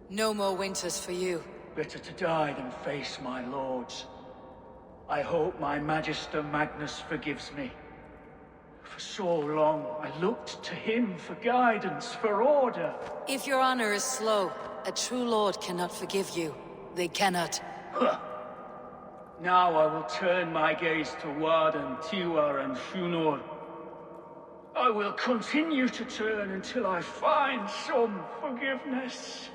No more winters for you. Better to die than face my lords. I hope my Magister Magnus forgives me. For so long, I looked to him for guidance, for order. If your honor is slow, a true lord cannot forgive you. They cannot. Huh. Now I will turn my gaze to Warden, Tiwar, and Shunor. I will continue to turn until I find some forgiveness.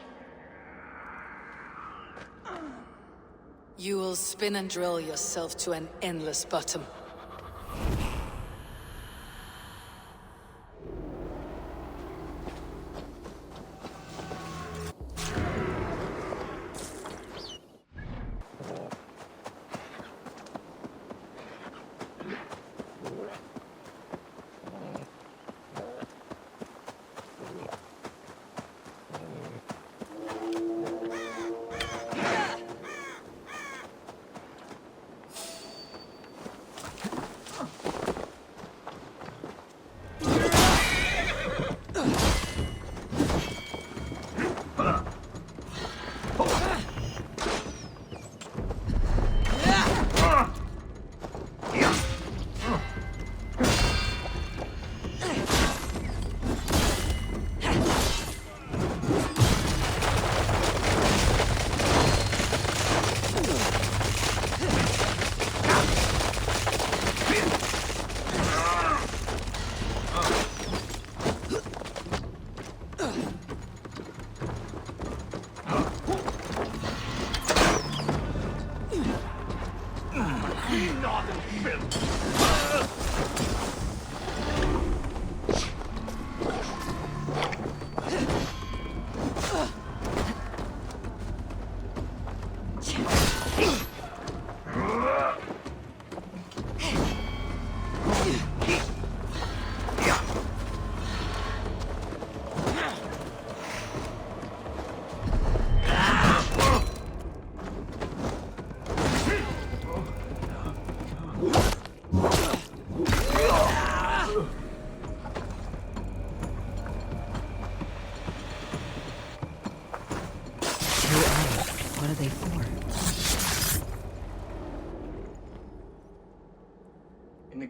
You will spin and drill yourself to an endless bottom.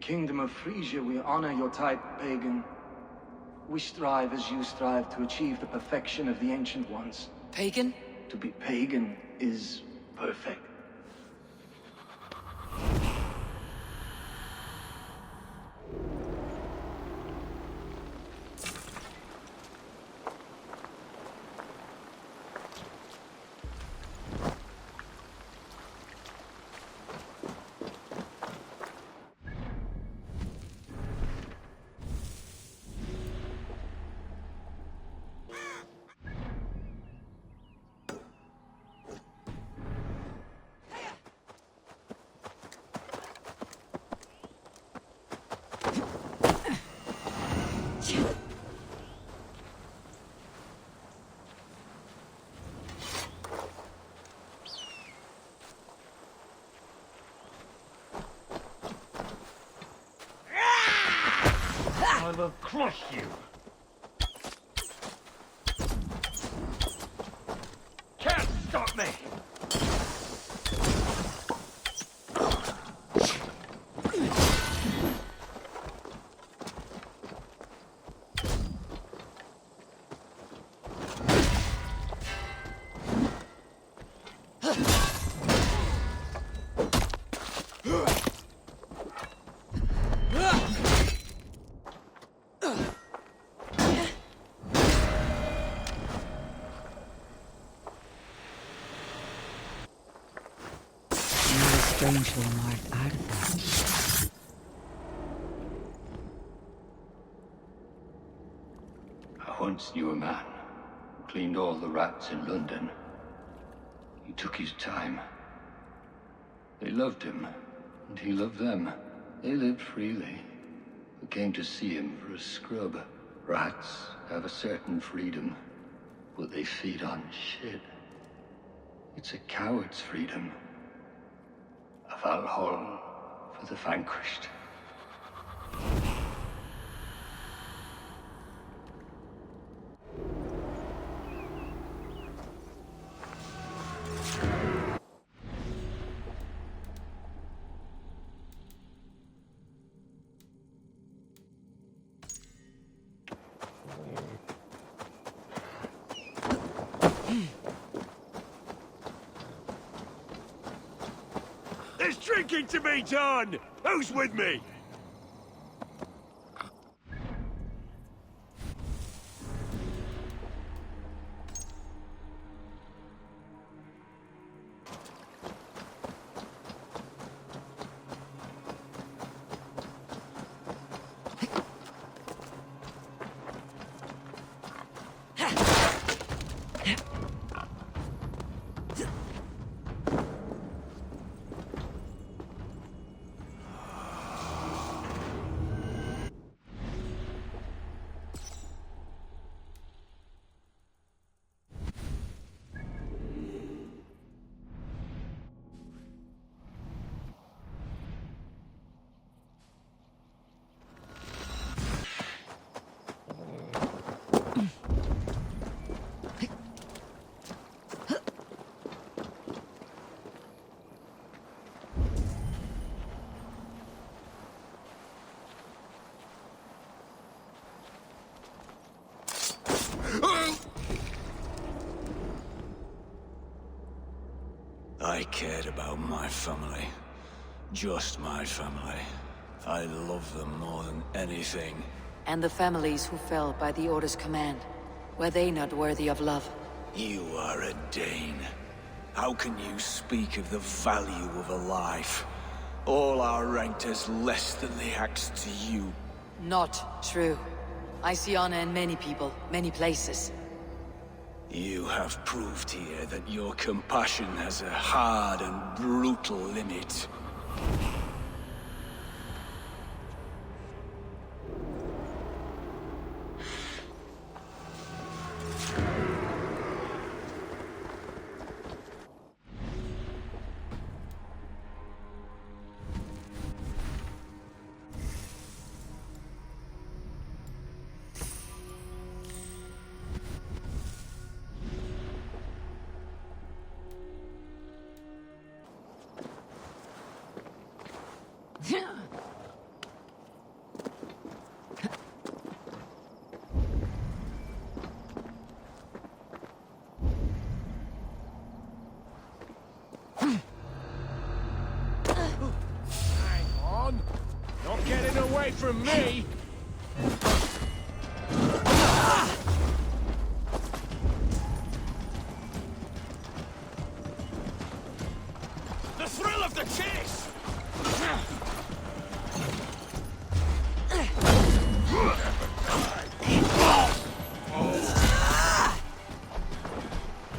Kingdom of Frisia, we honor your type, pagan. We strive as you strive to achieve the perfection of the Ancient Ones. Pagan? To be pagan is perfect. I will crush you! Can't stop me! Strangely marked artifact. I once knew a man who cleaned all the rats in London. He took his time. They loved him, and he loved them. They lived freely. They came to see him for a scrub. Rats have a certain freedom, but they feed on shit. It's a coward's freedom. A Valhalla for the vanquished. There's drinking to be done! Who's with me? I cared about my family. Just my family. I love them more than anything. And the families who fell by the Order's command. Were they not worthy of love? You are a Dane. How can you speak of the value of a life? All are ranked as less than the axe to you. Not true. I see honor in many people, many places. You have proved here that your compassion has a hard and brutal limit. Not getting away from me! The thrill of the chase!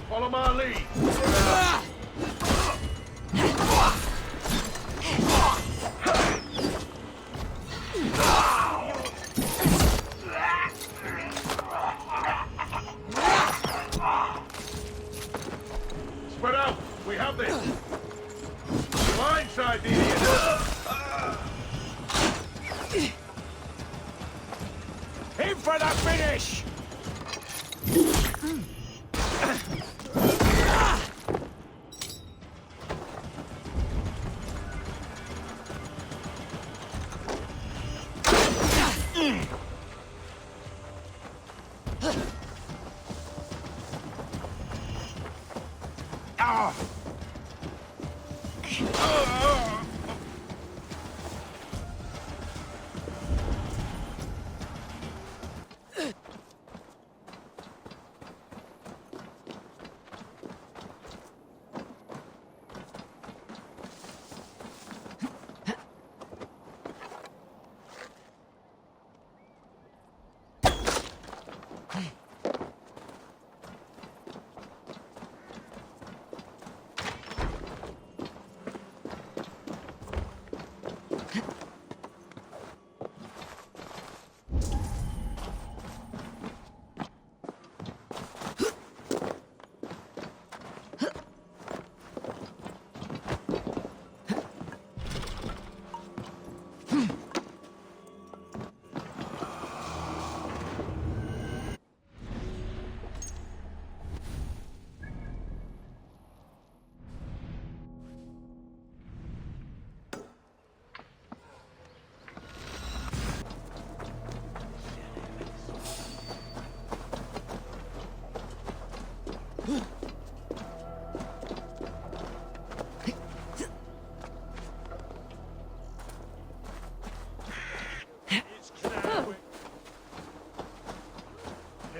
Follow my lead! Spread out! We have this! Blindside the idiot! Aim for the finish!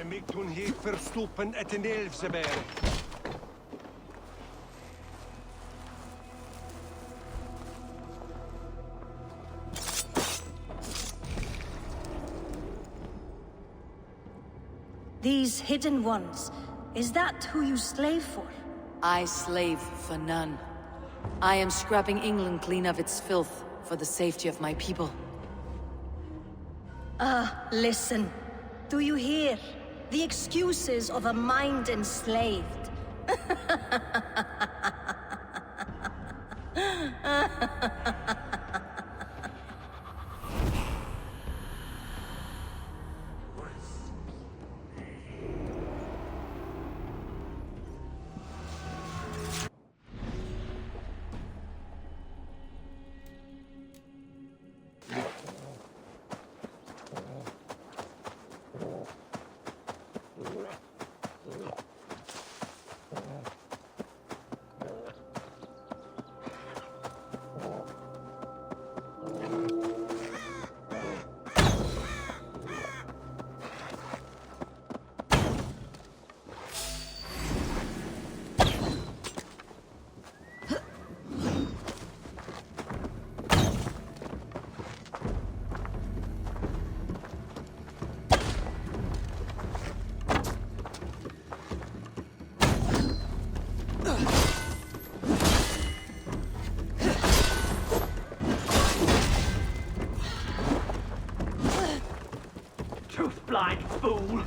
En ik toen heet verstoppen het in Elfseberg. These hidden ones, is that who you slave for? I slave for none. I am scrubbing England clean of its filth for the safety of my people. Listen. Do you hear? The excuses of a mind enslaved. Blind fool!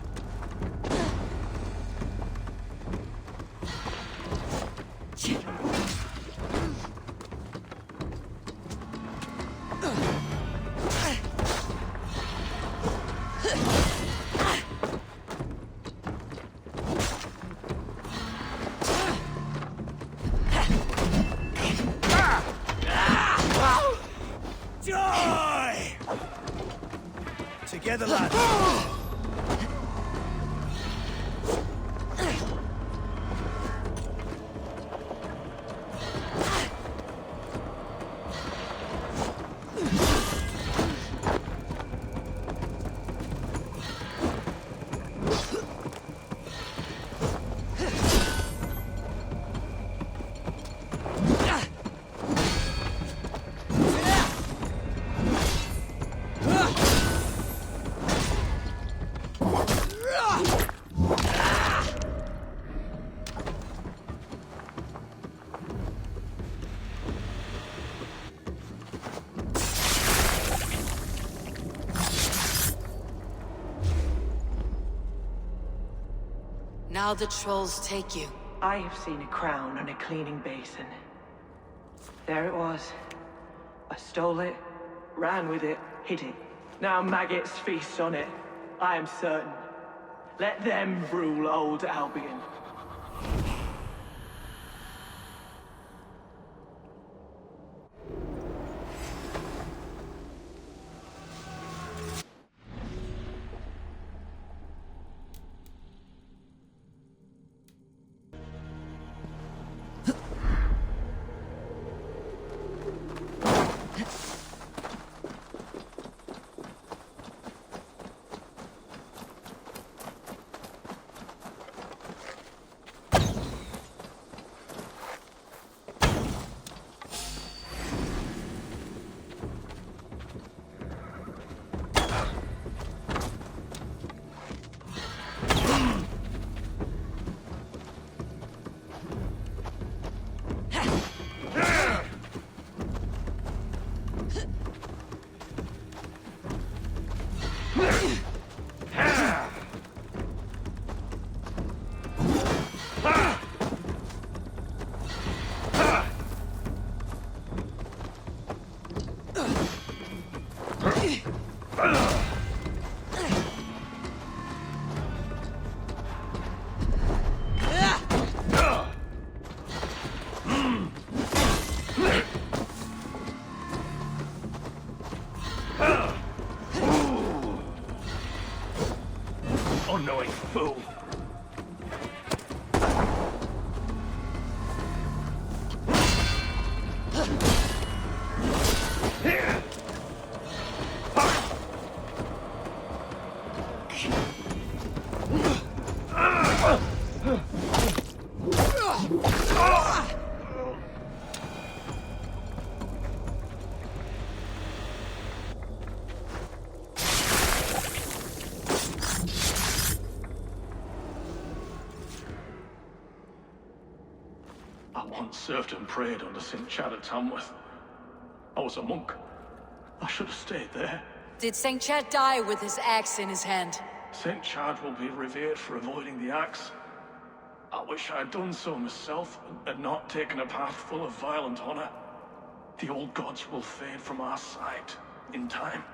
Die! Together, lads! Now the trolls take you. I have seen a crown on a cleaning basin. There it was. I stole it, ran with it, hid it. Now maggots feast on it. I am certain. Let them rule old Albion. Unknowing fool! once served and prayed under St. Chad at Tamworth. I was a monk. I should have stayed there. Did St. Chad die with his axe in his hand? St. Chad will be revered for avoiding the axe. I wish I had done so myself, and not taken a path full of violent honor. The old gods will fade from our sight in time.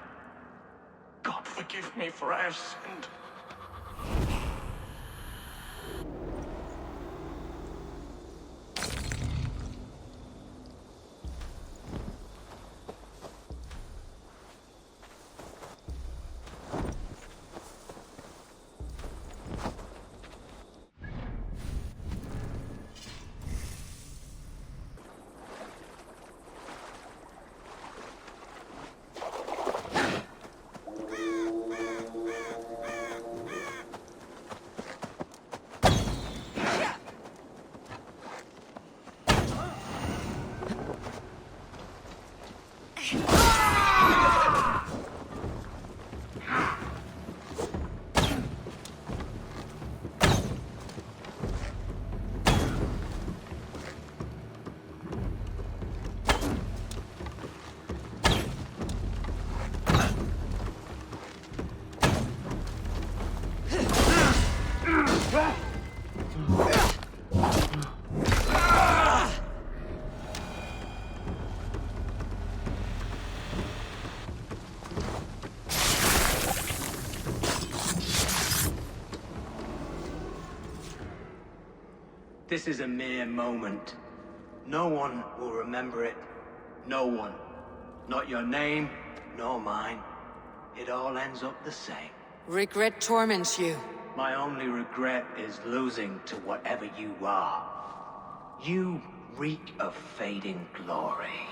God forgive me, for I have sinned. This is a mere moment. No one will remember it. No one. Not your name, nor mine. It all ends up the same. Regret torments you. My only regret is losing to whatever you are. You reek of fading glory.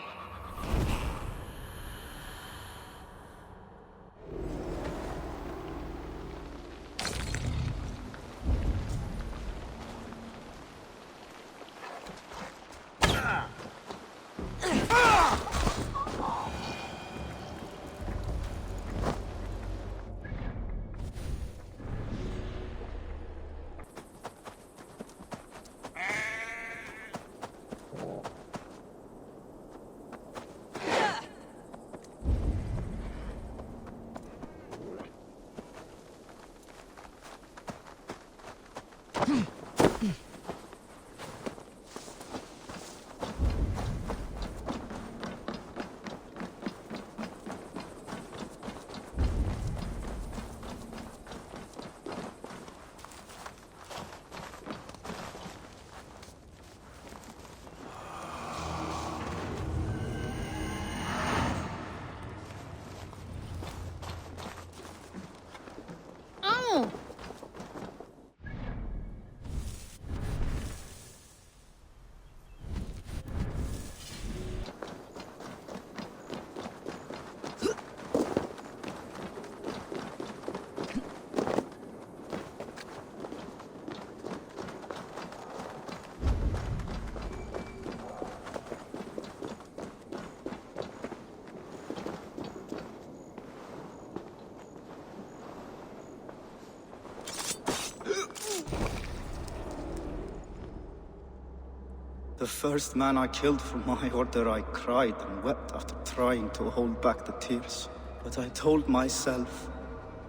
The first man I killed for my order, I cried and wept after trying to hold back the tears. But I told myself,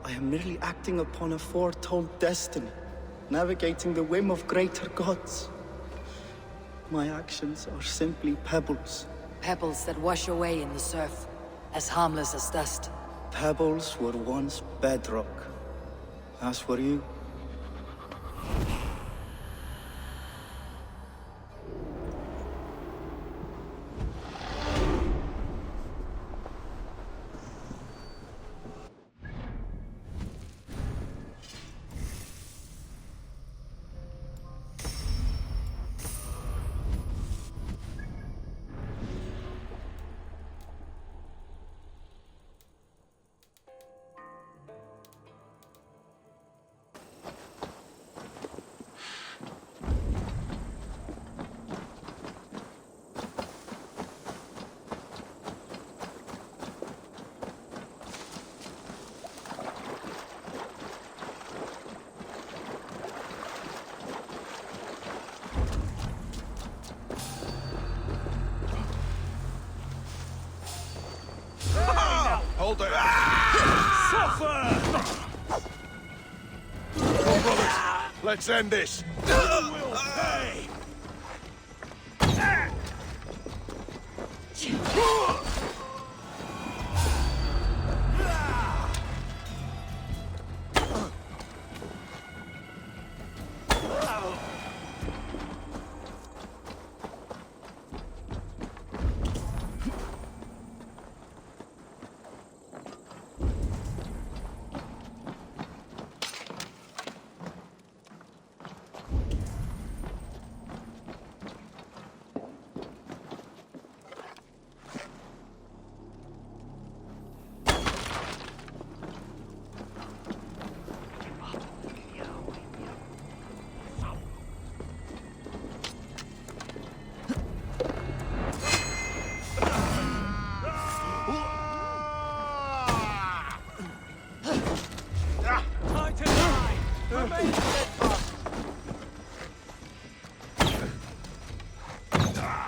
I am merely acting upon a foretold destiny, navigating the whim of greater gods. My actions are simply pebbles. Pebbles that wash away in the surf, as harmless as dust. Pebbles were once bedrock, as were you. Let's end this. You will pay!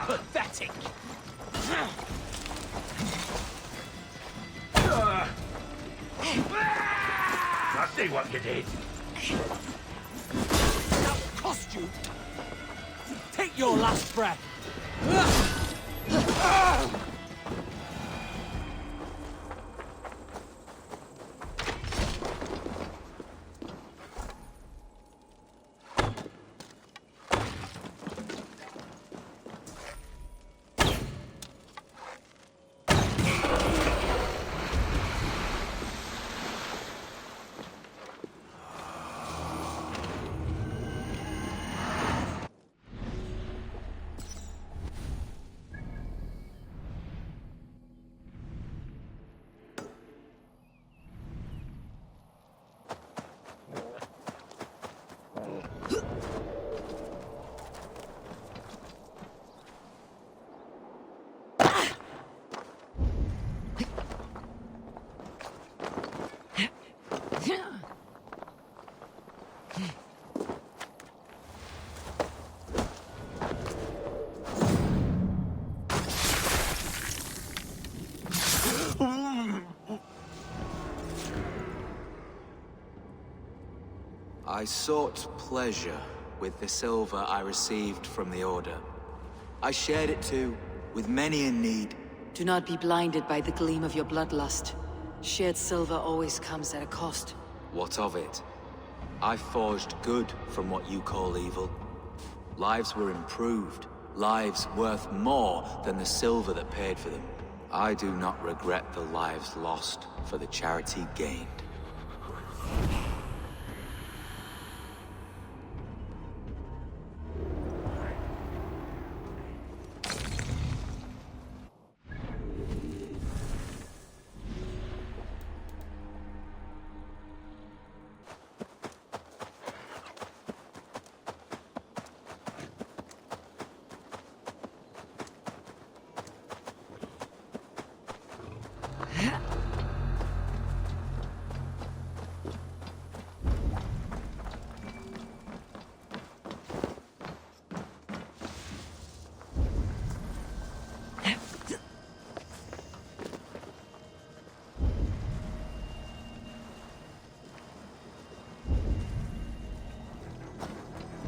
Pathetic! I see what you did. That will cost you! Take your last breath! I sought pleasure with the silver I received from the Order. I shared it too, with many in need. Do not be blinded by the gleam of your bloodlust. Shared silver always comes at a cost. What of it? I forged good from what you call evil. Lives were improved, lives worth more than the silver that paid for them. I do not regret the lives lost for the charity gained.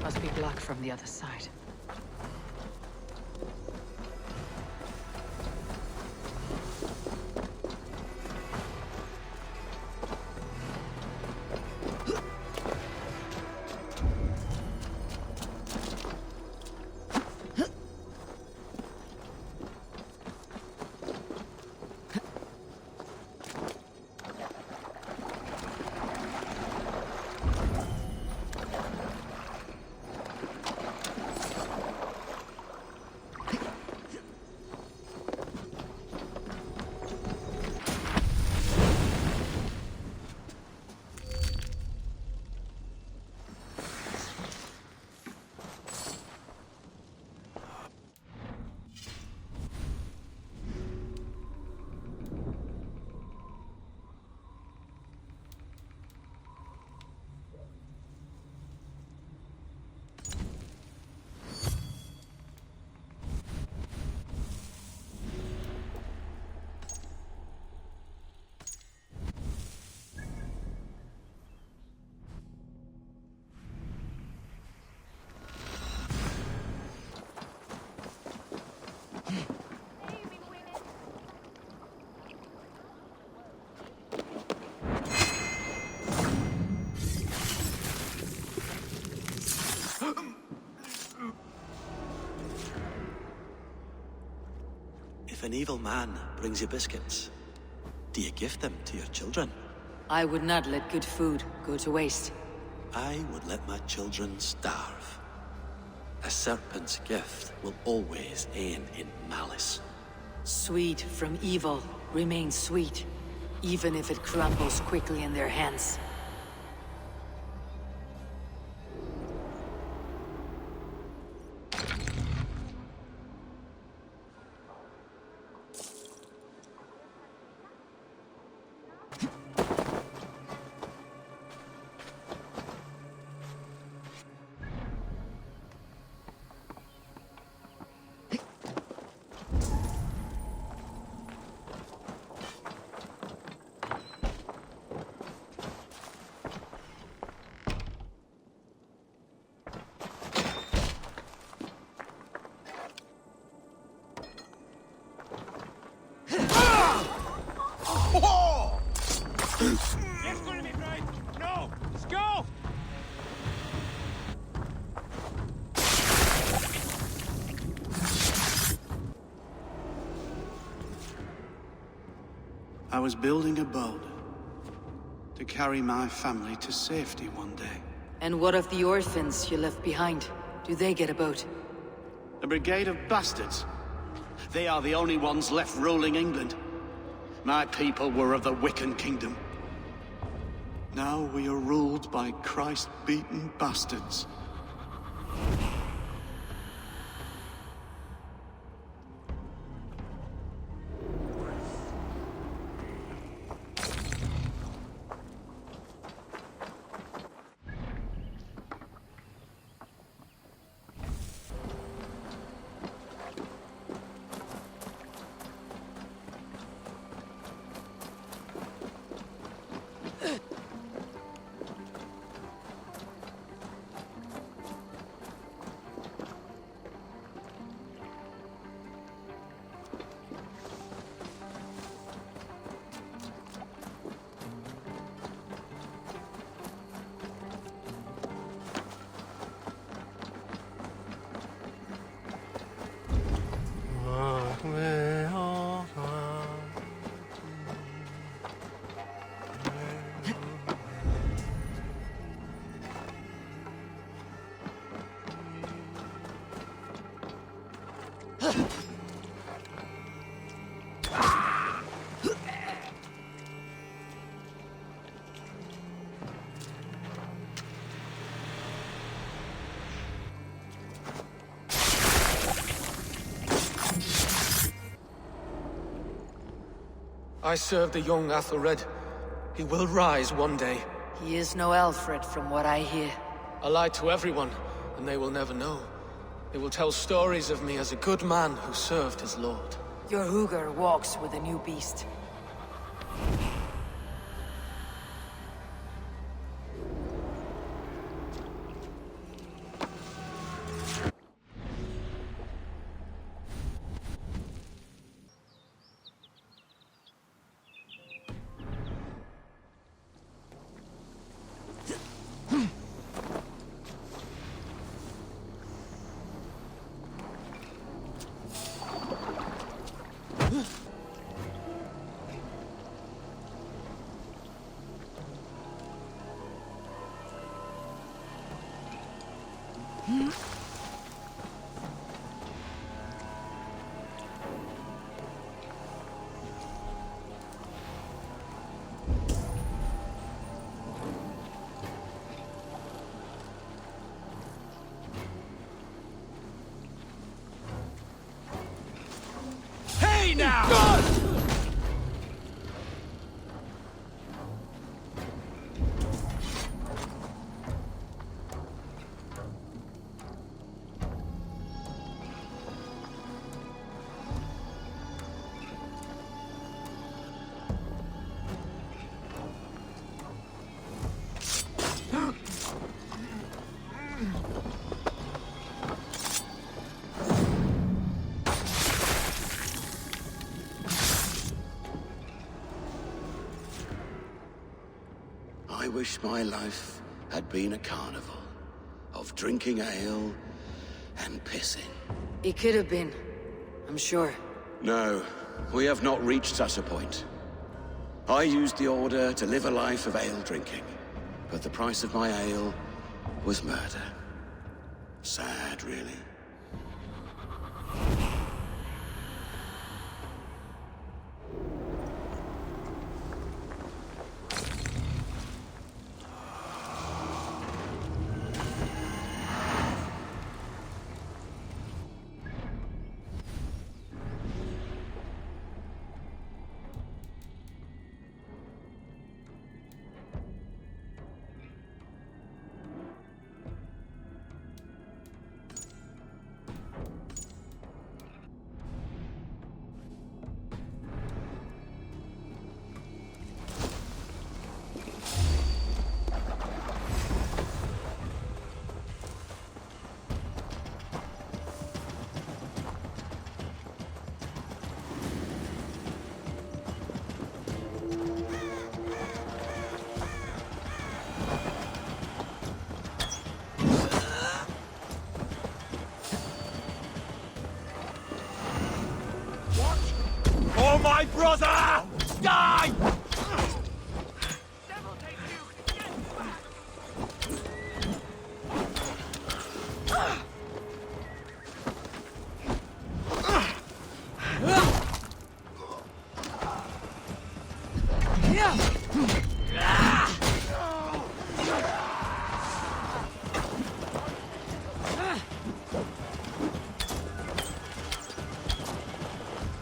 Must be blocked from the other side. If an evil man brings you biscuits, do you give them to your children? I would not let good food go to waste. I would let my children starve. A serpent's gift will always end in malice. Sweet from evil remains sweet, even if it crumbles quickly in their hands. I was building a boat to carry my family to safety one day. And what of the orphans you left behind? Do they get a boat? A brigade of bastards. They are the only ones left ruling England. My people were of the Wiccan kingdom. Now we are ruled by Christ-beaten bastards. I serve the young Athelred. He will rise one day. He is no Alfred, from what I hear. I lied to everyone, and they will never know. They will tell stories of me as a good man who served his lord. Your Hugr walks with a new beast. Now! I wish my life had been a carnival of drinking ale and pissing. It could have been, I'm sure. No, we have not reached such a point. I used the Order to live a life of ale drinking, but the price of my ale was murder. Sad, really. Oh, my brother! Die!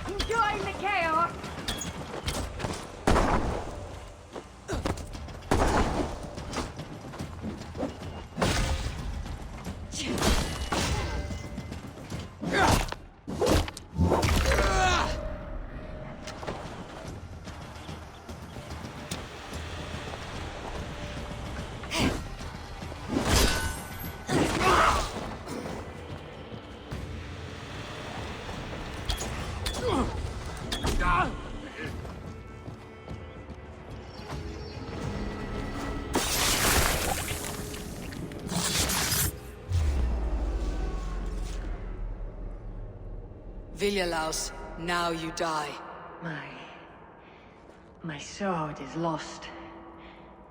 Enjoying the chaos! Viljalaus, now you die. My sword is lost.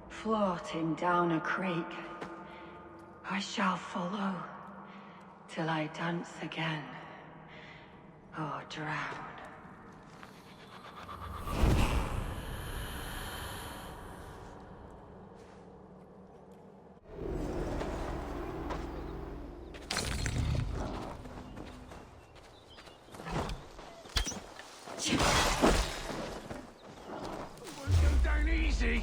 Floating down a creek. I shall follow till I dance again. Or drown. Go down easy.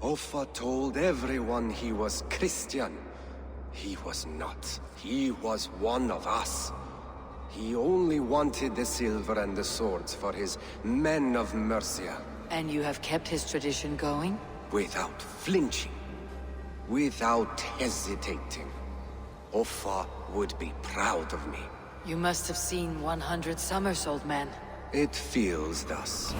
Offa told everyone he was Christian. He was not. He was one of us. He only wanted the silver and the swords for his men of Mercia. And you have kept his tradition going? Without flinching. Without hesitating. Offa would be proud of me. You must have seen 100 summers, old man. It feels thus.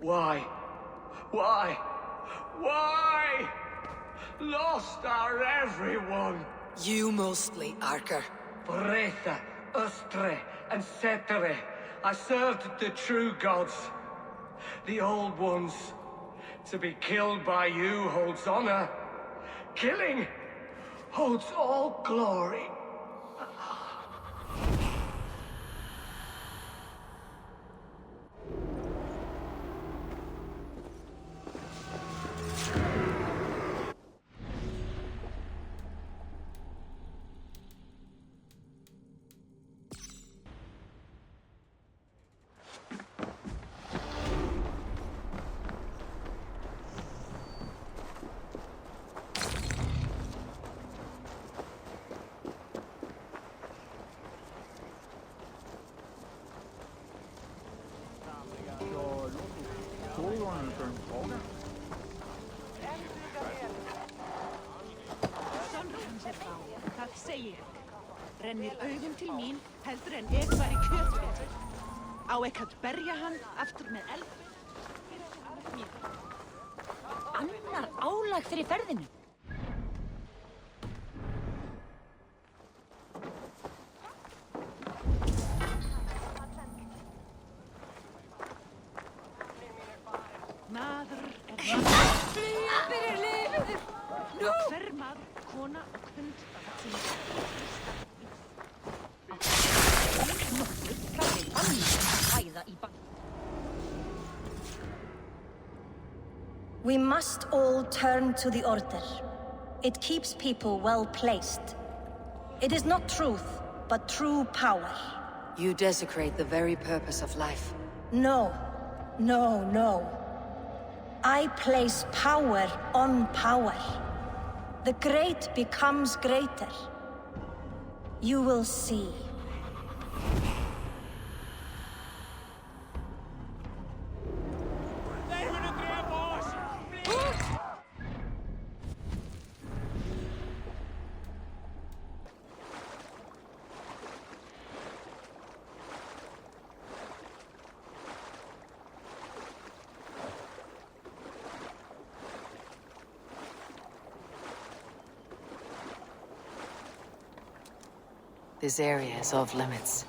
Why? Why? Why? Lost are everyone. You mostly, Archer. Bretha, Ustre, and Setere. I served the true gods. The old ones. To be killed by you holds honor. Killing holds all glory. Það segi ég. Rennir augum til mín heldur en væri kjötbetur. Á ekki að berja hann aftur með eld. Annar álag fyrir ferðinu. Maður fyrir lifiður. Nú! Hver maður, kona og hund We must all turn to the Order. It keeps people well placed. It is not truth, but true power. You desecrate the very purpose of life. No. No, no. I place power on power. The great becomes greater. You will see. This area is off limits.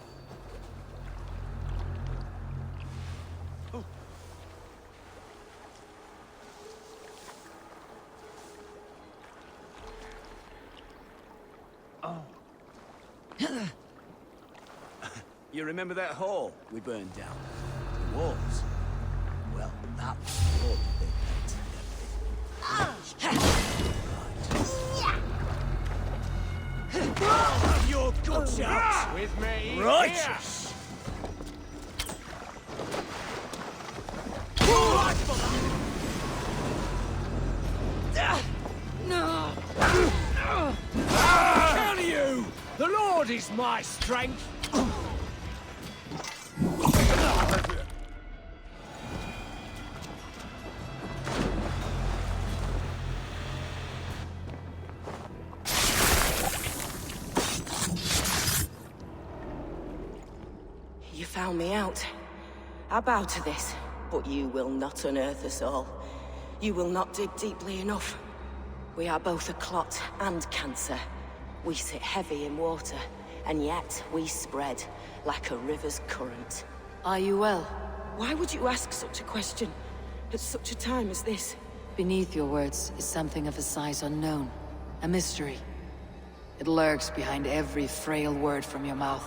You remember that hall we burned down? The walls? Well, that was your big Have your guts out! With me. Righteous! No! Tell you! The Lord is my strength! You found me out. I bow to this, but you will not unearth us all. You will not dig deeply enough. We are both a clot and cancer. We sit heavy in water, and yet we spread like a river's current. Are you well? Why would you ask such a question at such a time as this? Beneath your words is something of a size unknown. A mystery. It lurks behind every frail word from your mouth.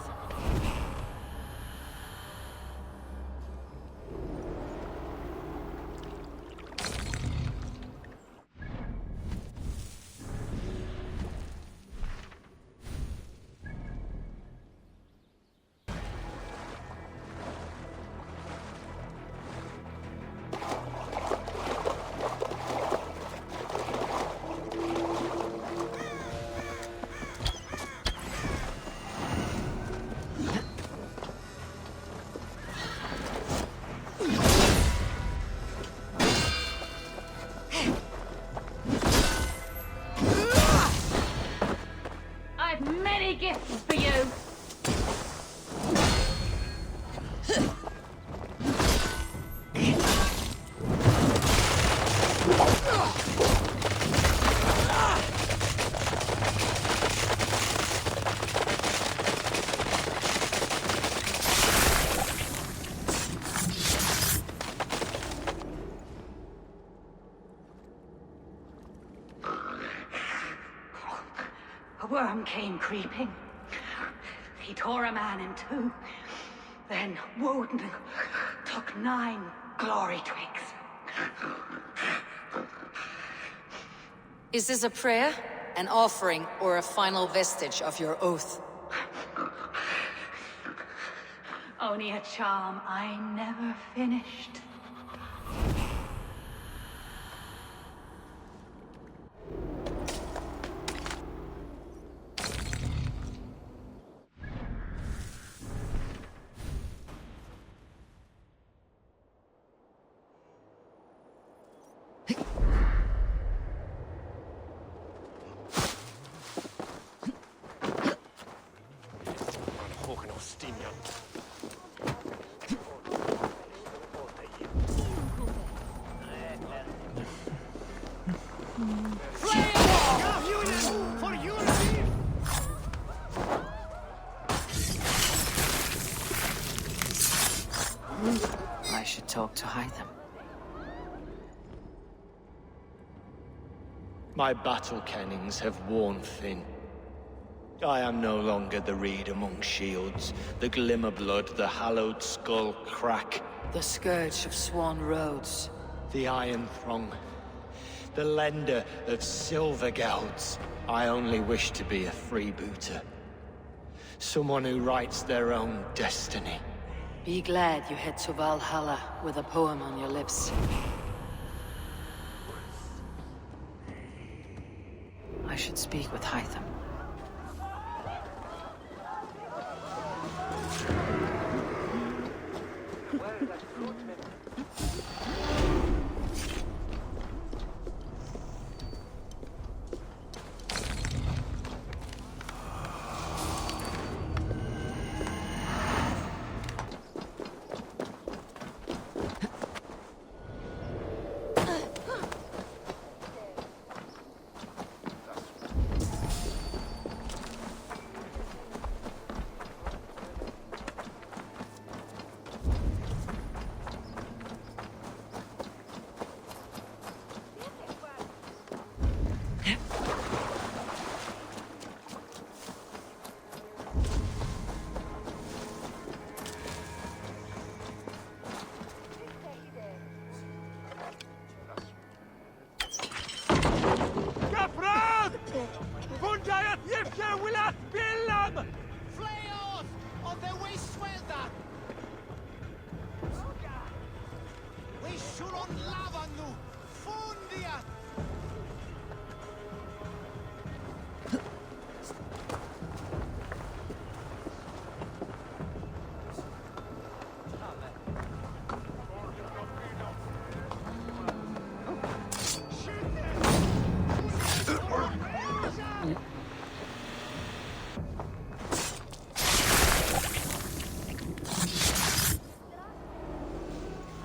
Gifts for you. A worm came creeping. He tore a man in two. Then Woden took 9 glory twigs. Is this a prayer, an offering, or a final vestige of your oath? Only a charm I never finished. I should talk to Hytham. My battle kennings have worn thin. I am no longer the reed among shields, the glimmer blood, the hallowed skull crack. The scourge of Swan Roads. The Iron Throng. The lender of silver gelds. I only wish to be a freebooter. Someone who writes their own destiny. Be glad you head to Valhalla with a poem on your lips. I should speak with Hytham.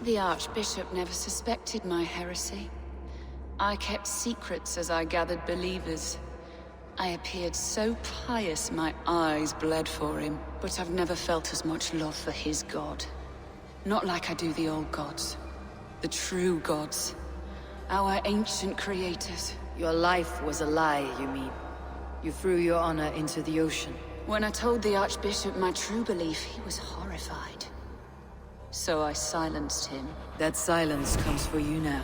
The Archbishop never suspected my heresy. I kept secrets as I gathered believers. I appeared so pious my eyes bled for him, but I've never felt as much love for his god. Not like I do the old gods. The true gods. Our ancient creators. Your life was a lie, you mean? You threw your honor into the ocean. When I told the Archbishop my true belief, he was horrified. So I silenced him. That silence comes for you now.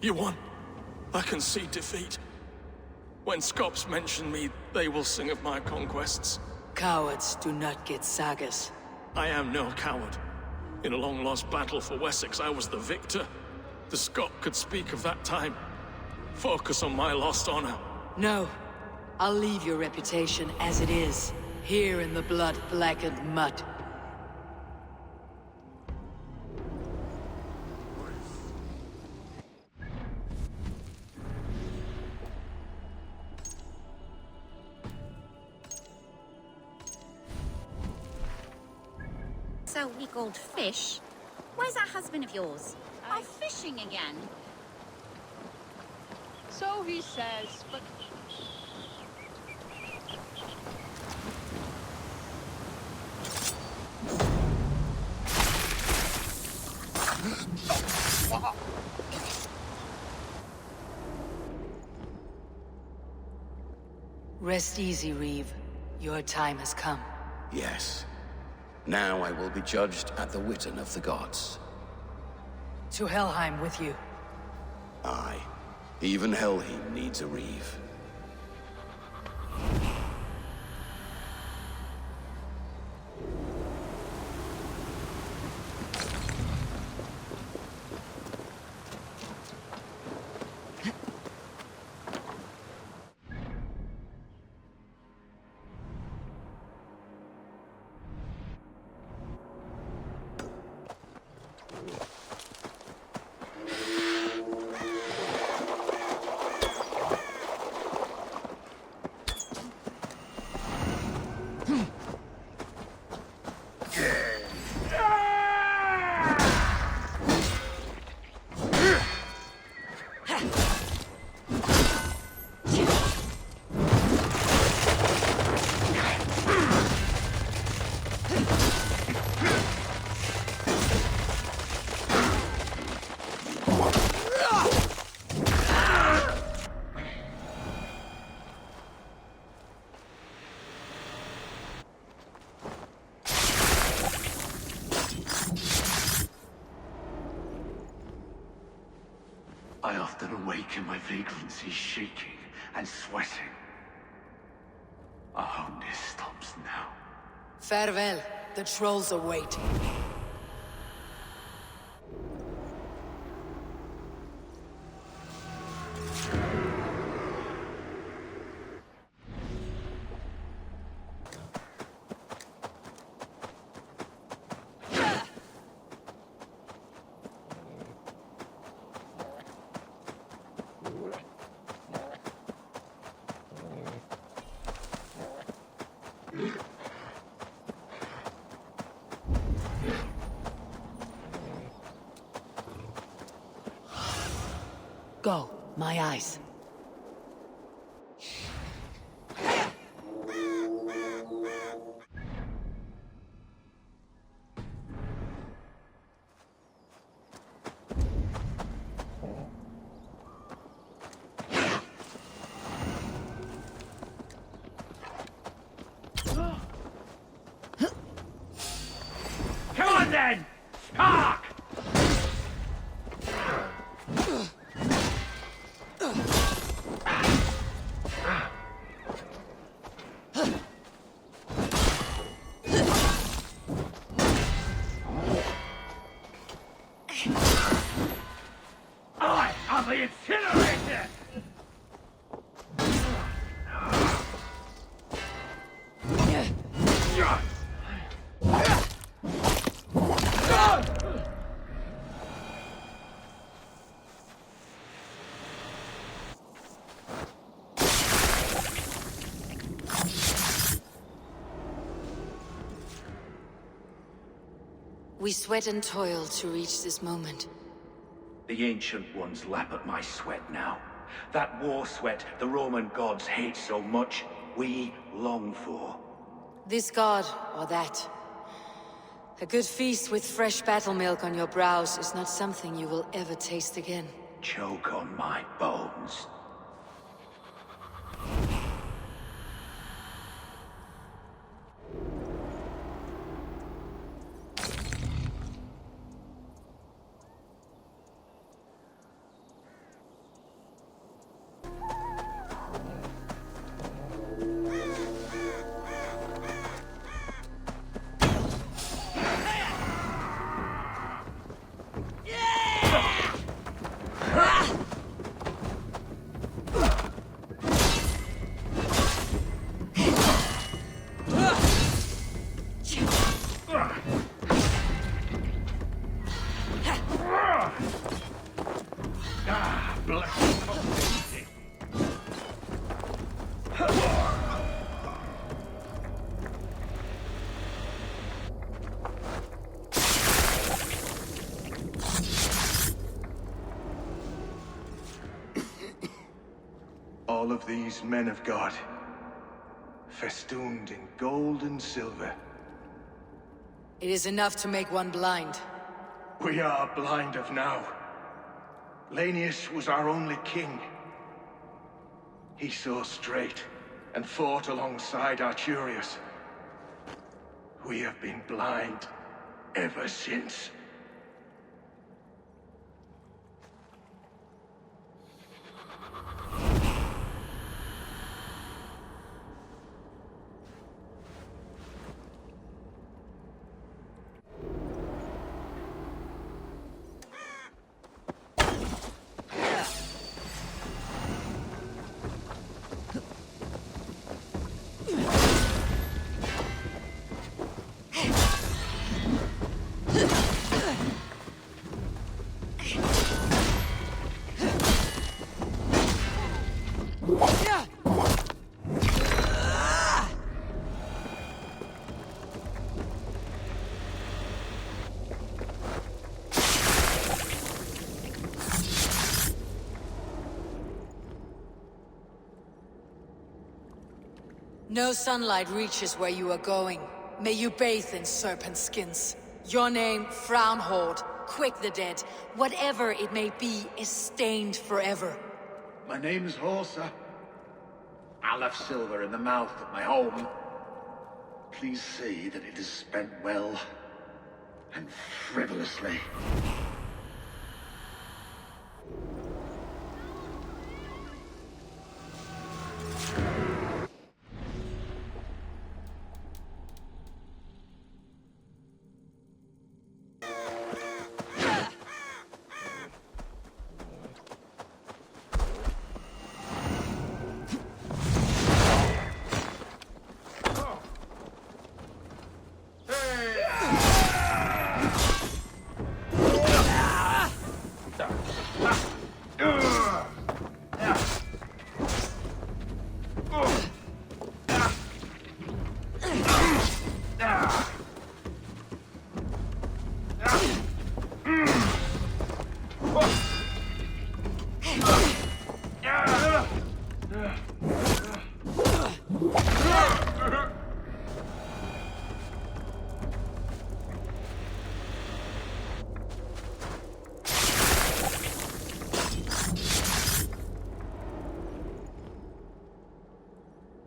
You won. I can see defeat. When Scops mention me, they will sing of my conquests. Cowards do not get sagas. I am no coward. In a long-lost battle for Wessex, I was the victor. The Scot could speak of that time. Focus on my lost honor. No. I'll leave your reputation as it is. Here in the blood-blackened mud. So-called fish? Where's that husband of yours? Off fishing again? So he says, but... Rest easy, Reeve. Your time has come. Yes. Now I will be judged at the Witten of the gods. To Helheim with you. Aye. Even Helheim needs a Reeve. I often awake in my vagrancy, shaking and sweating. I hope this stops now. Farewell. The trolls are waiting. Go, my eyes. Come on then! Spark! I am the incinerator! We sweat and toil to reach this moment. The Ancient Ones lap at my sweat now. That war sweat the Roman gods hate so much, we long for. This god, or that. A good feast with fresh battle milk on your brows is not something you will ever taste again. Choke on my bones. of these men of God, festooned in gold and silver. It is enough to make one blind. We are blind of now. Lanius was our only king. He saw straight and fought alongside Arturius. We have been blind ever since. No sunlight reaches where you are going. May you bathe in serpent skins. Your name, Frown Horde, Quick the Dead, whatever it may be, is stained forever. My name is Horsa. I left silver in the mouth of my home. Please see that it is spent well and frivolously.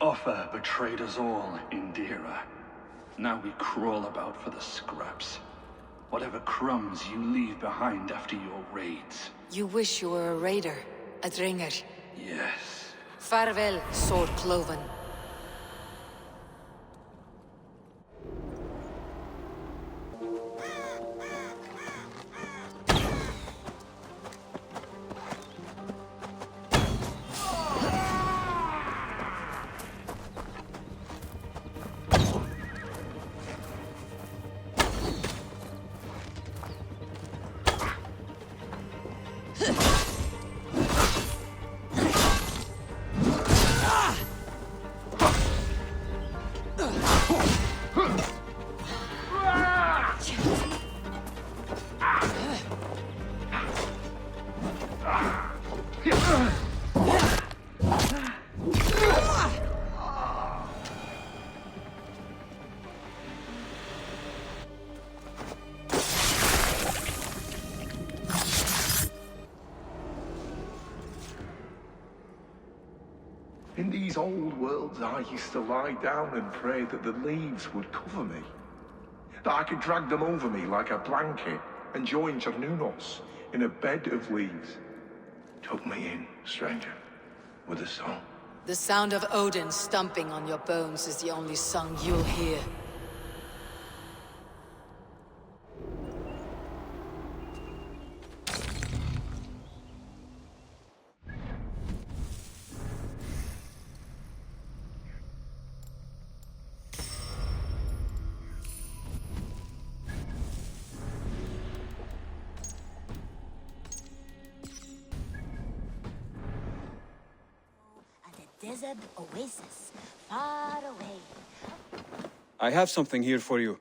Offa betrayed us all, Indira. Now we crawl about for the scraps. Whatever crumbs you leave behind after your raids. You wish you were a raider, a dringer. Yes. Farewell, sword cloven. In these old worlds, I used to lie down and pray that the leaves would cover me. That I could drag them over me like a blanket and join Cernunos in a bed of leaves. Tuck me in, stranger, with a song. The sound of Odin stomping on your bones is the only song you'll hear. Desert oasis, far away. I have something here for you.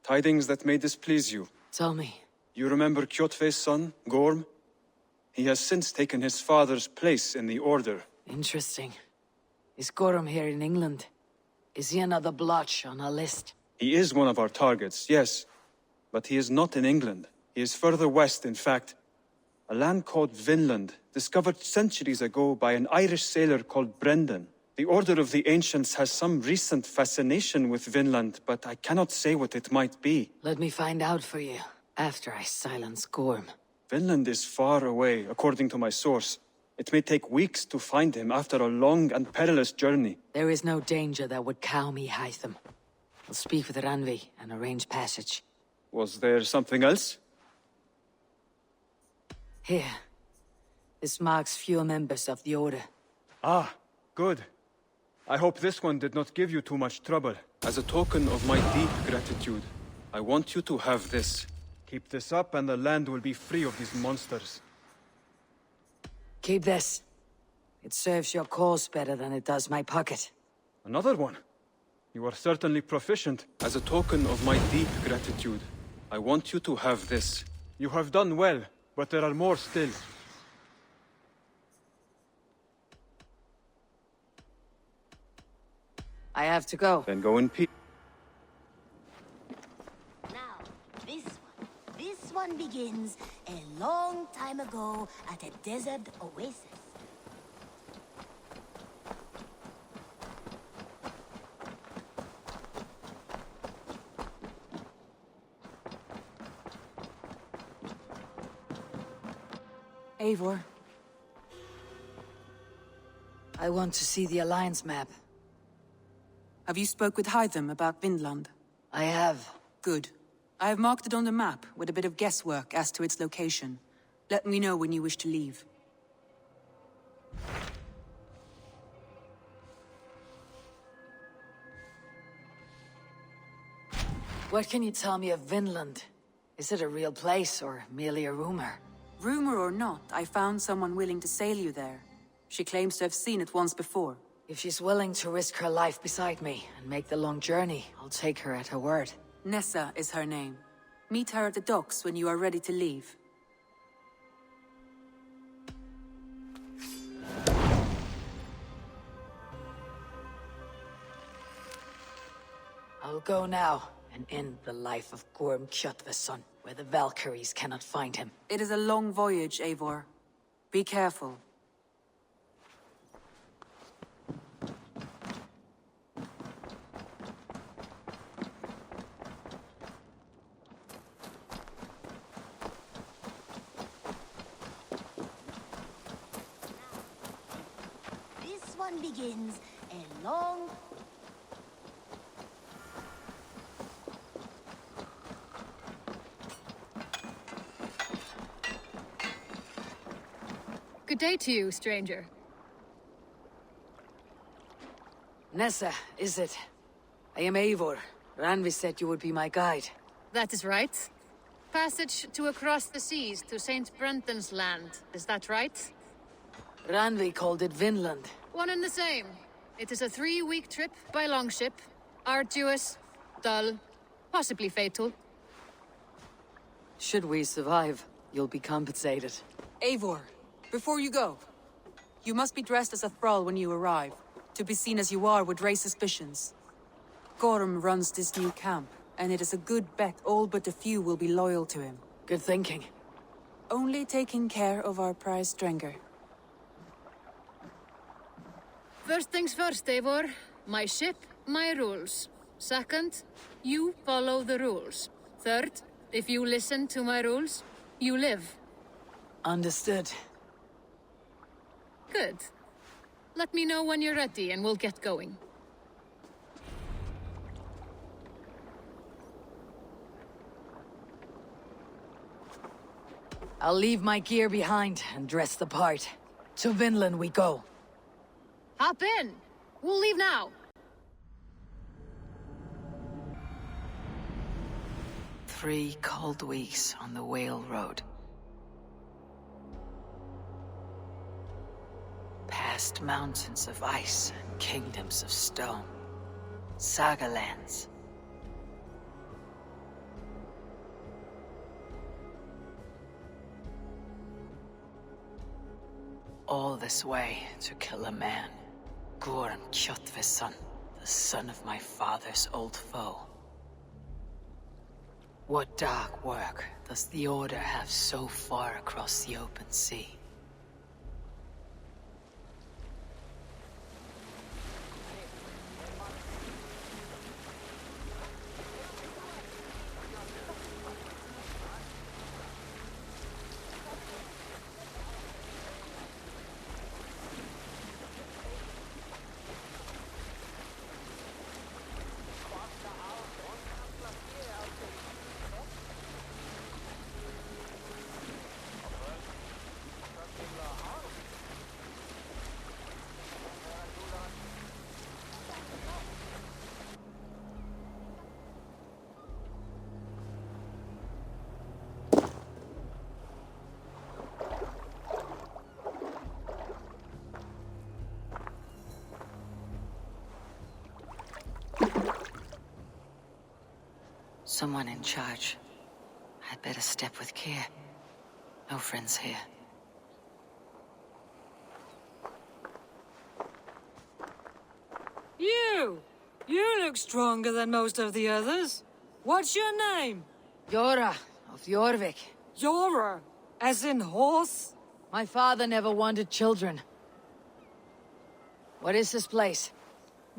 Tidings that may displease you. Tell me. You remember Kjotve's son, Gorm? He has since taken his father's place in the Order. Interesting. Is Gorham here in England? Is he another blotch on our list? He is one of our targets, yes. But he is not in England. He is further west, in fact. A land called Vinland, discovered centuries ago by an Irish sailor called Brendan. The Order of the Ancients has some recent fascination with Vinland, but I cannot say what it might be. Let me find out for you, after I silence Gorm. Vinland is far away, according to my source. It may take weeks to find him after a long and perilous journey. There is no danger that would cow me, Hytham. I'll speak with Randvi and arrange passage. Was there something else? Here. This marks few members of the Order. Ah, good. I hope this one did not give you too much trouble. As a token of my deep gratitude, I want you to have this. Keep this up and the land will be free of these monsters. Keep this. It serves your cause better than it does my pocket. Another one? You are certainly proficient. As a token of my deep gratitude, I want you to have this. You have done well, but there are more still. I have to go. Then go in peace. Now, this one begins a long time ago at a desert oasis. Eivor. I want to see the Alliance map. Have you spoke with Hytham about Vinland? I have. Good. I have marked it on the map, with a bit of guesswork as to its location. Let me know when you wish to leave. What can you tell me of Vinland? Is it a real place, or merely a rumor? Rumor or not, I found someone willing to sail you there. She claims to have seen it once before. If she's willing to risk her life beside me and make the long journey, I'll take her at her word. Nessa is her name. Meet her at the docks when you are ready to leave. I'll go now and end the life of Gorm Kjotveson, where the Valkyries cannot find him. It is a long voyage, Eivor. Be careful. This one begins a long... Good day to you, stranger. Nessa, is it? I am Eivor. Randvi said you would be my guide. That is right. Passage to across the seas to St. Brenton's land, is that right? Randvi called it Vinland. One and the same. It is a 3-week trip by longship. Arduous, dull, possibly fatal. Should we survive, you'll be compensated. Eivor, before you go, you must be dressed as a thrall when you arrive. To be seen as you are would raise suspicions. Gorm runs this new camp, and it is a good bet all but a few will be loyal to him. Good thinking. Only taking care of our prize Strenger. First things first, Eivor. My ship, my rules. Second, you follow the rules. Third, if you listen to my rules, you live. Understood. Good. Let me know when you're ready and we'll get going. I'll leave my gear behind and dress the part. To Vinland we go. Hop in! We'll leave now! 3 cold weeks on the Whale Road. Past mountains of ice and kingdoms of stone. Saga lands. all this way to kill a man. Gorm Kjotveson, the son of my father's old foe. What dark work does the Order have so far across the open sea? Someone in charge. I'd better step with care. No friends here. You! You look stronger than most of the others. What's your name? Yora of Jorvik. Yora? As in horse? My father never wanted children. What is this place?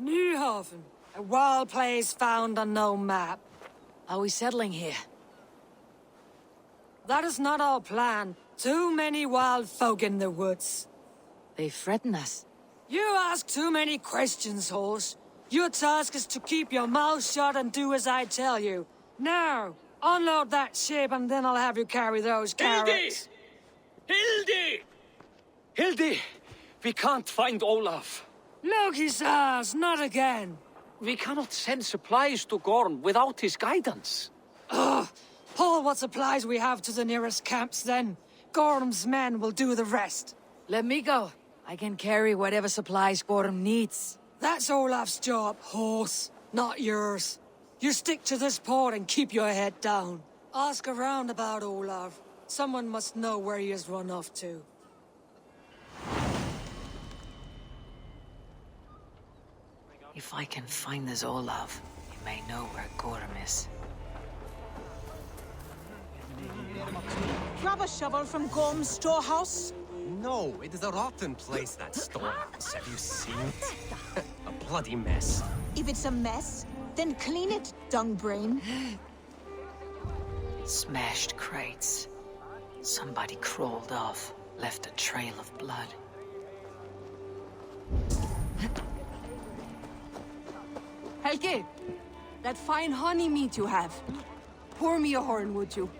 Newhaven. A wild place found on no map. Are we settling here? That is not our plan. Too many wild folk in the woods. They threaten us. You ask too many questions, horse. Your task is to keep your mouth shut and do as I tell you. Now, unload that ship and then I'll have you carry those carrots. Hildi! Hildi! We can't find Olaf. Loki says, not again. We cannot send supplies to Gorm without his guidance. Ugh! Haul what supplies we have to the nearest camps then. Gorm's men will do the rest. Let me go. I can carry whatever supplies Gorm needs. That's Olaf's job, horse, not yours. You stick to this port and keep your head down. Ask around about Olaf. Someone must know where he has run off to. If I can find this Olaf, we may know where Gorm is. Grab a shovel from Gorm's storehouse. No, it is a rotten place, that storehouse. Have you seen it? A bloody mess. If it's a mess, then clean it, dungbrain. Smashed crates. Somebody crawled off, left a trail of blood. Helge, that fine honey meat you have. Pour me a horn, would you?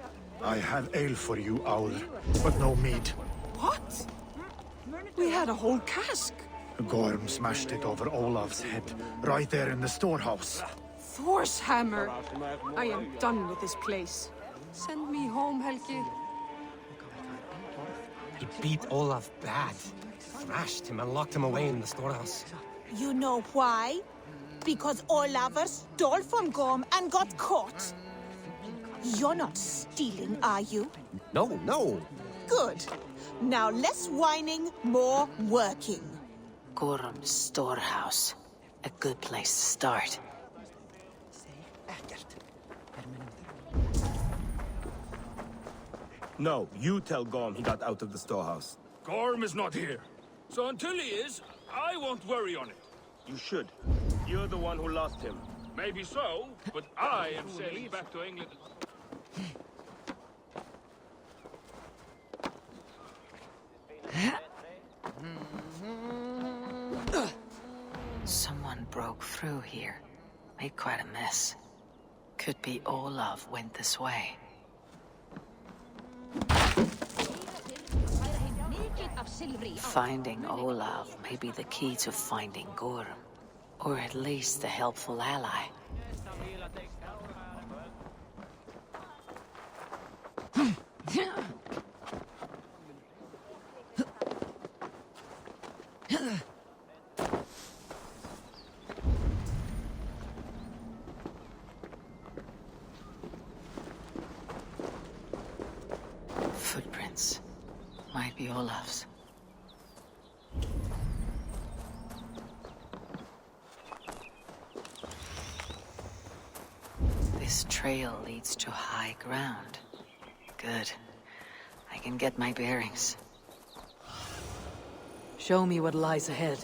I have ale for you, Owl, but no mead. What? We had a whole cask. Gorm smashed it over Olaf's head, right there in the storehouse. Thor's hammer. I am done with this place. Send me home, Helge. He beat Olaf bad. Thrashed him and locked him away in the storehouse. You know why? Because Olafur stole from Gorm and got caught. You're not stealing, are you? No, no. Good. Now less whining, more working. Gorm's storehouse. A good place to start. No, you tell Gorm he got out of the storehouse. Gorm is not here. So until he is, I won't worry on it. You should. You're the one who lost him. Maybe so, but I am sailing back to England. Someone broke through here. Made quite a mess. Could be Olaf went this way. Finding Olaf may be the key to finding Gorm. Or at least a helpful ally. Footprints. Might be Olaf's. This trail leads to high ground. Good. I can get my bearings. Show me what lies ahead.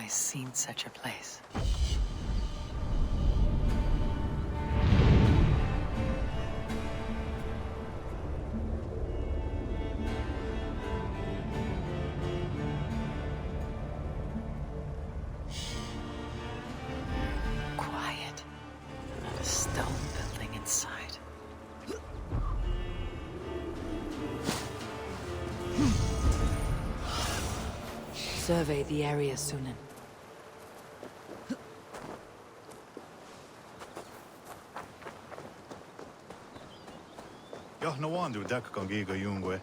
Seen such a place. Quiet. Not a stone building inside. Survey the area, Sunan. No wonder that can giga Jungwe.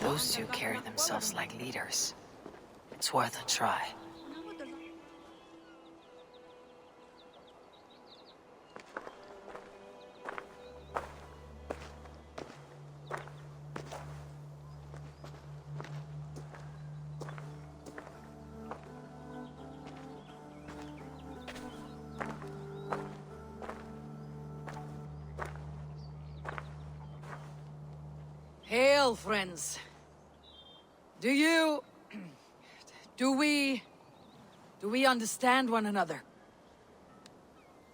Those two carry themselves like leaders. It's worth a try. Hail, friends. Do we understand one another?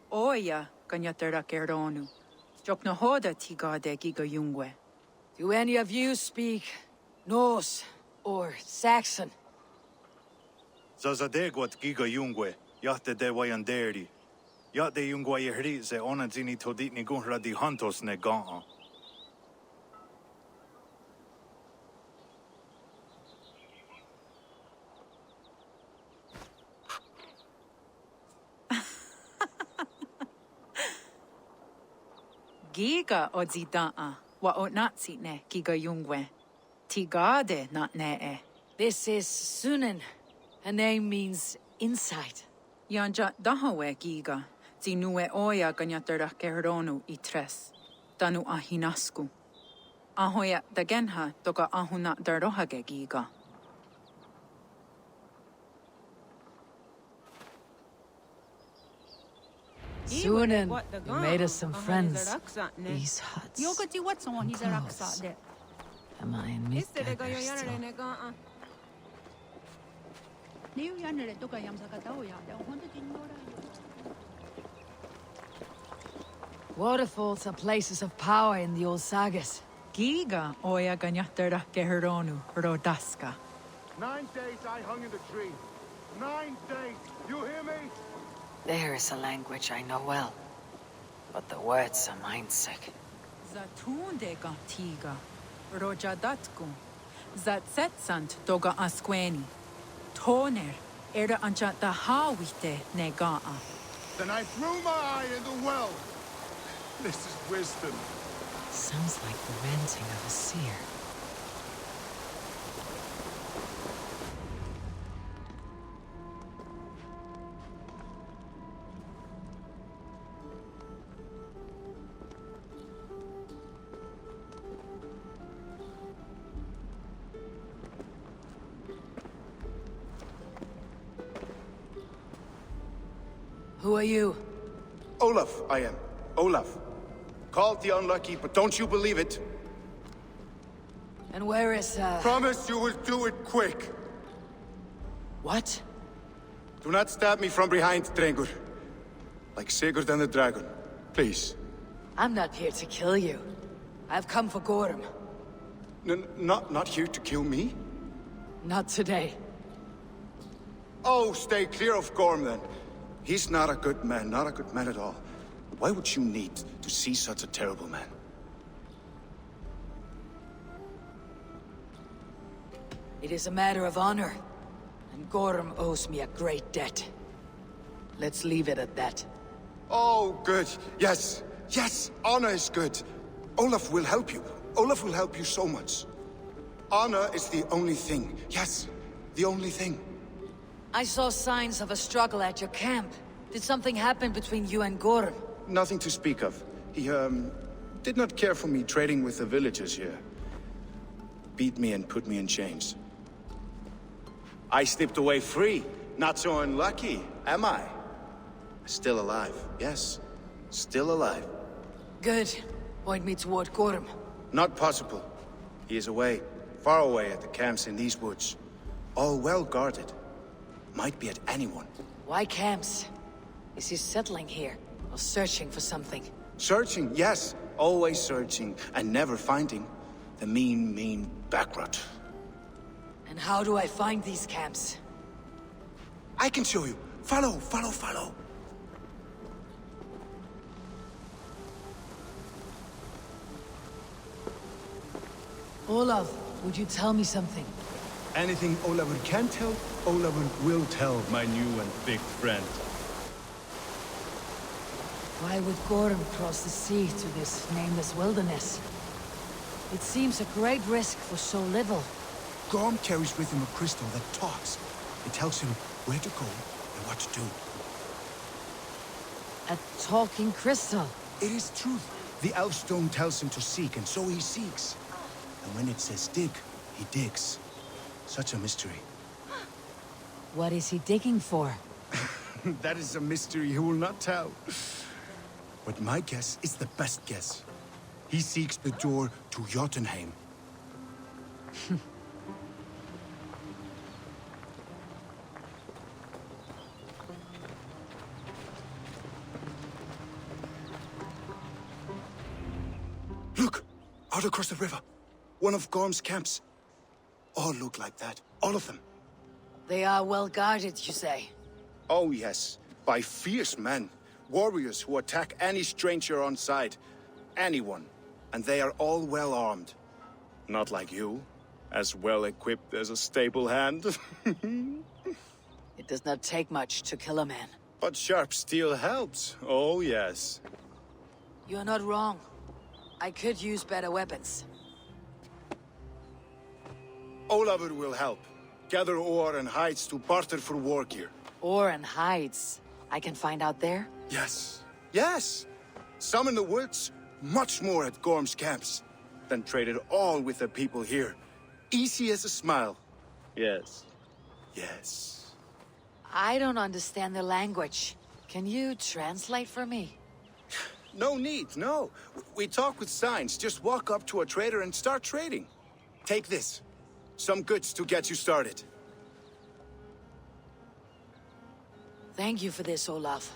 Oya kanyatera keronu. Jokna hoda tigade giga Jungwe. Do any of you speak Norse or Saxon? Zazadegwat giga Jungwe, yahte de wayanderi. Yahte Jungwe yehri ze onanzini todit ni gunra di hantos ne ga'a. Giga odzida'a wa onatsine giga Jungwe. Tigade not ne'e. This is Sunan. Her name means insight. Yanja dahawe giga. Zinue oya ganyatera keronu itres. Tanu ahinasku. Ahoya dagenha toga ahuna darohage giga. Sunan, you made us some friends. These huts. Am I in Midgard still? Waterfalls are places of power in the old sagas. Giga oya ganyatera keronu rodaska. 9 days I hung in the tree. 9 days. You hear me? There is a language I know well, but the words are mind-sick. Zatunde tiga, rojadatku, zatsetsant doga asqueni, toner, era anchata hawite negaa. Then I threw my eye in the well. This is wisdom. Sounds like the ranting of a seer. Who are you? Olaf, I am. Olaf. Called the unlucky, but don't you believe it? And where is, Promise you will do it quick. What? Do not stab me from behind, Drengur. Like Sigurd and the dragon. Please. I'm not here to kill you. I've come for Gorm. Not here to kill me? Not today. Oh, stay clear of Gorm, then. He's not a good man, not a good man at all. Why would you need to see such a terrible man? It is a matter of honor, and Gorm owes me a great debt. Let's leave it at that. Oh, good. Yes. Yes, honor is good. Olaf will help you. Olaf will help you so much. Honor is the only thing. Yes, the only thing. I saw signs of a struggle at your camp. Did something happen between you and Gorm? Nothing to speak of. He, did not care for me trading with the villagers here. Beat me and put me in chains. I slipped away free. Not so unlucky, am I? Still alive, yes. Still alive. Good. Point me toward Gorm. Not possible. He is away, far away at the camps in these woods. All well guarded. Might be at anyone. Why camps? Is he settling here, or searching for something? Searching, yes. Always searching, and never finding. The mean backrot. And how do I find these camps? I can show you. Follow, follow, follow. Olaf, would you tell me something? Anything Olafur can tell, Olafur will tell, my new and big friend. Why would Gorm cross the sea to this nameless wilderness? It seems a great risk for so little. Gorm carries with him a crystal that talks. It tells him where to go and what to do. A talking crystal? It is truth. The elf stone tells him to seek, and so he seeks. And when it says dig, he digs. Such a mystery. What is he digging for? That is a mystery he will not tell. But my guess is the best guess. He seeks the door to Jotunheim. Look! Out across the river. One of Gorm's camps. All look like that. All of them. They are well guarded, you say? Oh, yes. By fierce men. Warriors who attack any stranger on sight. Anyone. And they are all well armed. Not like you. As well equipped as a stable hand. It does not take much to kill a man. But sharp steel helps. Oh, yes. You're not wrong. I could use better weapons. Olafur will help. Gather ore and hides to barter for war gear. Ore and hides. I can find out there? Yes. Yes! Some in the woods, much more at Gorm's camps. Then traded all with the people here. Easy as a smile. Yes. Yes. I don't understand the language. Can you translate for me? No need, no. We talk with signs. Just walk up to a trader and start trading. Take this. Some goods to get you started. Thank you for this, Olaf.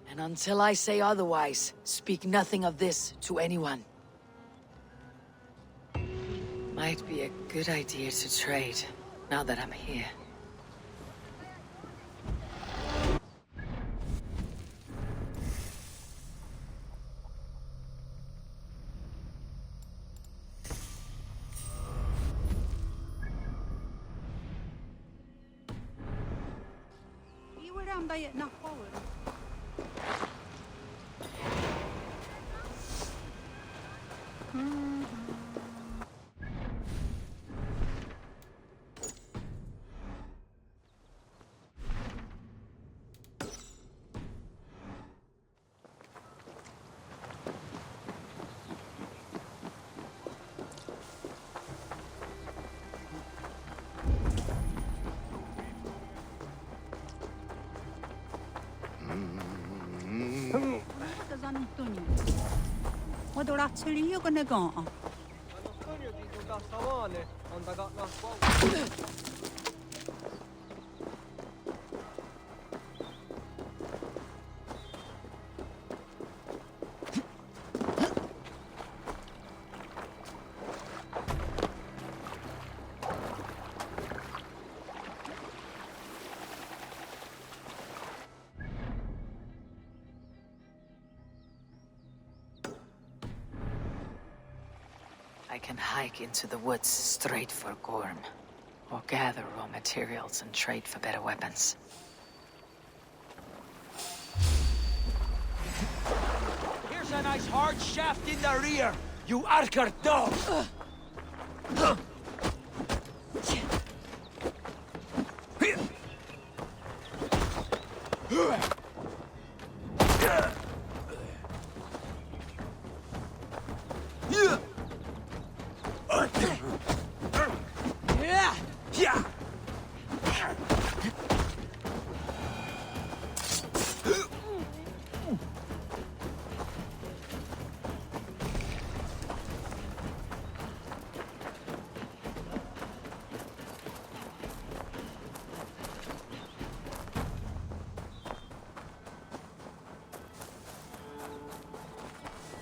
And until I say otherwise, speak nothing of this to anyone. Might be a good idea to trade, now that I'm here. I can hike into the woods straight for Gorm. or gather raw materials and trade for better weapons. Here's a nice hard shaft in the rear, you Archer dog!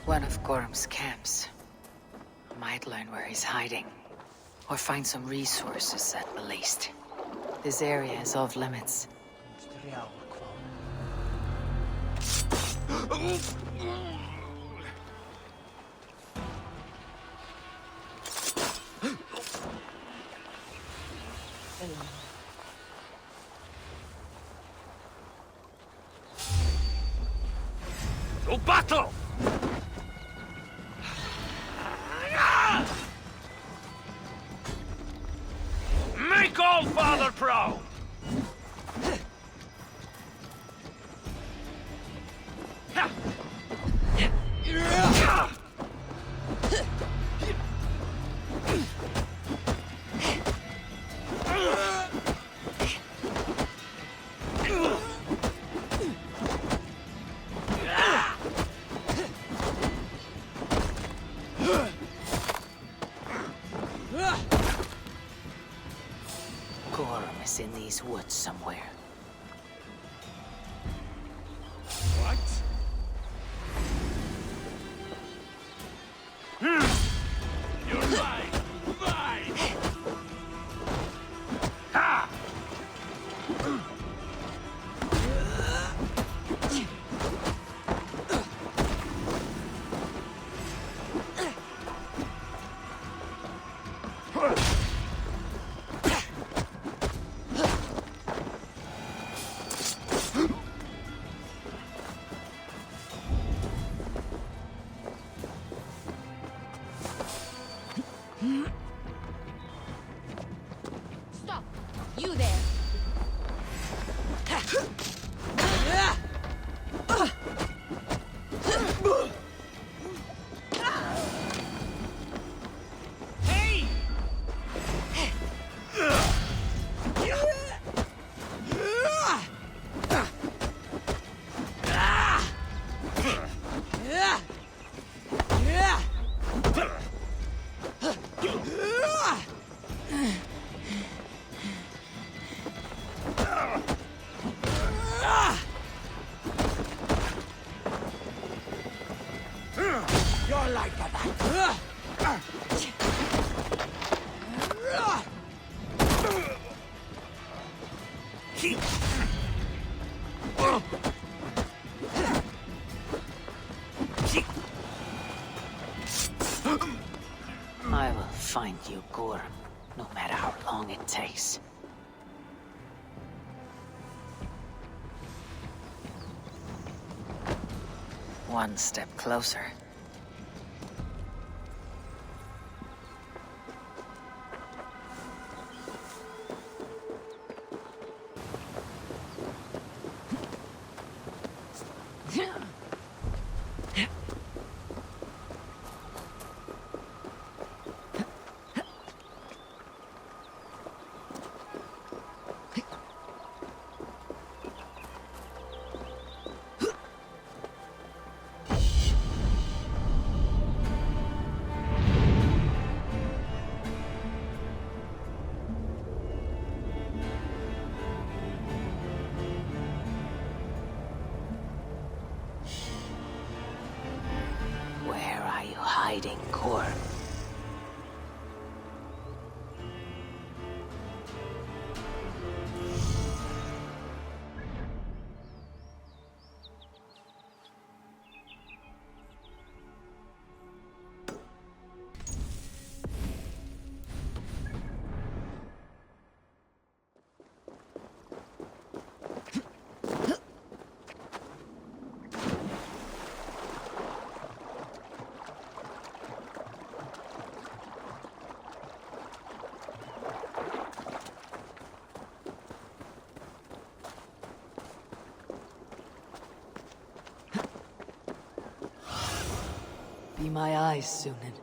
One of Gorham's camps. Might learn where he's hiding. Or find some resources at the least. This area is off limits. To battle! Make all father proud! Gorham is in these woods somewhere. What? You're mine! Mine! Ha! Stop! You there! Hey! You're like that. I will find you, Gorham, no matter how long it takes. One step closer. Be my eyes, Sunan.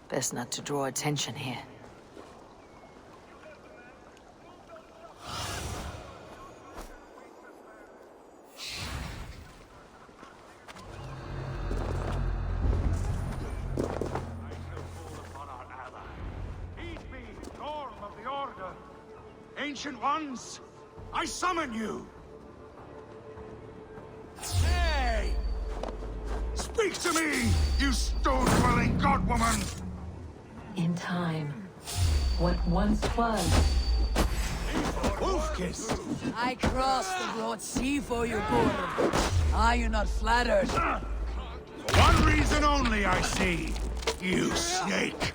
Best not to draw attention here. Ancient ones, I summon you! Hey! Speak to me, you stone-dwelling godwoman! In time, what once was. Wolf-kiss! I crossed the broad sea for you, Gordon. Are you not flattered? One reason only, I see, you snake!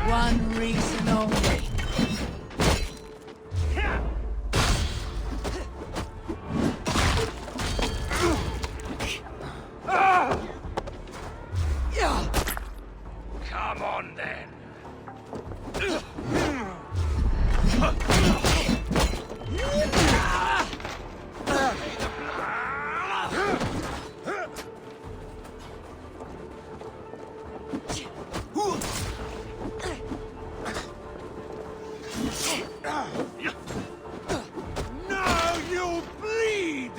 One reason only. Come on, then. Now you'll bleed!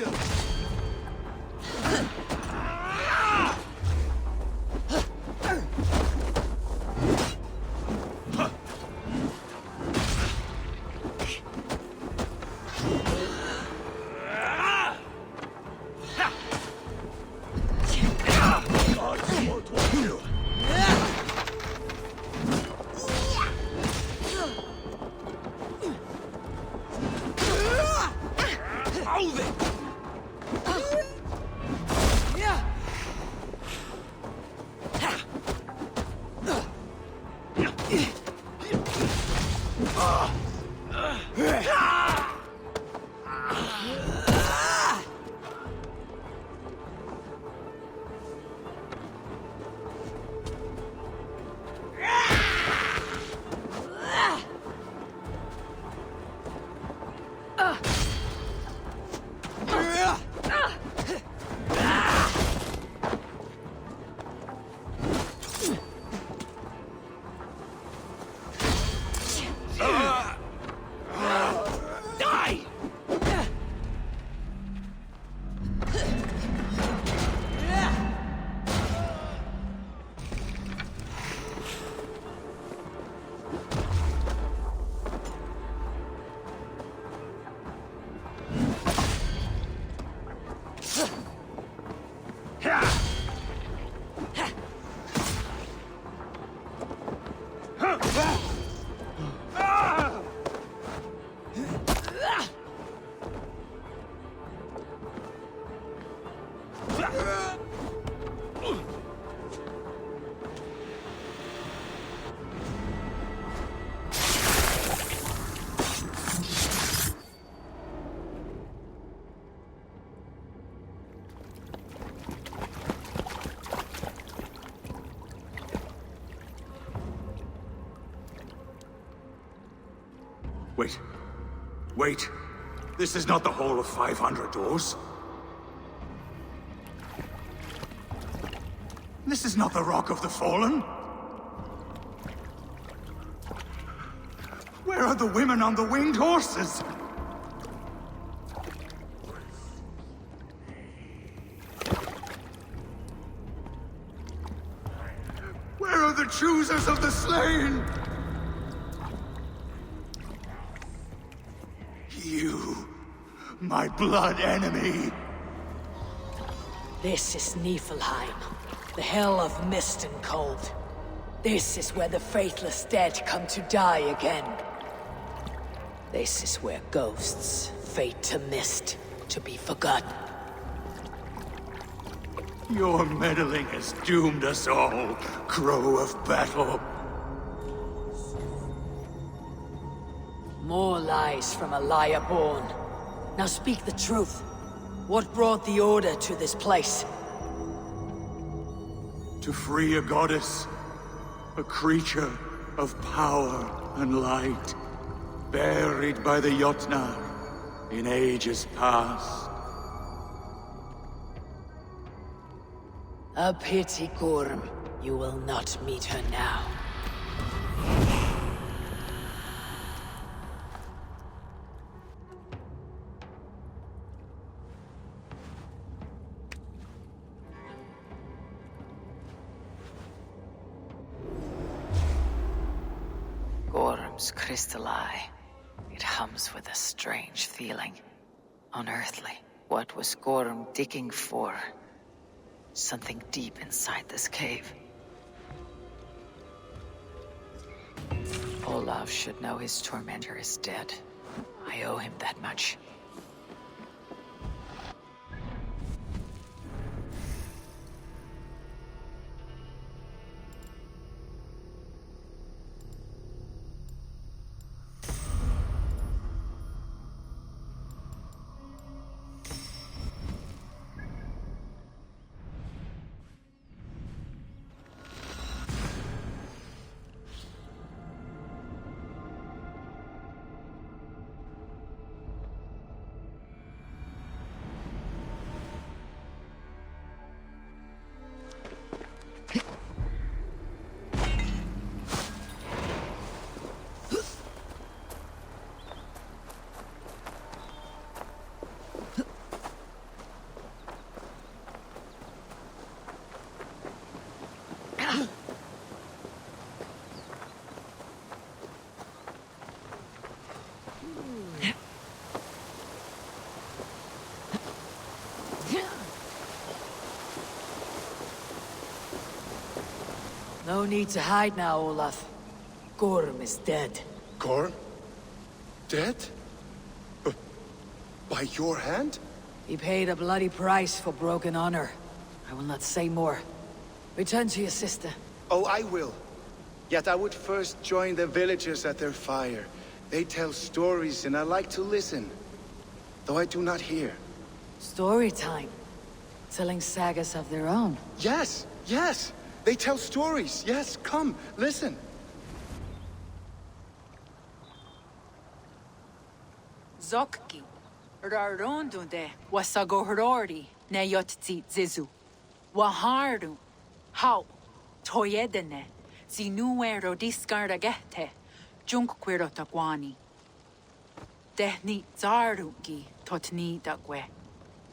Wait. Wait. This is not the Hall of 500 Doors. This is not the Rock of the Fallen. Where are the women on the winged horses? Where are the choosers of the slain? You, my blood enemy. This is Niflheim, the hell of mist and cold. This is where the faithless dead come to die again. This is where ghosts fade to mist, to be forgotten. Your meddling has doomed us all, Crow of Battle. More lies from a liar born. Now speak the truth. What brought the Order to this place? To free a goddess, a creature of power and light. buried by the Jotnar in ages past. A pity, Gorm. You will not meet her now. Gorm's crystal eye. It hums with a strange feeling. Unearthly. What was Gorm digging for? Something deep inside this cave. Olaf should know his tormentor is dead. I owe him that much. No need to hide now, Olaf. Gorm is dead. Gorm? Dead? By your hand? He paid a bloody price for broken honor. I will not say more. Return to your sister. Oh, I will. Yet I would first join the villagers at their fire. They tell stories and I like to listen. Though I do not hear. Story time. Telling sagas of their own. Yes, yes! They tell stories. Yes, come, listen. Zokki. Rarondunde. Wasagohorori. Neyotzi zizu. Wahardu. How. Toyedene. Zinuero discardagete. Junkquirotaguani. Tehni zarungi. Totni dagwe.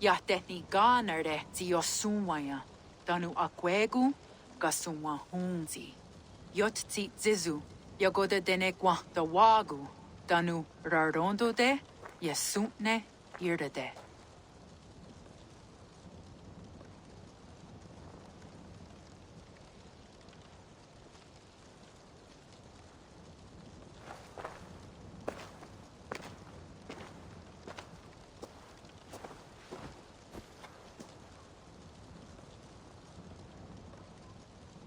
Ya tehni ganerde ziosumwaya. Danu akwegu. Gasumwa hunzi. Yotzi zizu. Yagoda denekwa da wagu. Danu rarondo de. Yasuntne irde de.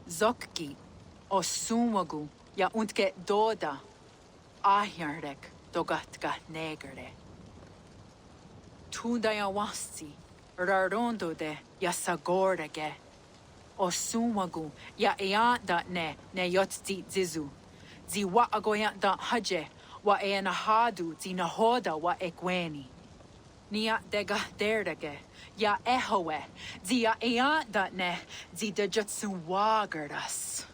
Zokki, o sumagu, ja untke doda, ahjarek, dogatka negere. Tunda ja wasti, rarondo de, ja sagorege. O sumagu, ja eanda ne yotzi zizu. Zi wa agoyant da haje, wa hadu, zi nahoda wa ekweni. Nia dega derdege, ja ehoe, zi ja eanda ne, zi de jutsu wagerdas.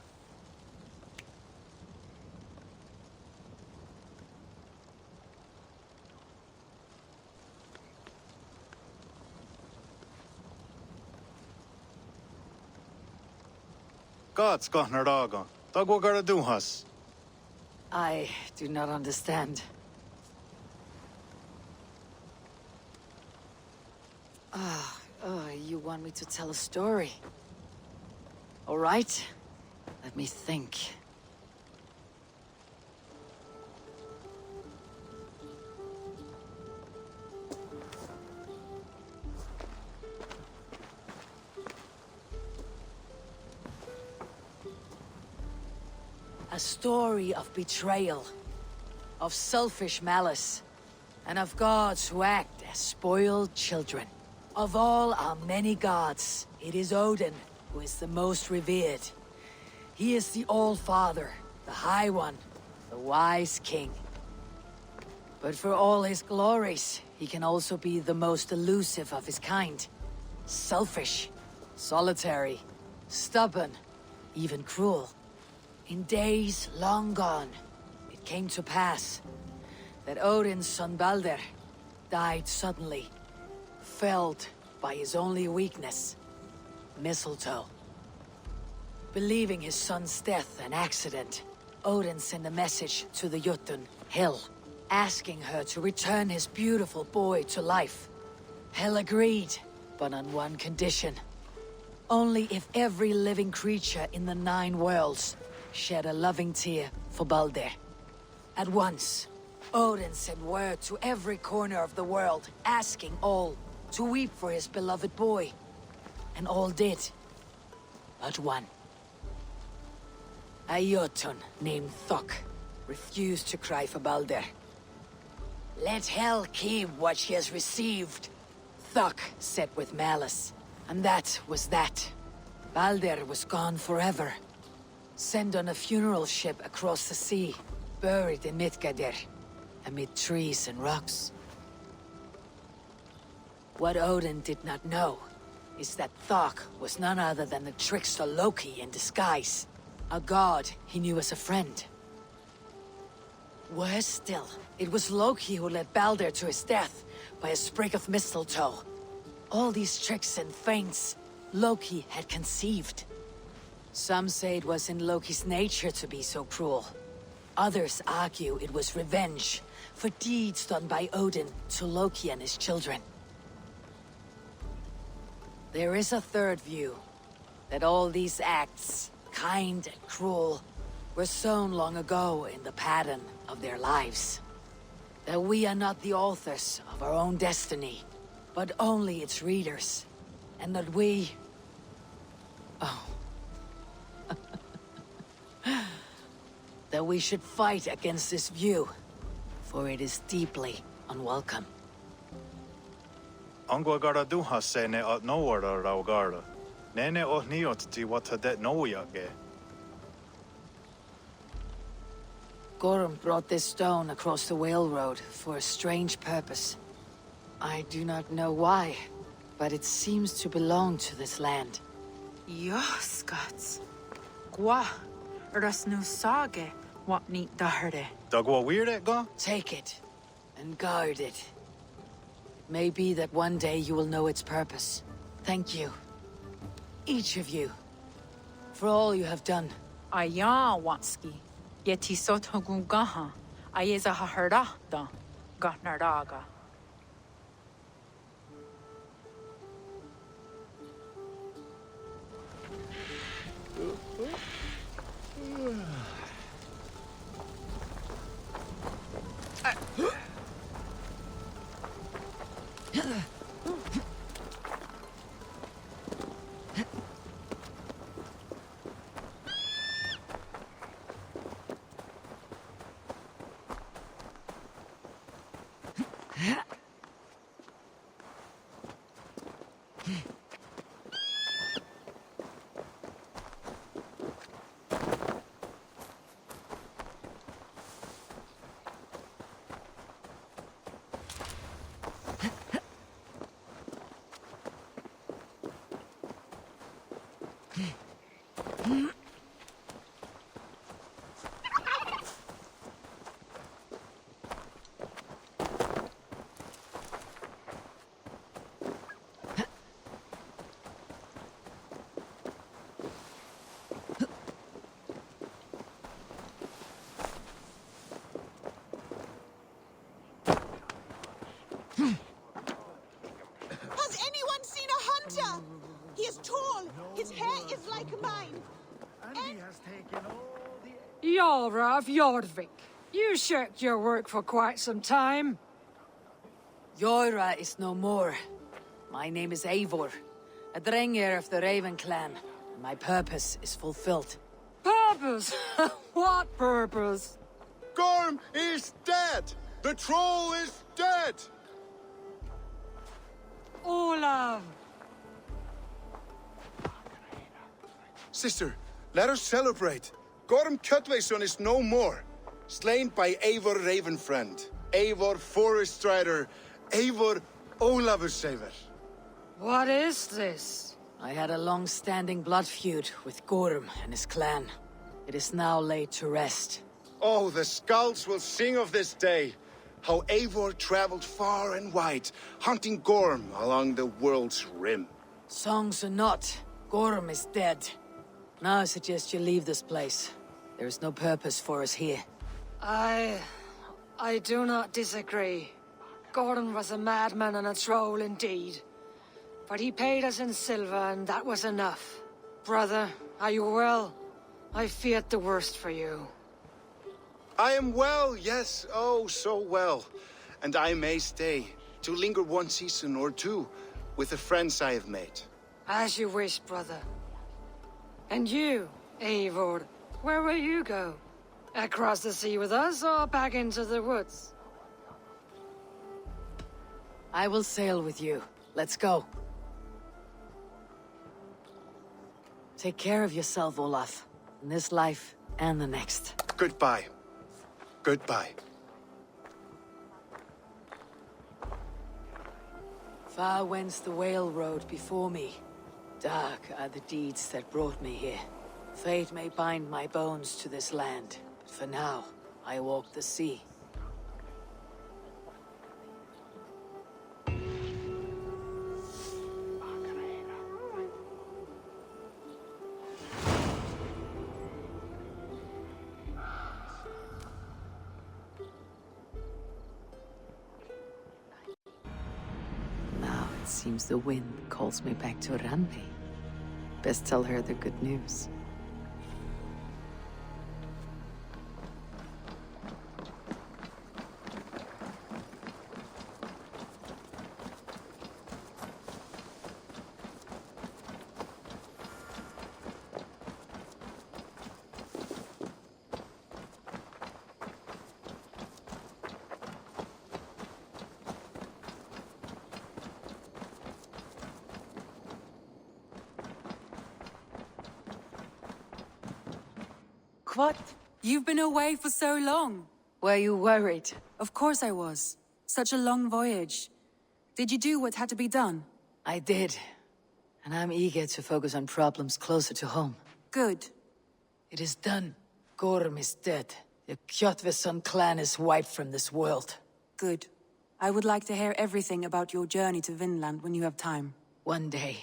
Gods Gohnaraga. Dagwagaraduhas. I do not understand. You want me to tell a story? All right. Let me think. A story of betrayal, of selfish malice, and of gods who act as spoiled children. Of all our many gods, it is Odin who is the most revered. He is the All-Father, the High One, the Wise King. But for all his glories, he can also be the most elusive of his kind. Selfish, solitary, stubborn, even cruel. In days long gone, it came to pass that Odin's son Balder died suddenly, felled by his only weakness, mistletoe. Believing his son's death an accident, Odin sent a message to the Jotun, Hel, asking her to return his beautiful boy to life. Hel agreed, but on one condition. Only if every living creature in the 9 worlds shed a loving tear for Balder. At once, Odin sent word to every corner of the world, asking all to weep for his beloved boy. And all did, but one. A Jotun named Thok refused to cry for Balder. Let Hel keep what she has received, Thok said with malice. And that was that. Balder was gone forever. Sent on a funeral ship across the sea, buried in Midgardr, amid trees and rocks. What Odin did not know is that Thok was none other than the trickster Loki in disguise. A god he knew as a friend. Worse still, it was Loki who led Balder to his death by a sprig of mistletoe. All these tricks and feints Loki had conceived. Some say it was in Loki's nature to be so cruel. Others argue it was revenge for deeds done by Odin to Loki and his children. There is a third view, that all these acts, kind and cruel, were sown long ago in the pattern of their lives. That we are not the authors of our own destiny, but only its readers. And that we... Oh. That we should fight against this view, for it is deeply unwelcome. Angwa gara duha se ne at nowara raugara. Nene oh niot ti wata det noyage. Gorm brought this stone across the whale road for a strange purpose. I do not know why, but it seems to belong to this land. Yoskats. Gwa. Ras nu Saga. What neat daherde. Dagwa weird it go? Take it, and guard it. It may be that one day you will know its purpose. Thank you. Each of you. For all you have done. Aya watski. Yeti sotogu gaha. Ayeza haherda da. Gatnardaga. Has anyone seen a hunter? He is tall. His hair is like mine. And he has taken all the... Jarl of Jorvik, you shirked your work for quite some time. Jorah is no more. My name is Eivor, a Drengir of the Raven clan. My purpose is fulfilled. Purpose? What purpose? Gorm is dead! The troll is dead! Olav! Sister, let us celebrate. Gorm Kjötveson is no more. Slain by Eivor Ravenfriend. Eivor Forest Rider, Eivor Ólafursaver. What is this? I had a long-standing blood feud with Gorm and his clan. It is now laid to rest. Oh, the skulls will sing of this day. How Eivor traveled far and wide, hunting Gorm along the world's rim. Songs or not, Gorm is dead. Now I suggest you leave this place. There is no purpose for us here. I do not disagree. Gordon was a madman and a troll indeed. But he paid us in silver, and that was enough. Brother, are you well? I feared the worst for you. I am well, yes, oh, so well. And I may stay, to linger one season or two, with the friends I have made. As you wish, brother. And you, Eivor, where will you go? Across the sea with us, or back into the woods? I will sail with you. Let's go. Take care of yourself, Olaf. In this life and the next. Goodbye. Goodbye. Far wends the whale road before me. Dark are the deeds that brought me here. Fate may bind my bones to this land, but for now, I walk the sea. Seems the wind calls me back to Randvi. Best tell her the good news. What? You've been away for so long. Were you worried? Of course I was. Such a long voyage. Did you do what had to be done? I did. And I'm eager to focus on problems closer to home. Good. It is done. Gorm is dead. The Kjotveson clan is wiped from this world. Good. I would like to hear everything about your journey to Vinland when you have time. One day.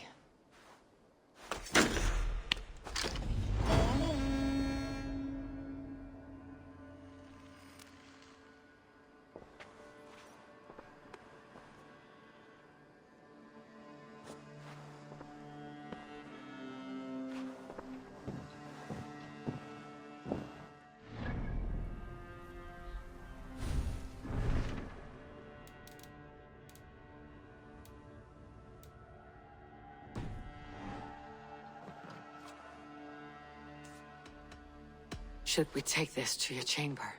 Should we take this to your chamber?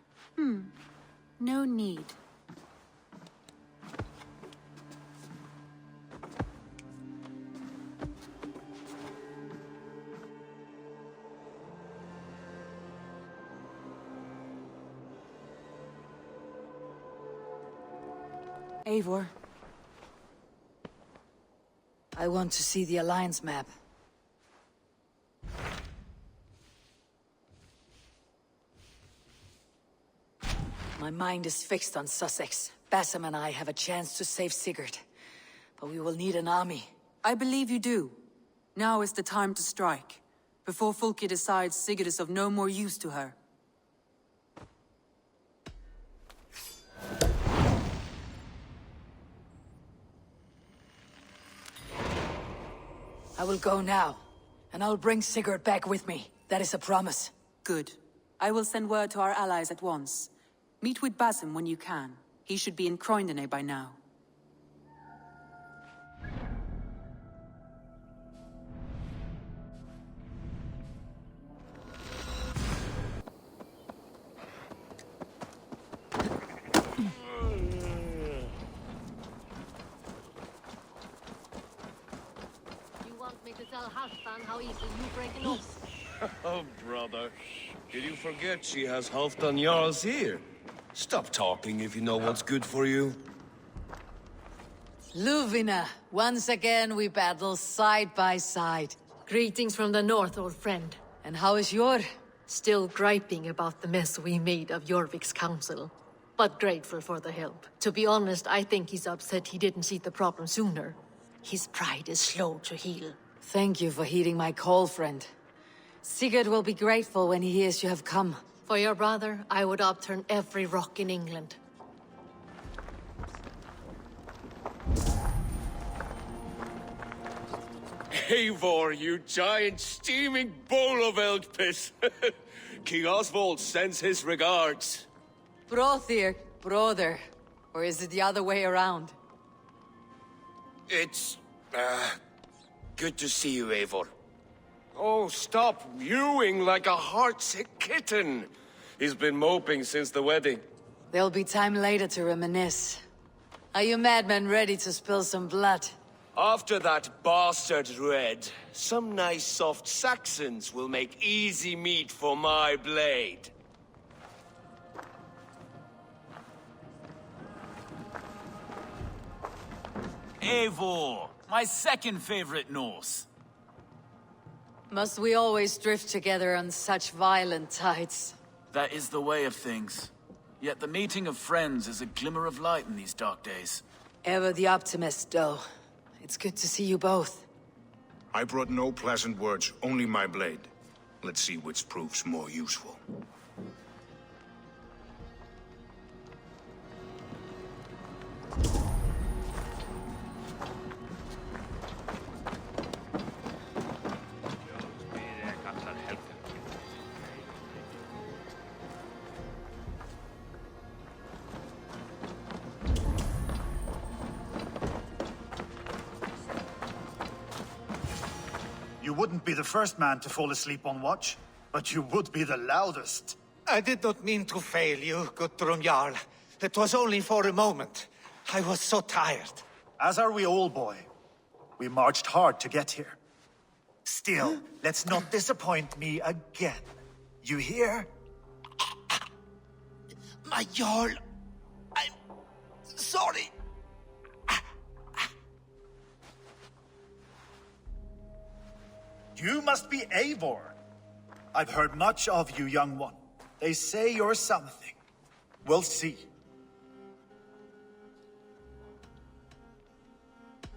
No need. Eivor. I want to see the Alliance map. My mind is fixed on Sussex. Bassam and I have a chance to save Sigurd. But we will need an army. I believe you do. Now is the time to strike. Before Fulke decides Sigurd is of no more use to her. I will go now. And I will bring Sigurd back with me. That is a promise. Good. I will send word to our allies at once. Meet with Basim when you can. He should be in Croydon by now. You want me to tell Halfdan how easily you break an oath? Oh, brother. Did you forget she has Halfdan Jarls here? Stop talking if you know what's good for you. Luvina, once again we battle side by side. Greetings from the north, old friend. And how is Jor? Still griping about the mess we made of Jorvik's council, but grateful for the help. To be honest, I think he's upset he didn't see the problem sooner. His pride is slow to heal. Thank you for heeding my call, friend. Sigurd will be grateful when he hears you have come. For your brother, I would upturn every rock in England. Eivor, you giant steaming bowl of elk piss. King Oswald sends his regards. Brothir, brother. Or is it the other way around? It's, good to see you, Eivor. Oh, stop mewing like a heartsick kitten. He's been moping since the wedding. There'll be time later to reminisce. Are you madmen ready to spill some blood? After that bastard Red, some nice soft Saxons will make easy meat for my blade. Eivor, my second favorite Norse. Must we always drift together on such violent tides? That is the way of things. Yet the meeting of friends is a glimmer of light in these dark days. Ever the optimist, though. It's good to see you both. I brought no pleasant words, only my blade. Let's see which proves more useful. You wouldn't be the first man to fall asleep on watch, but you would be the loudest. I did not mean to fail you, Guthrum Jarl. It was only for a moment. I was so tired. As are we all, boy. We marched hard to get here. Still, let's not disappoint me again. You hear? My Jarl, I'm sorry. You must be Eivor. I've heard much of you, young one. They say you're something. We'll see.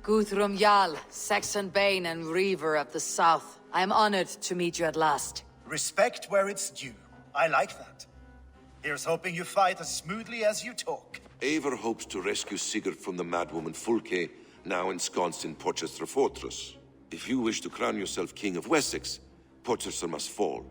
Guthrum Jarl, Saxon Bane and Reaver of the South. I am honored to meet you at last. Respect where it's due. I like that. Here's hoping you fight as smoothly as you talk. Eivor hopes to rescue Sigurd from the madwoman Fulke, now ensconced in Porchester Fortress. If you wish to crown yourself King of Wessex, Porchester must fall.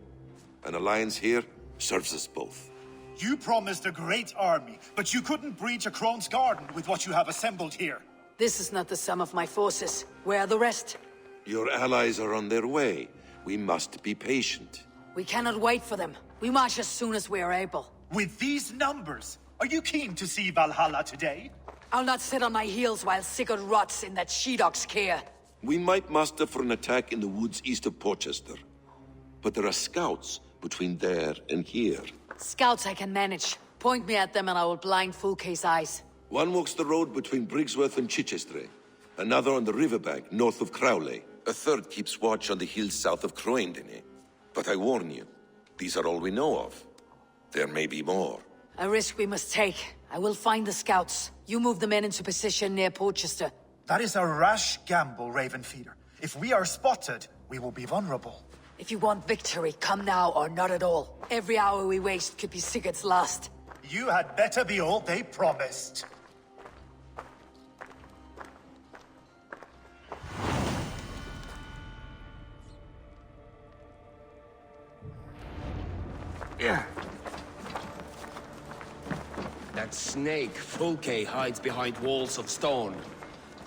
An alliance here serves us both. You promised a great army, but you couldn't breach a Crone's Garden with what you have assembled here. This is not the sum of my forces. Where are the rest? Your allies are on their way. We must be patient. We cannot wait for them. We march as soon as we are able. With these numbers, are you keen to see Valhalla today? I'll not sit on my heels while Sigurd rots in that she-dog's care. We might muster for an attack in the woods east of Porchester. But there are scouts between there and here. Scouts I can manage. Point me at them and I will blind Fulke's eyes. One walks the road between Briggsworth and Chichester. Another on the riverbank north of Crowley. A third keeps watch on the hills south of Croendene. But I warn you, these are all we know of. There may be more. A risk we must take. I will find the scouts. You move the men into position near Porchester. That is a rash gamble, Ravenfeeder. If we are spotted, we will be vulnerable. If you want victory, come now or not at all. Every hour we waste could be Sigurd's last. You had better be all they promised. Yeah. That snake, Fulke, hides behind walls of stone.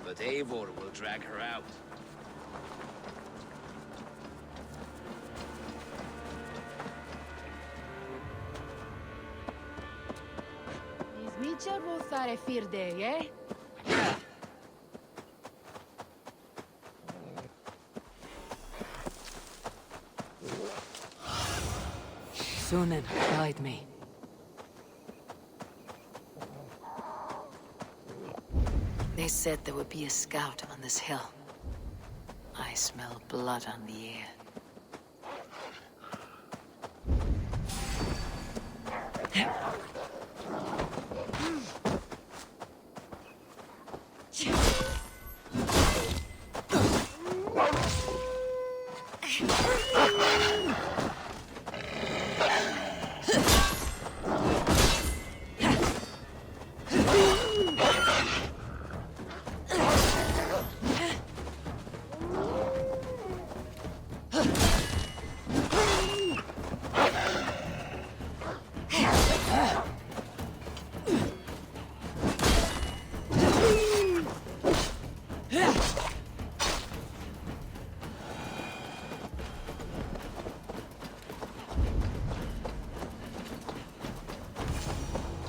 But Eivor will drag her out. Izmičar vo thare firde, eh? Sunan, guide me. Folke said there would be a scout on this hill. I smell blood on the air.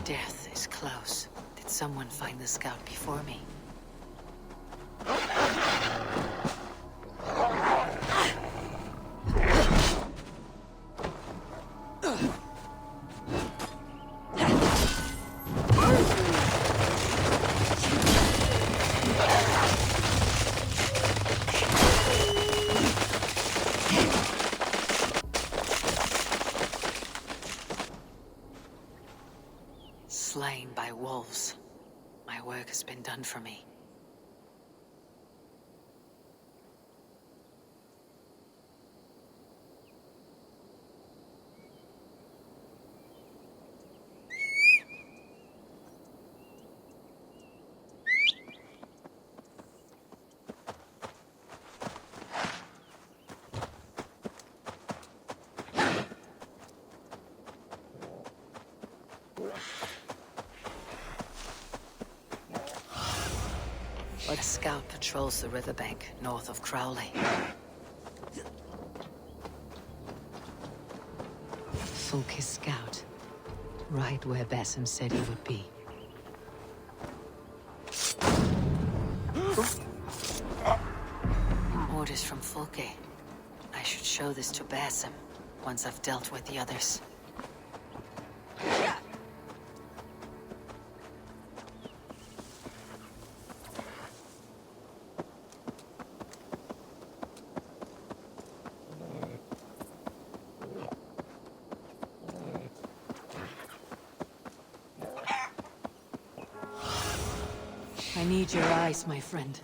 Death is close. Did someone find the scout before me? Slain by wolves. My work has been done for me. A scout patrols the riverbank north of Crowley. Folke's scout. Right where Basim said he would be. Orders from Folke. I should show this to Basim once I've dealt with the others. I need your eyes, my friend.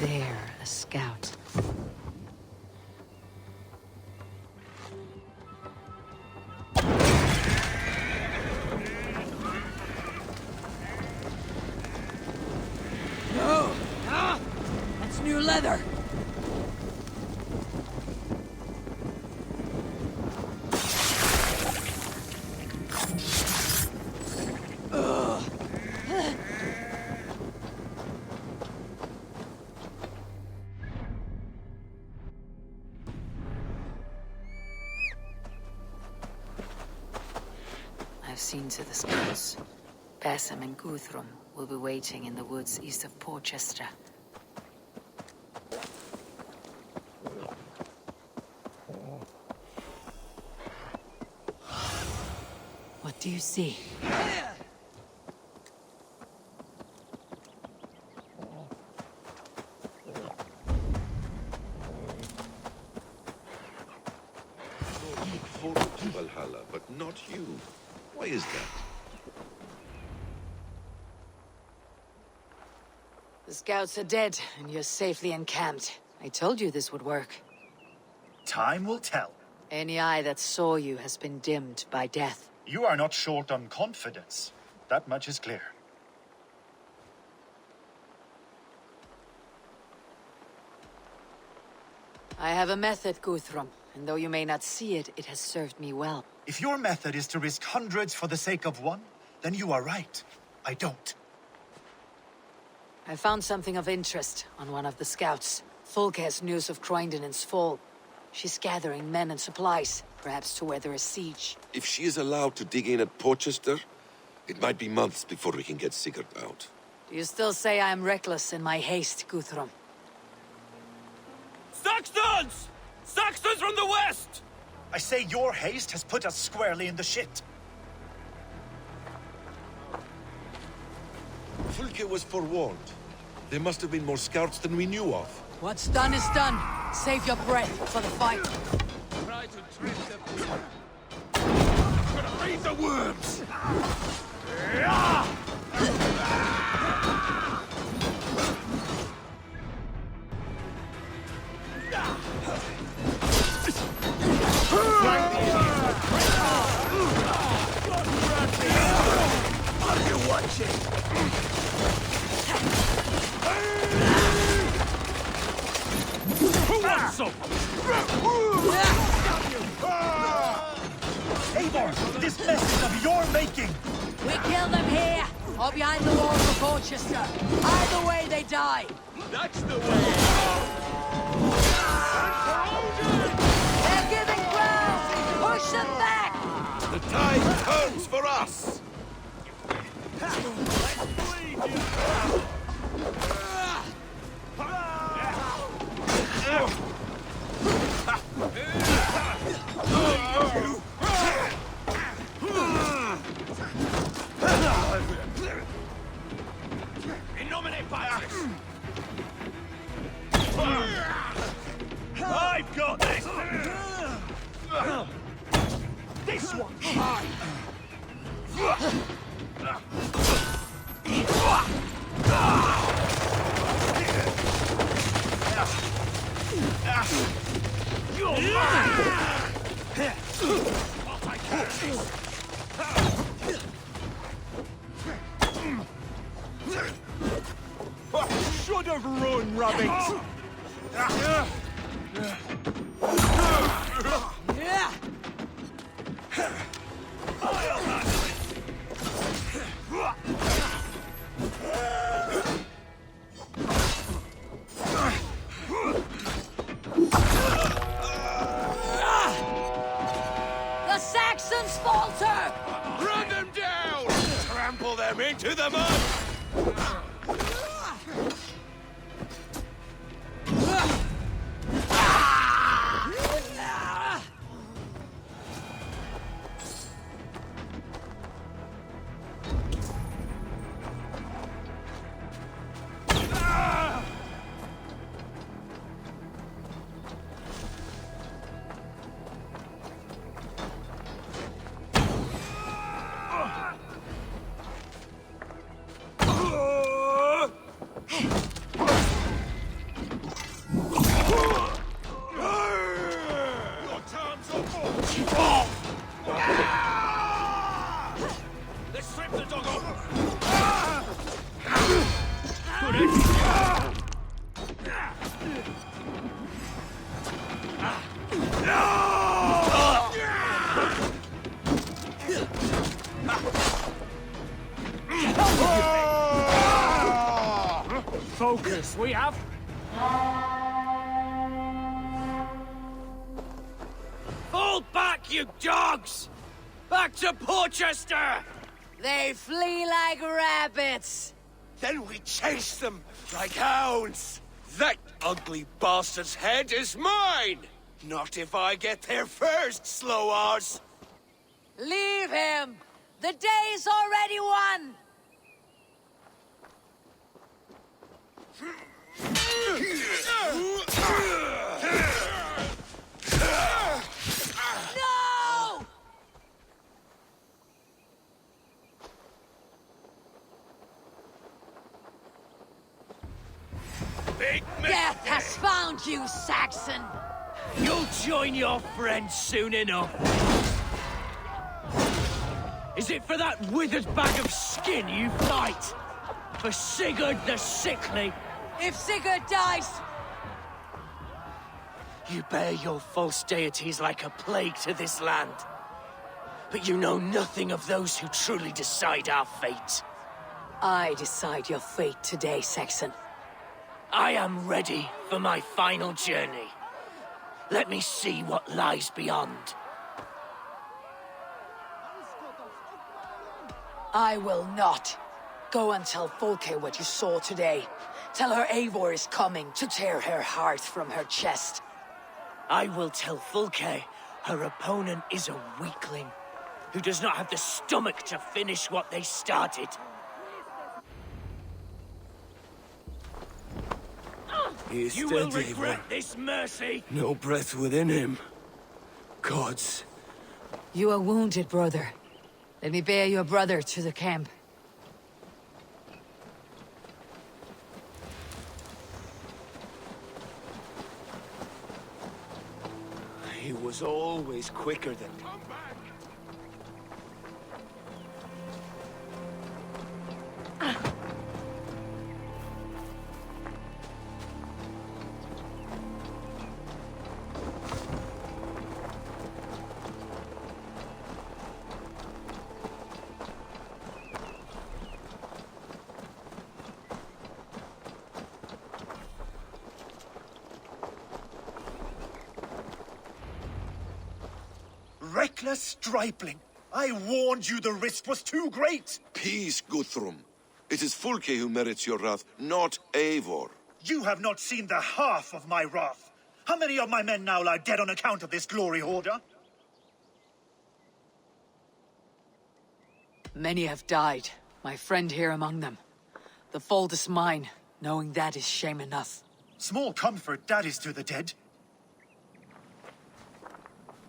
There, a scout. No! Ah! That's new leather! I've seen to the scouts. Basim and Guthrum will be waiting in the woods east of Porchester. What do you see? Look forward to Valhalla, but not you. Why is that? The scouts are dead, and you're safely encamped. I told you this would work. Time will tell. Any eye that saw you has been dimmed by death. You are not short on confidence. That much is clear. I have a method, Guthrum, and though you may not see it, it has served me well. If your method is to risk hundreds for the sake of one, then you are right. I don't. I found something of interest on one of the scouts. Folke has news of Croinden's fall. She's gathering men and supplies, perhaps to weather a siege. If she is allowed to dig in at Porchester, it might be months before we can get Sigurd out. Do you still say I am reckless in my haste, Guthrum? Saxons! Saxons from the west! I say your haste has put us squarely in the shit. Fulke was forewarned. There must have been more scouts than we knew of. What's done is done. Save your breath for the fight. Try to trip the... I'm gonna feed the worms! Are you watching? Who wants some? Eivor, this mess is of your making! We kill them here, or behind the walls of Porchester. Either way, they die. That's the way! They're giving ground! Push them back! The tide turns for us! In nomine Patris! I've got this! This one's mine! You're mine! I'll take care of this! Should have run, rabbit! I'll handle it! The Saxons falter! Run them down! Trample them into the mud! Let's strip the dog over! Focus, we have... Fall back, you dogs! Back to Porchester! They flee like rabbits. Then we chase them like hounds. That ugly bastard's head is mine! Not if I get there first, slow-arse! Leave him! The day's already won! No! Big Death has found you, Saxon! You'll join your friends soon enough. Is it for that withered bag of skin you fight? For Sigurd the Sickly? If Sigurd dies... You bear your false deities like a plague to this land. But you know nothing of those who truly decide our fate. I decide your fate today, Saxon. I am ready for my final journey. Let me see what lies beyond. I will not. Go and tell Folke what you saw today. Tell her Eivor is coming to tear her heart from her chest. I will tell Fulke her opponent is a weakling who does not have the stomach to finish what they started. He is You dead, will regret Eivor. this, Mercy! No breath within him. Gods. You are wounded, brother. Let me bear your brother to the camp. He was always quicker than... Reckless stripling! I warned you the risk was too great! Peace, Guthrum. It is Fulke who merits your wrath, not Eivor. You have not seen the half of my wrath. How many of my men now lie dead on account of this glory hoarder? Many have died, my friend here among them. The fault is mine, knowing that is shame enough. Small comfort that is to the dead.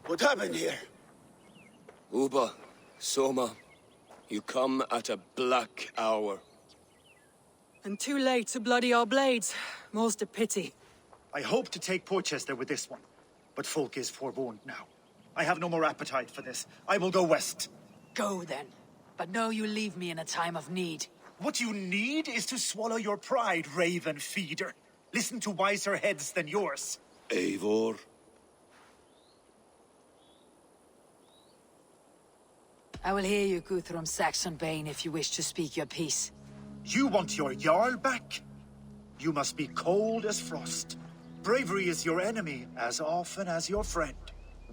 What happened here? Uba, Soma, you come at a black hour. And too late to bloody our blades. Most a pity. I hope to take Porchester with this one, but Folk is forewarned now. I have no more appetite for this. I will go west. Go then, but know you leave me in a time of need. What you need is to swallow your pride, raven feeder. Listen to wiser heads than yours. Eivor? I will hear you, Guthrum Saxonbane, if you wish to speak your piece. You want your Jarl back? You must be cold as frost. Bravery is your enemy as often as your friend.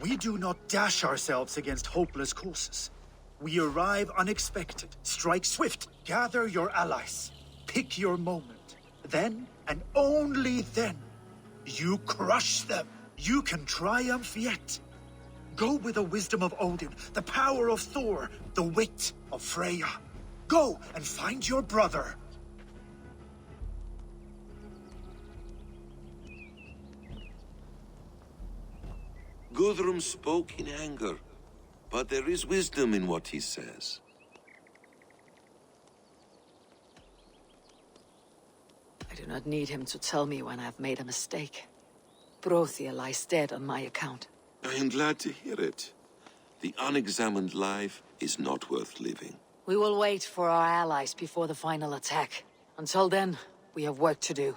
We do not dash ourselves against hopeless courses. We arrive unexpected, strike swift, gather your allies, pick your moment. Then, and only then, you crush them. You can triumph yet. Go with the wisdom of Odin, the power of Thor, the wit of Freya. Go and find your brother. Guthrum spoke in anger, but there is wisdom in what he says. I do not need him to tell me when I have made a mistake. Brothia lies dead on my account. I am glad to hear it. The unexamined life is not worth living. We will wait for our allies before the final attack. Until then, we have work to do.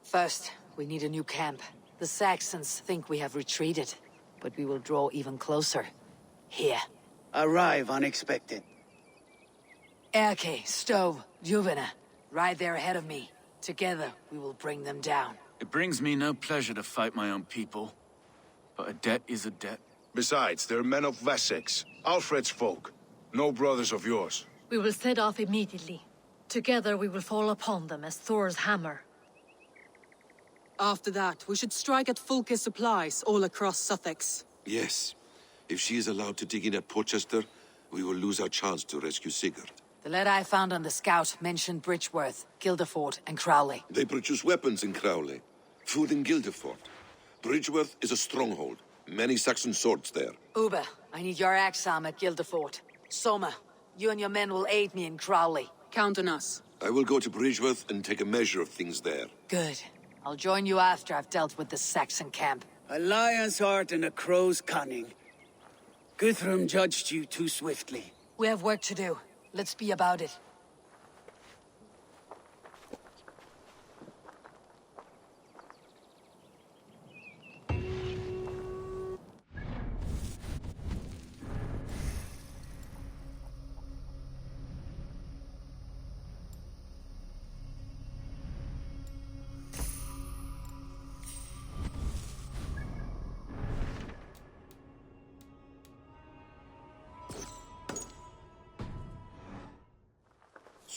First, we need a new camp. The Saxons think we have retreated, but we will draw even closer. Here. Arrive unexpected. Erke, Stove, Juvena, right there ahead of me. Together, we will bring them down. It brings me no pleasure to fight my own people. But a debt is a debt. Besides, they're men of Wessex, Alfred's folk. No brothers of yours. We will set off immediately. Together we will fall upon them as Thor's hammer. After that, we should strike at Fulke's supplies all across Sussex. Yes. If she is allowed to dig in at Porchester, we will lose our chance to rescue Sigurd. The letter I found on the scout mentioned Bridgeworth, Guildeford, and Crowley. They produce weapons in Crowley, food in Guildeford. Bridgeworth is a stronghold. Many Saxon swords there. Uber, I need your axe arm at Guildeford. Soma, you and your men will aid me in Crowley. Count on us. I will go to Bridgeworth and take a measure of things there. Good. I'll join you after I've dealt with the Saxon camp. A lion's heart and a crow's cunning. Guthrum judged you too swiftly. We have work to do. Let's be about it.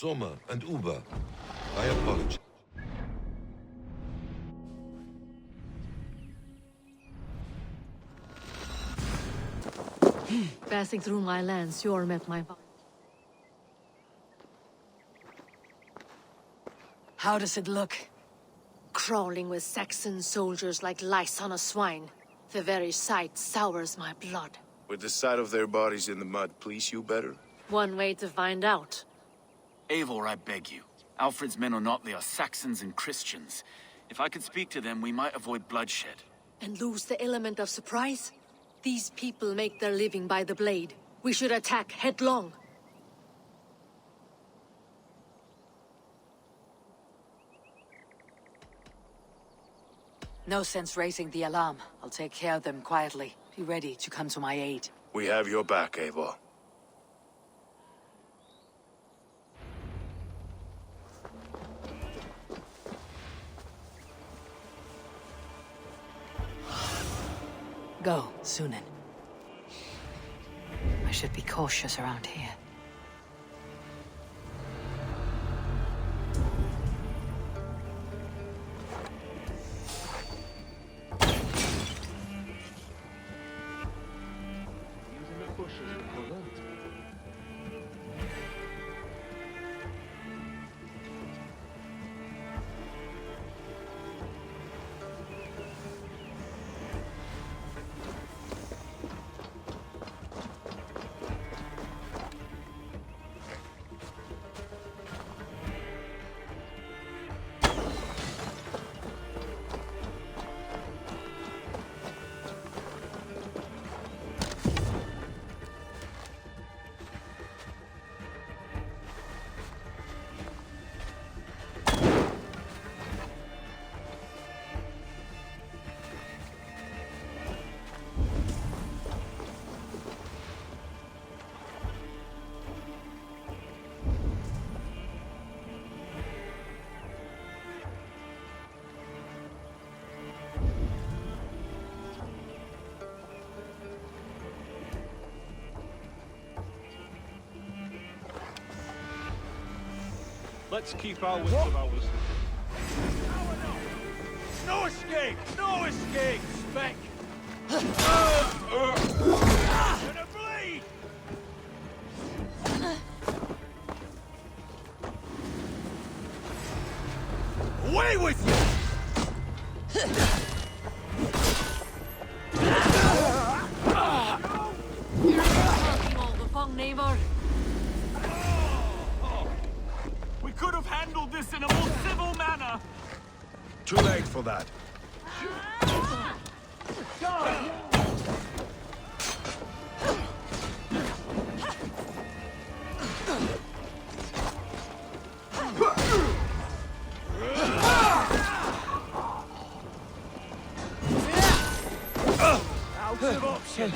Soma and Uba. I apologize. Passing through my lands, you met my... How does it look? Crawling with Saxon soldiers like lice on a swine. The very sight sours my blood. Would the sight of their bodies in the mud please you better? One way to find out. Eivor, I beg you. Alfred's men are not, they are Saxons and Christians. If I could speak to them, we might avoid bloodshed. And lose the element of surprise? These people make their living by the blade. We should attack headlong. No sense raising the alarm. I'll take care of them quietly. Be ready to come to my aid. We have your back, Eivor. Go, Sunan. I should be cautious around here. Let's keep our wits about us. No escape! No escape! Spec! Gonna bleed! Away with you! We could have handled this in a more civil manner! Too late for that. Out of options!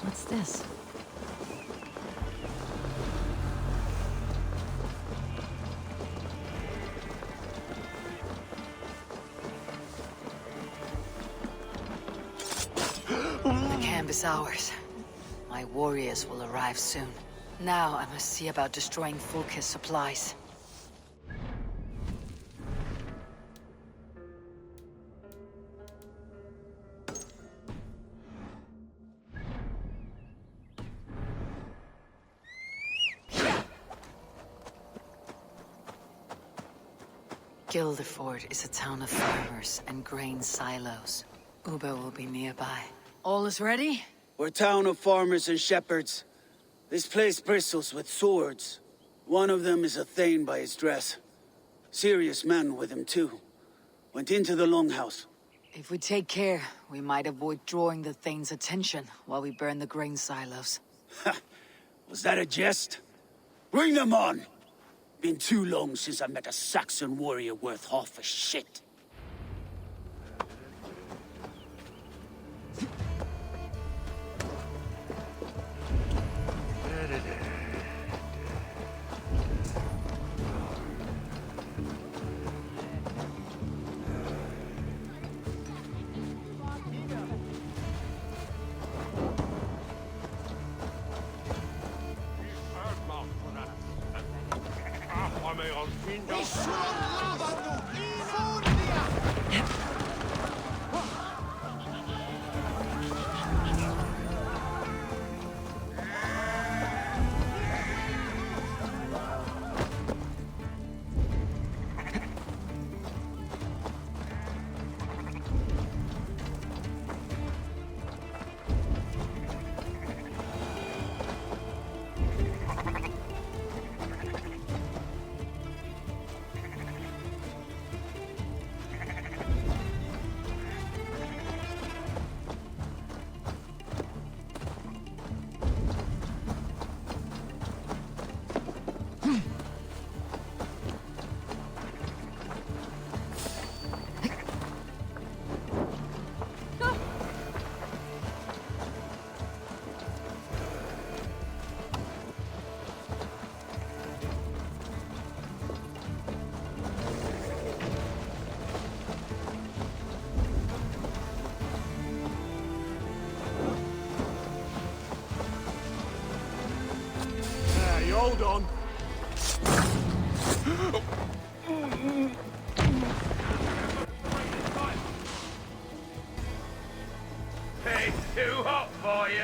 What's this? The camp is ours. My warriors will arrive soon. Now I must see about destroying Fulke's supplies. Guildeford is a town of farmers and grain silos. Uber will be nearby. All is ready? We're a town of farmers and shepherds. This place bristles with swords. One of them is a thane by his dress. Serious man with him too. Went into the longhouse. If we take care, we might avoid drawing the Thane's attention while we burn the grain silos. Was that a jest? Bring them on! Been too long since I met a Saxon warrior worth half a shit. Hold on. Hey, too hot for you.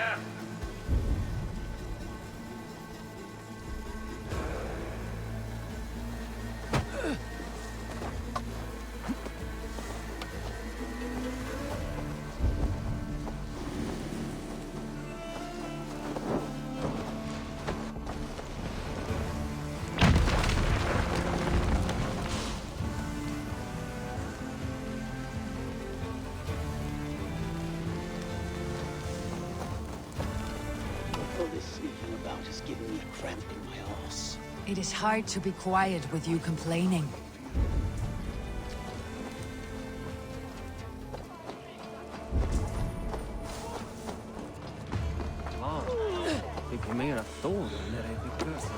All this sneaking about is giving me a cramp in my arse. It is hard to be quiet with you complaining. Fick mera stål när det fick lösa.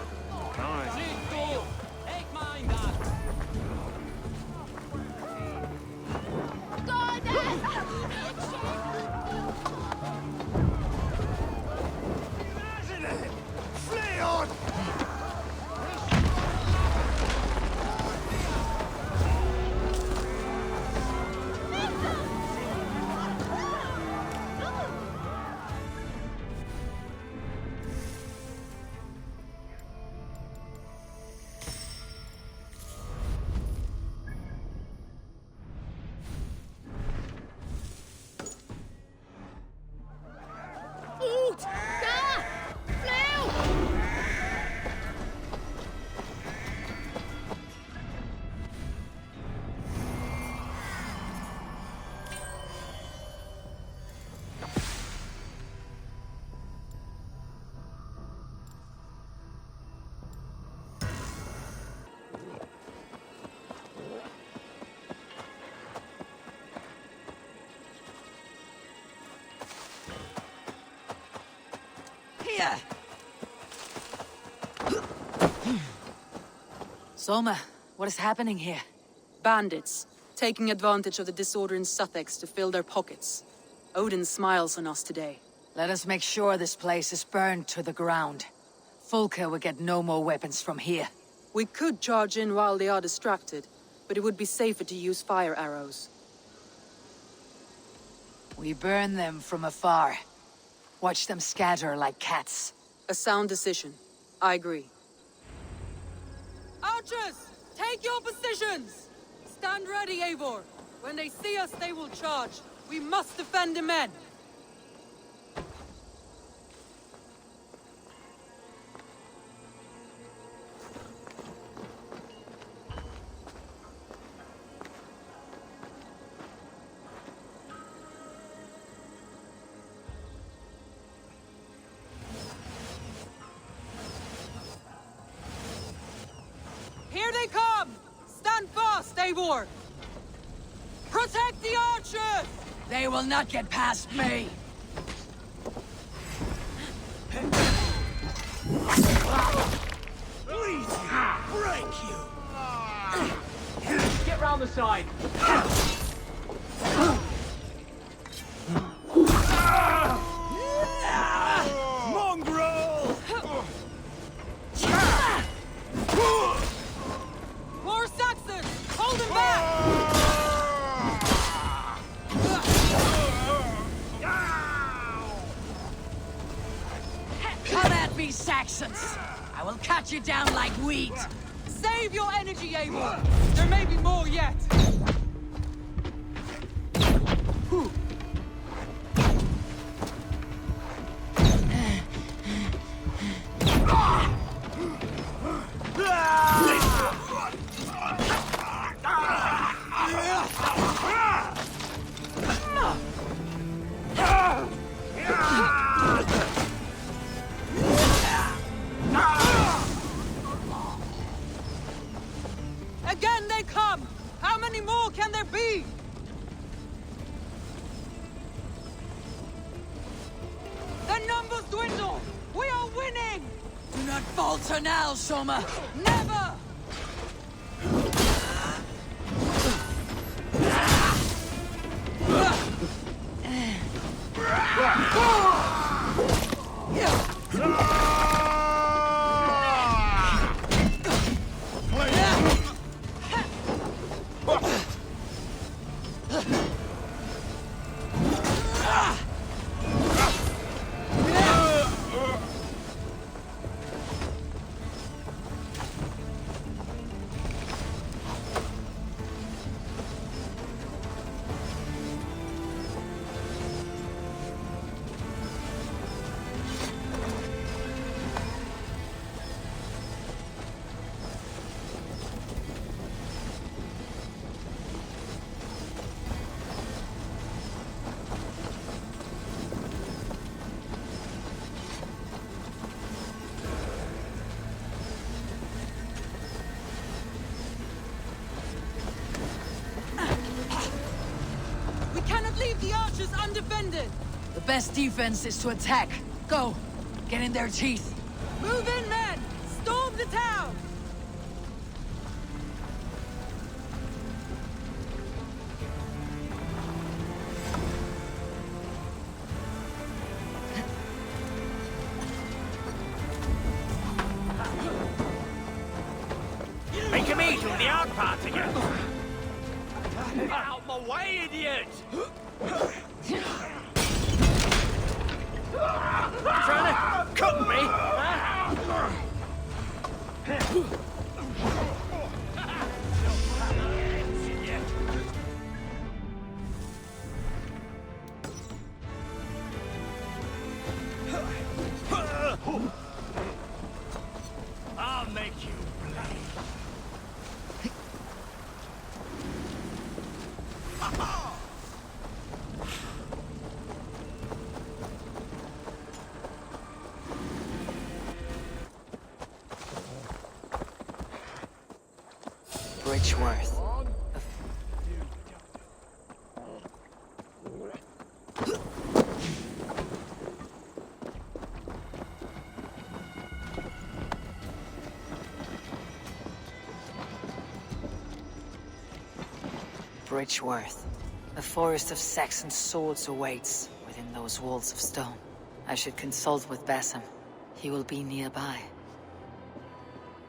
Soma, what is happening here? Bandits, taking advantage of the disorder in Sussex to fill their pockets. Odin smiles on us today. Let us make sure this place is burned to the ground. Fulka will get no more weapons from here. We could charge in while they are distracted, but it would be safer to use fire arrows. We burn them from afar. Watch them scatter like cats. A sound decision. I agree. Archers! Take your positions! Stand ready, Eivor! When they see us, they will charge. We must defend the men! Here they come! Stand fast, Eivor! Protect the archers! They will not get past me! Break you! Get round the side! Mongrel! More Saxons! Hold them back! Come at me, Saxons! I will cut you down like wheat! Save your energy, Eivor! There may be more yet! Again they come! How many more can there be? The numbers dwindle! We are winning! Do not falter now, Soma! Never! Leave the archers undefended! The best defense is to attack. Go! Get in their teeth! Move in, men! Storm the town! Make me do the hard part again! Out my way, idiot! Trying to cut me, huh? I'll make you bleed. Bridgeworth. Bridgeworth. A forest of Saxon swords awaits within those walls of stone. I should consult with Bassam. He will be nearby.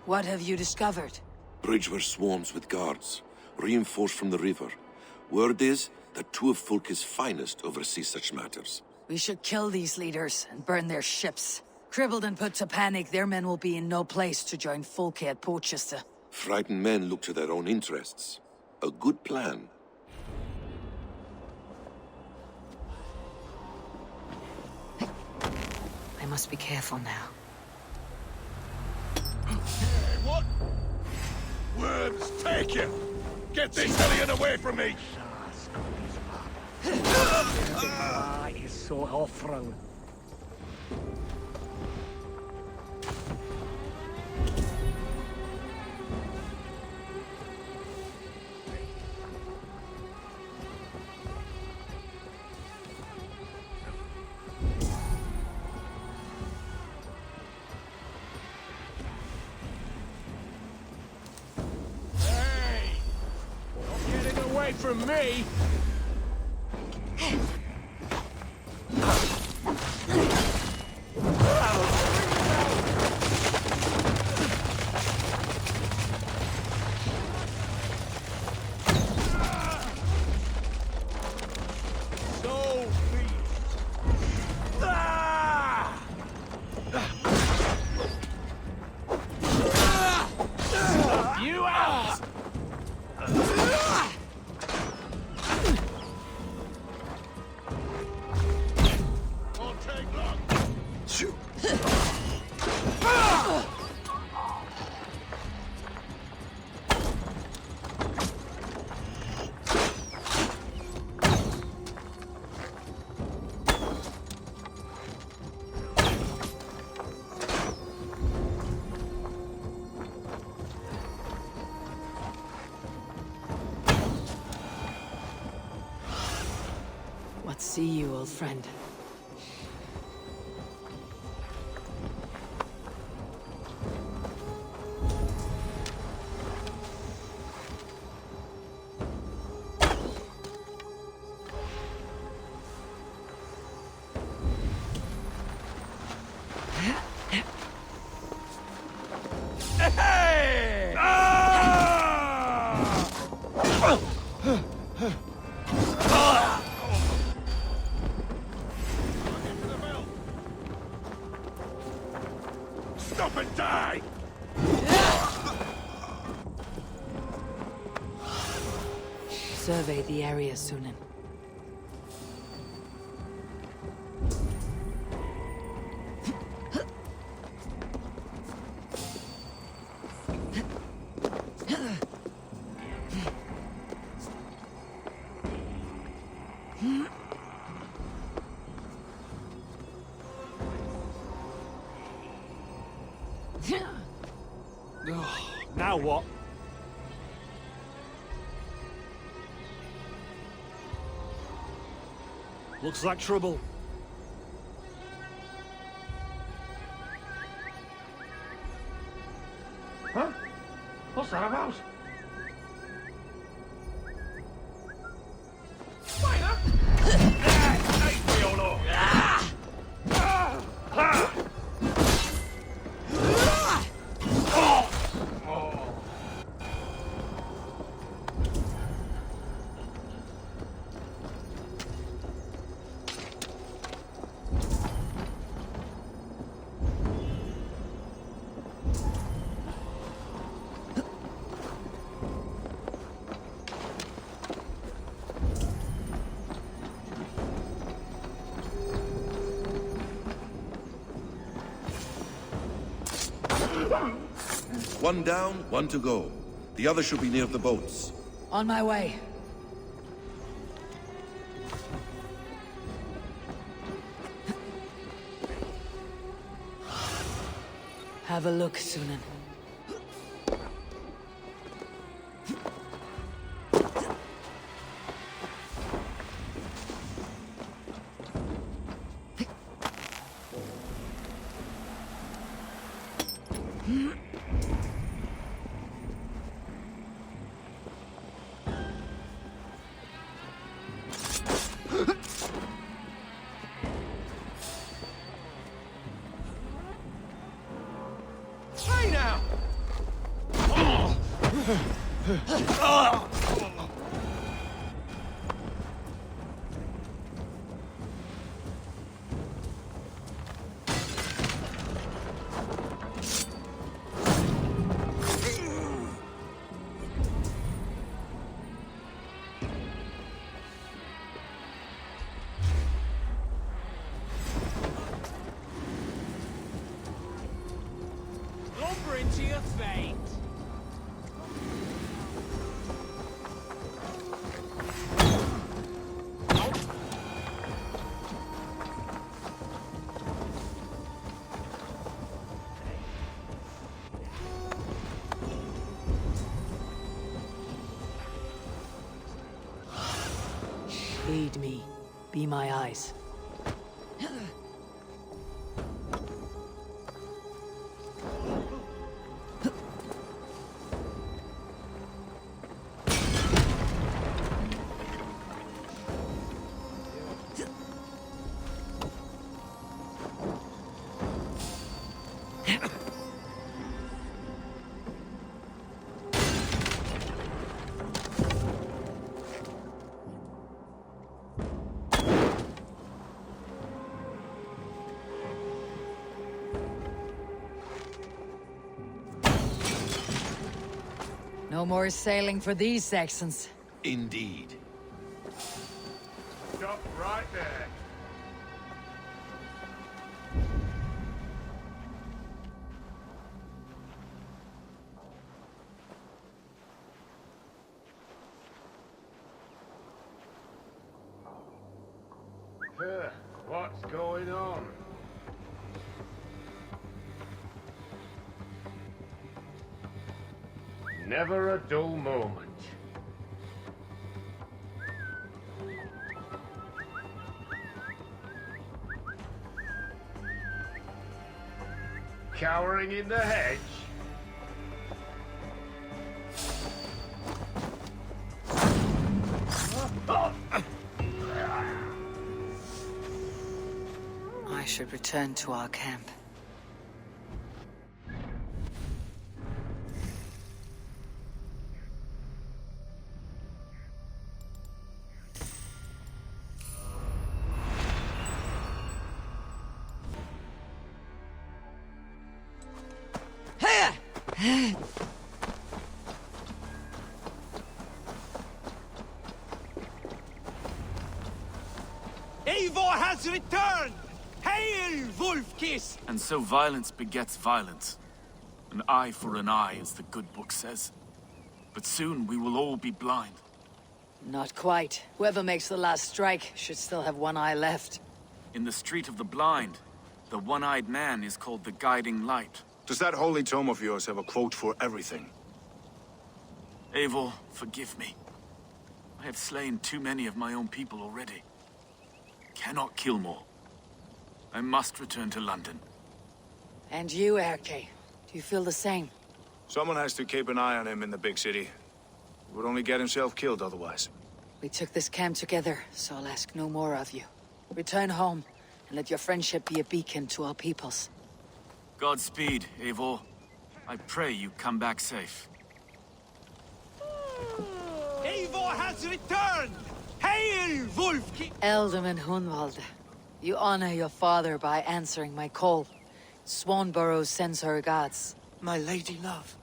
What have you discovered? Bridgeworth swarms with guards, reinforced from the river. Word is that two of Fulke's finest oversee such matters. We should kill these leaders and burn their ships. Crippled and put to panic, their men will be in no place to join Fulke at Porchester. Frightened men look to their own interests. A good plan. I must be careful now. What? Worms, take him! Get this hellion away from me! Is så offrande. From me! See you, old friend. Stop and die! Survey the area, Sunan. Now what? Looks like trouble. Huh? What's that about? One down, one to go. The other should be near the boats. On my way. Have a look, Sunan. Aid me. Be my eyes. No more sailing for these Saxons. Indeed. Stop right there. What's going on? Never a dull moment. Cowering in the hedge? I should return to our camp. Eivor has returned! Hail, Wolfkiss! And so violence begets violence. An eye for an eye, as the good book says. But soon we will all be blind. Not quite. Whoever makes the last strike should still have one eye left. In the Street of the Blind, the one-eyed man is called the Guiding Light. Does that holy tome of yours have a quote for everything? Eivor, forgive me. I have slain too many of my own people already. Cannot kill more. I must return to London. And you, Erke, do you feel the same? Someone has to keep an eye on him in the big city. He would only get himself killed otherwise. We took this camp together, so I'll ask no more of you. Return home, and let your friendship be a beacon to all peoples. Godspeed, Eivor. I pray you come back safe. Eivor has returned! Hail, Wolfkiss! Ealdorman Hunwald, you honor your father by answering my call. Swanborough sends her regards. My lady love,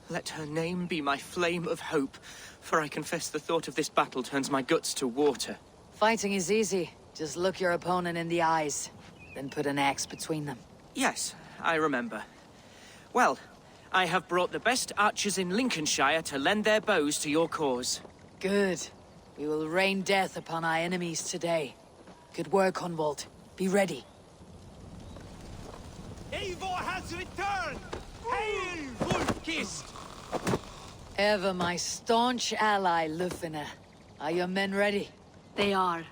let her name be my flame of hope, for I confess the thought of this battle turns my guts to water. Fighting is easy. Just look your opponent in the eyes, then put an axe between them. Yes, I remember. Well, I have brought the best archers in Lincolnshire to lend their bows to your cause. Good. We will rain death upon our enemies today. Good work, Hunwald. Be ready. Eivor has returned! Hail, Wolfkiss! Ever my staunch ally, Lufina. Are your men ready? They are.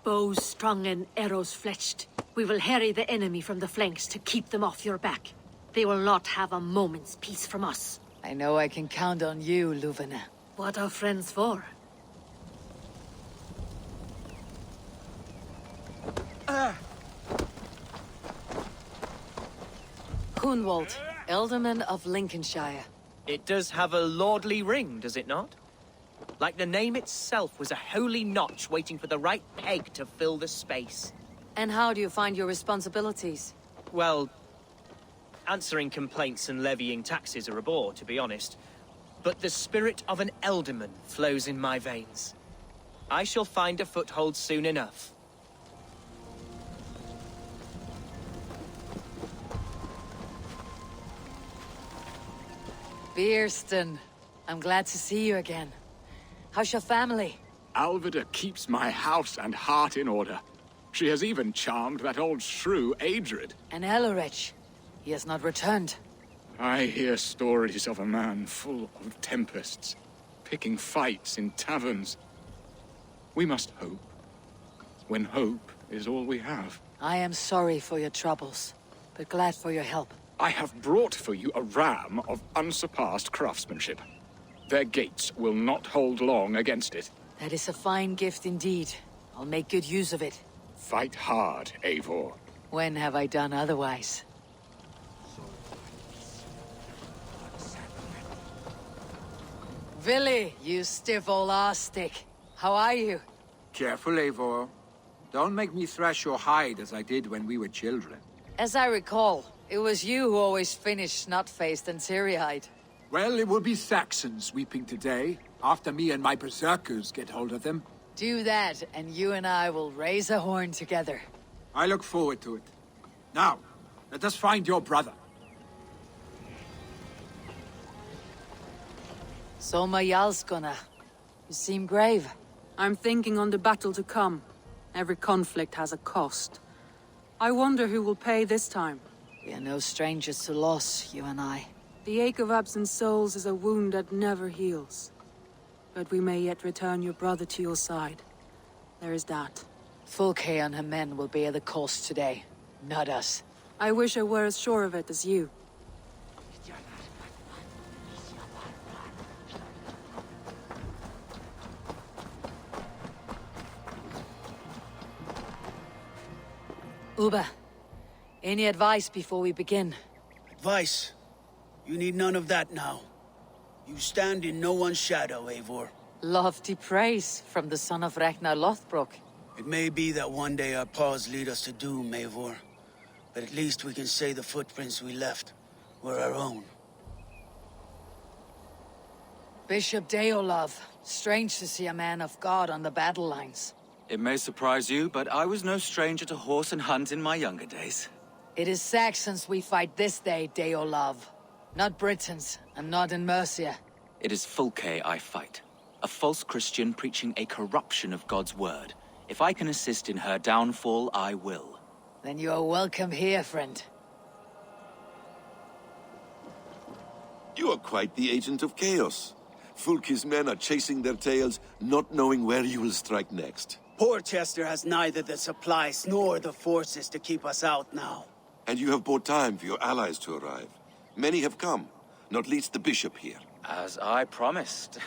Bows strung and arrows fletched. We will harry the enemy from the flanks to keep them off your back. They will not have a moment's peace from us. I know I can count on you, Lufina. What are friends for? Hunwald, Ealdorman of Lincolnshire. It does have a lordly ring, does it not? Like the name itself was a holy notch waiting for the right peg to fill the space. And how do you find your responsibilities? Well, answering complaints and levying taxes are a bore, to be honest. But the spirit of an ealdorman flows in my veins. I shall find a foothold soon enough. Bierston, I'm glad to see you again. How's your family? Alvida keeps my house and heart in order. She has even charmed that old shrew, Adrid. And Elorech, he has not returned. I hear stories of a man full of tempests, picking fights in taverns. We must hope. When hope is all we have. I am sorry for your troubles, but glad for your help. I have brought for you a ram of unsurpassed craftsmanship. Their gates will not hold long against it. That is a fine gift indeed. I'll make good use of it. Fight hard, Eivor. When have I done otherwise? Villy, you stiff old arse-stick. How are you? Careful, Eivor. Don't make me thrash your hide as I did when we were children. As I recall, it was you who always finished snot-faced and teary-eyed. Well, it will be Saxons weeping today, after me and my berserkers get hold of them. Do that, and you and I will raise a horn together. I look forward to it. Now, let us find your brother. Soma Jarlskona. You seem grave. I'm thinking on the battle to come. Every conflict has a cost. I wonder who will pay this time. We are no strangers to loss, you and I. The ache of absent souls is a wound that never heals. But we may yet return your brother to your side. There is that. Fulke and her men will bear the cost today, not us. I wish I were as sure of it as you. Uba, any advice before we begin? Advice? You need none of that now. You stand in no one's shadow, Eivor. Lofty praise from the son of Ragnar Lothbrok. It may be that one day our paths lead us to doom, Eivor. But at least we can say the footprints we left were our own. Bishop Deolov. Strange to see a man of God on the battle lines. It may surprise you, but I was no stranger to horse and hunt in my younger days. It is Saxons we fight this day, Deolov. Not Britons, and not in Mercia. It is Fulke I fight. A false Christian preaching a corruption of God's word. If I can assist in her downfall, I will. Then you are welcome here, friend. You are quite the agent of chaos. Fulke's men are chasing their tails, not knowing where you will strike next. Porchester has neither the supplies nor the forces to keep us out now. And you have bought time for your allies to arrive. Many have come, not least the bishop here. As I promised.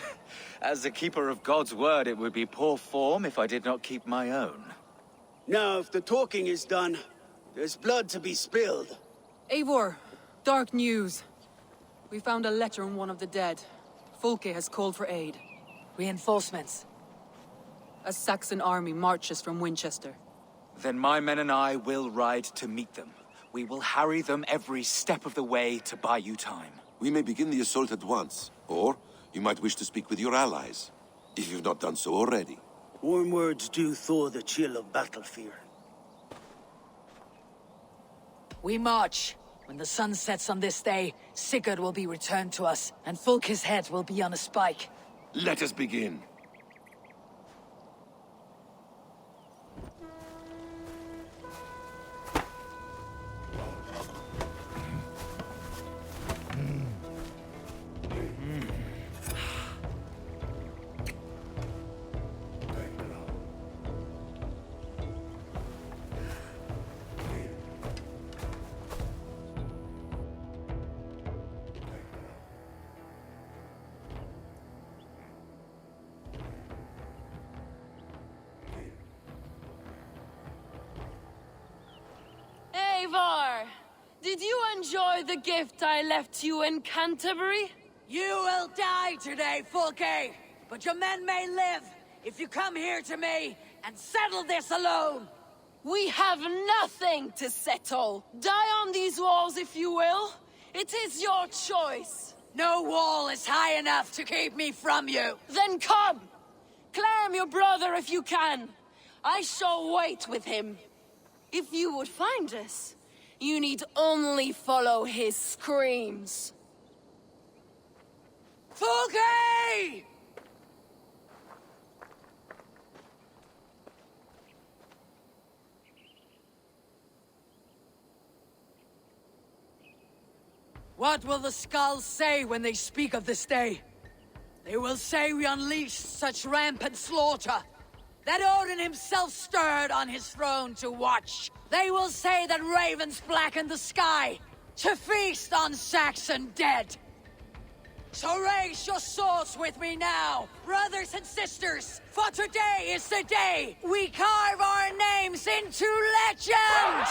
As the keeper of God's word, it would be poor form if I did not keep my own. Now, if the talking is done, there's blood to be spilled. Eivor, dark news. We found a letter on one of the dead. Fulke has called for aid. Reinforcements. A Saxon army marches from Winchester. Then my men and I will ride to meet them. We will harry them every step of the way to buy you time. We may begin the assault at once, or you might wish to speak with your allies, if you've not done so already. Warm words do thaw the chill of battle fear. We march. When the sun sets on this day, Sigurd will be returned to us, and Fulke's head will be on a spike. Let us begin. Eivor, did you enjoy the gift I left you in Canterbury? You will die today, Fulke! But your men may live if you come here to me and settle this alone! We have nothing to settle. Die on these walls if you will. It is your choice. No wall is high enough to keep me from you. Then come! Claim your brother if you can. I shall wait with him. If you would find us, you need only follow his screams. Fulke! What will the skulls say when they speak of this day? They will say we unleashed such rampant slaughter. that Odin himself stirred on his throne to watch. They will say that ravens blacken the sky to feast on Saxon dead. So raise your swords with me now, brothers and sisters, for today is the day we carve our names into legend!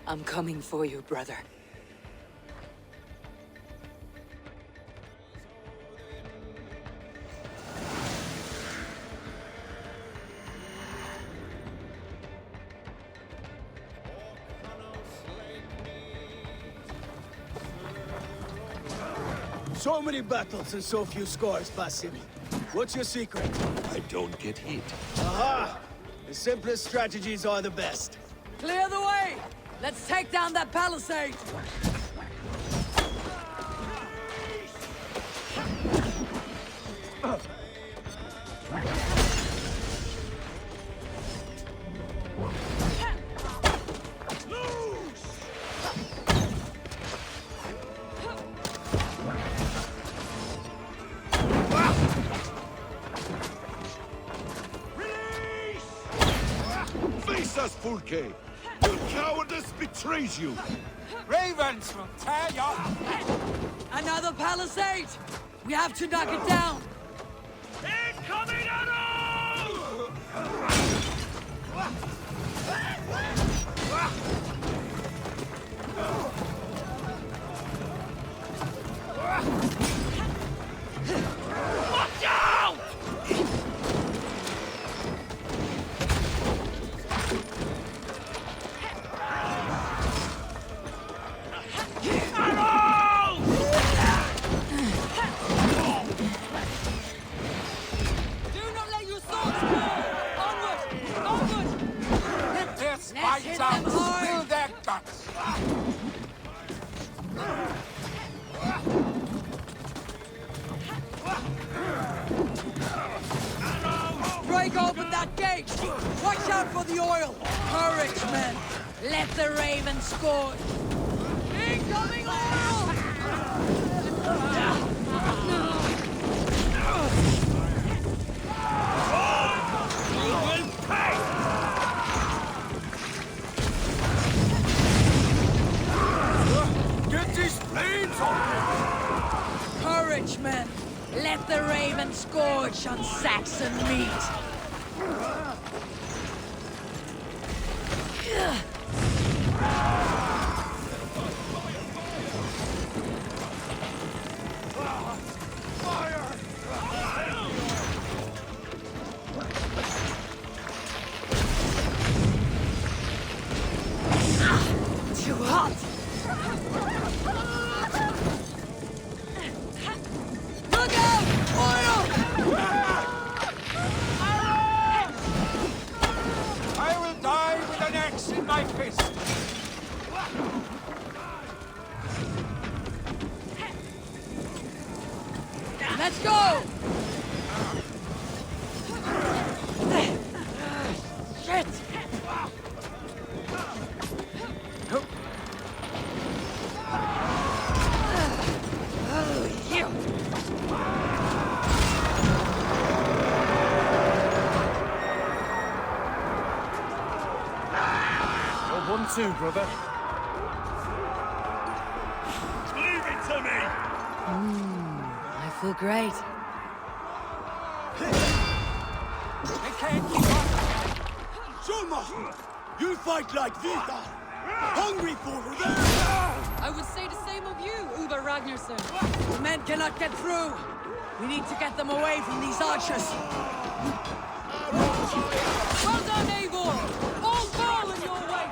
I'm coming for you, brother. So many battles and so few scores, Basim. What's your secret? I don't get hit. Aha! The simplest strategies are the best. Clear the way! Let's take down that palisade! Face us, Fulke! Your cowardice betrays you! Ravens will tear your... Another palisade! We have to knock it down! Incoming arrows! Watch out! Fight out! Spill their guts! Break open that gate! Watch out for the oil! Courage, men! Let the raven scorch! Incoming oil! You will pay! Get these flames on! Courage, men! Let the raven scourge on Saxon meat! Too hot! Look out! Oil! I will die with an axe in my fist! Let's go! Shit! Oh, you! 1-2, brother. Leave it to me! I feel great. They can't keep up! Zulma! You fight like Vita! Hungry for revenge! I would say the same of you, Uber Ragnarsson. The men cannot get through. We need to get them away from these archers. Well done, Eivor! All ball in your way!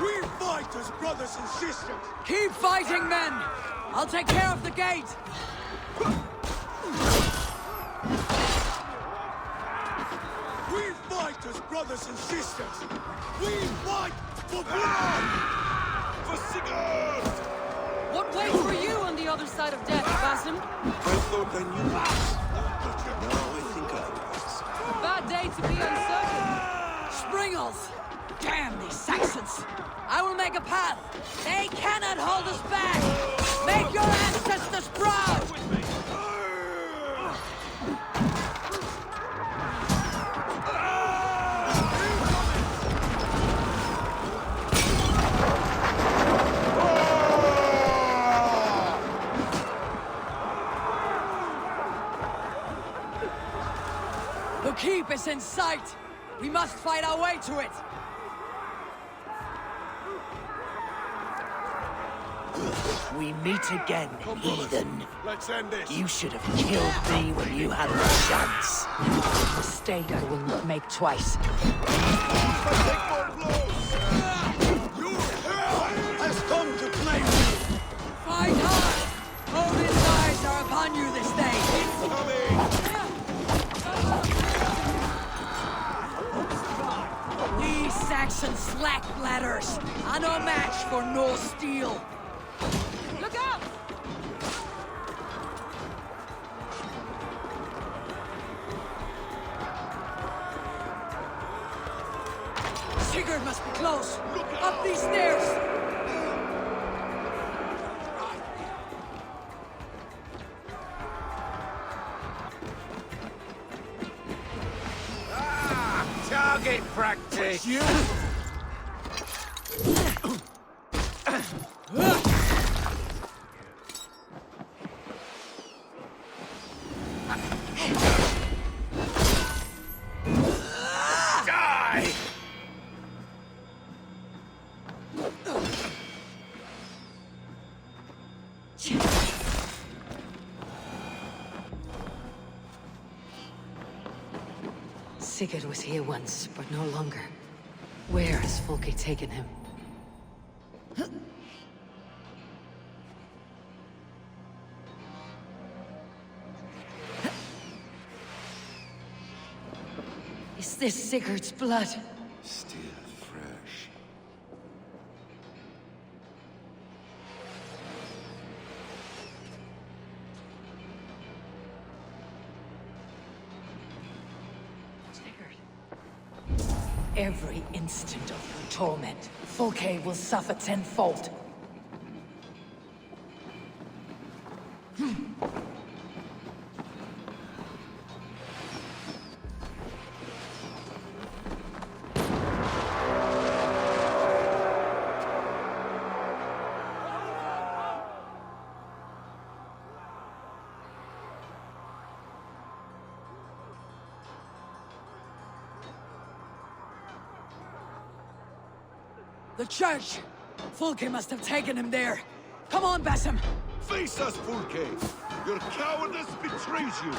We fight as brothers and sisters! Keep fighting, men! I'll take care of the gate! We fight as brothers and sisters! We fight for blood! For Sigurd! What waits for you on the other side of death, Basim? I thought I knew this. But now I think otherwise. Bad day day to be uncertain. Springles! Damn these Saxons! I will make a path! They cannot hold us back! Make your ancestors proud! The keep is in sight! We must fight our way to it! We meet again, heathen. Let's end this. You should have killed me when you had the chance. A mistake I will not make twice. Has come to claim you. Fight hard! Odin's eyes are upon you this day! These Saxon slack bladders are no match for Norse steel. Look out! Sigurd must be close! Up these stairs! Target practice! You? Die! Sigurd was here once, but no longer. Where has Folke taken him? Is this Sigurd's blood? Still fresh. Every instant of your torment, Folke will suffer tenfold. The church! Folke must have taken him there. Come on, Basim! Face us, Fulke! Your cowardice betrays you!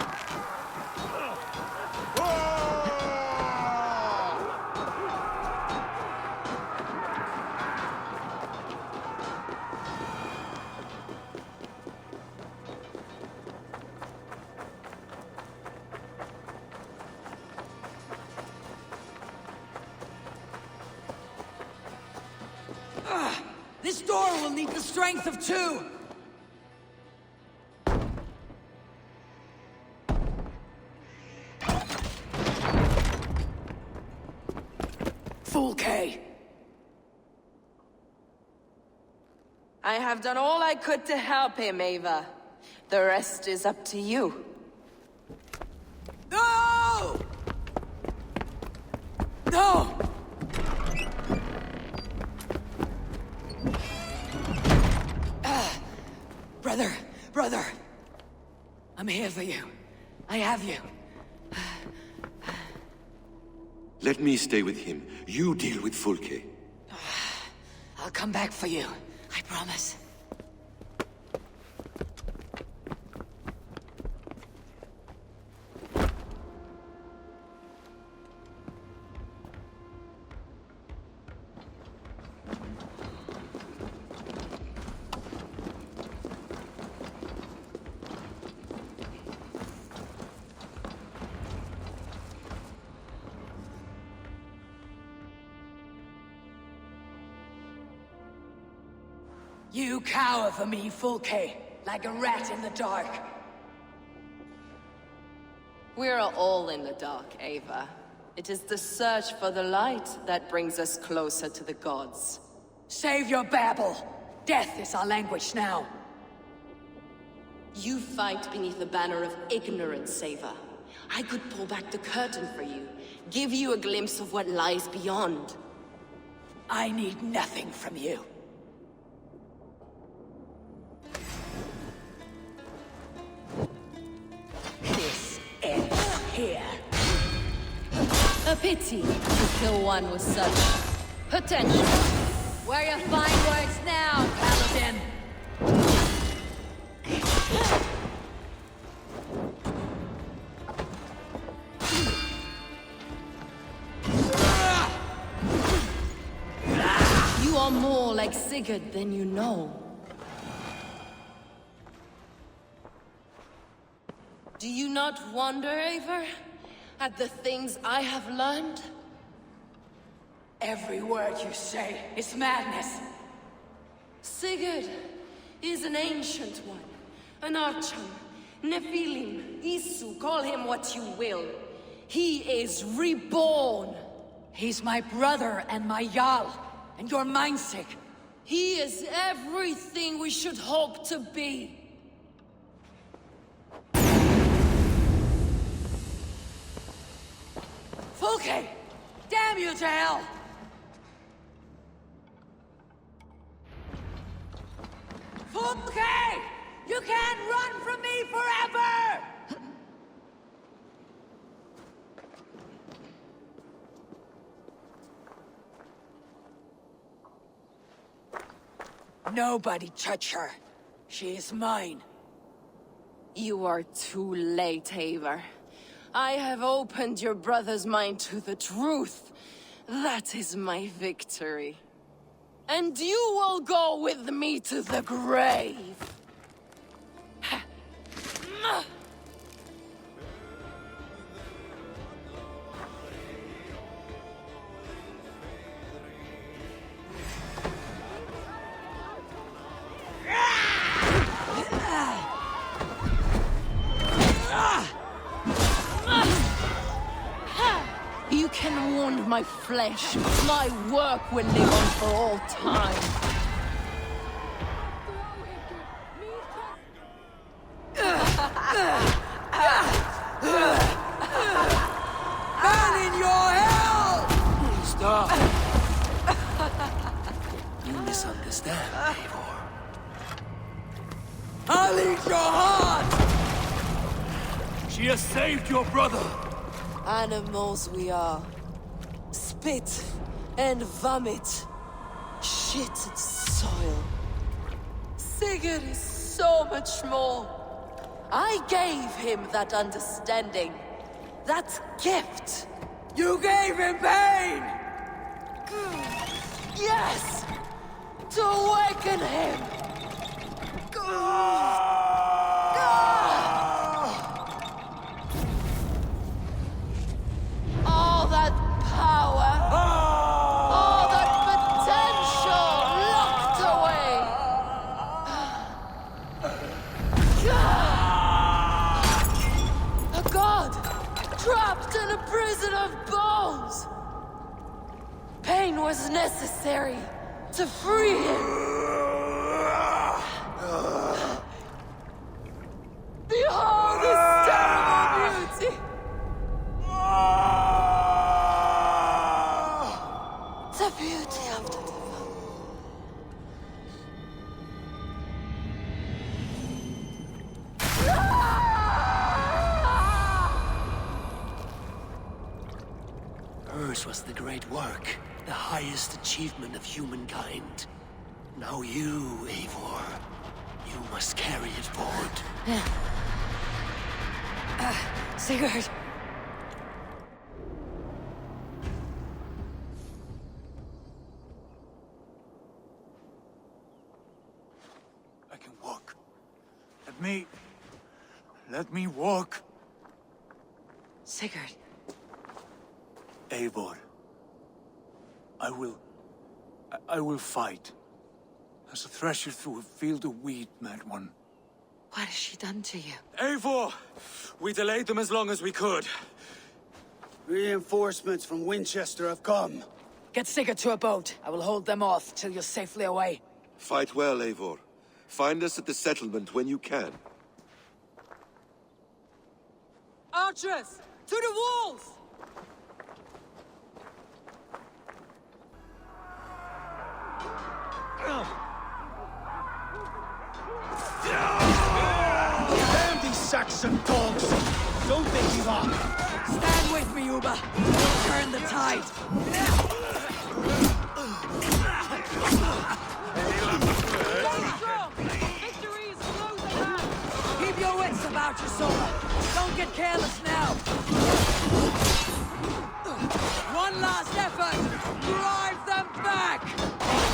This door will need the strength of two! Folke! I have done all I could to help him, Ava. The rest is up to you. No! No! Brother! I'm here for you. I have you. Let me stay with him. You deal with Fulke. I'll come back for you. I promise. You cower for me, Folke, like a rat in the dark. We're all in the dark, Ava. It is the search for the light that brings us closer to the gods. Save your babble! Death is our language now. You fight beneath the banner of ignorance, Saver. I could pull back the curtain for you, give you a glimpse of what lies beyond. I need nothing from you. This ends here. A pity to kill one with such potential. Where your fine words now, Paladin? You are more like Sigurd than you know. Do you not wonder, Eivor, at the things I have learned? Every word you say is madness. Sigurd is an ancient one, an archon, Nephilim, Isu, call him what you will. He is reborn. He's my brother and my Jarl, and you're mindsick. He is everything we should hope to be. Fulke! Damn you to hell! Fulke! You can't run from me forever! Nobody touch her. She is mine. You are too late, Eivor. I have opened your brother's mind to the truth. That is my victory. And you will go with me to the grave. You can wound my flesh. My work will live on for all time. Man in your hell! Stop! You misunderstand, Eivor. I'll eat your heart! She has saved your brother! Animals we are. Spit and vomit. Shit and soil. Sigurd is so much more. I gave him that understanding. That gift. You gave him pain! Yes! To awaken him! All that power, all that potential locked away. A god trapped in a prison of bones. Pain was necessary to free him. Behold his terrible beauty. The beauty of the divine. Hers was the great work, the highest achievement of humankind. Now you, Eivor, you must carry it forward. Sigurd! I can walk. Let me walk. Sigurd. Eivor. I will fight. As a thresher through a field of wheat, mad one. What has she done to you? Eivor! We delayed them as long as we could. Reinforcements from Winchester have come. Get Sigurd to a boat. I will hold them off till you're safely away. Fight well, Eivor. Find us at the settlement when you can. Archers! To the walls! Damn these Saxon dogs! Don't they give up? Stand with me, Uba. We'll turn the tide. Keep your wits about you, Sora. Don't get careless now. One last effort. Drive them back.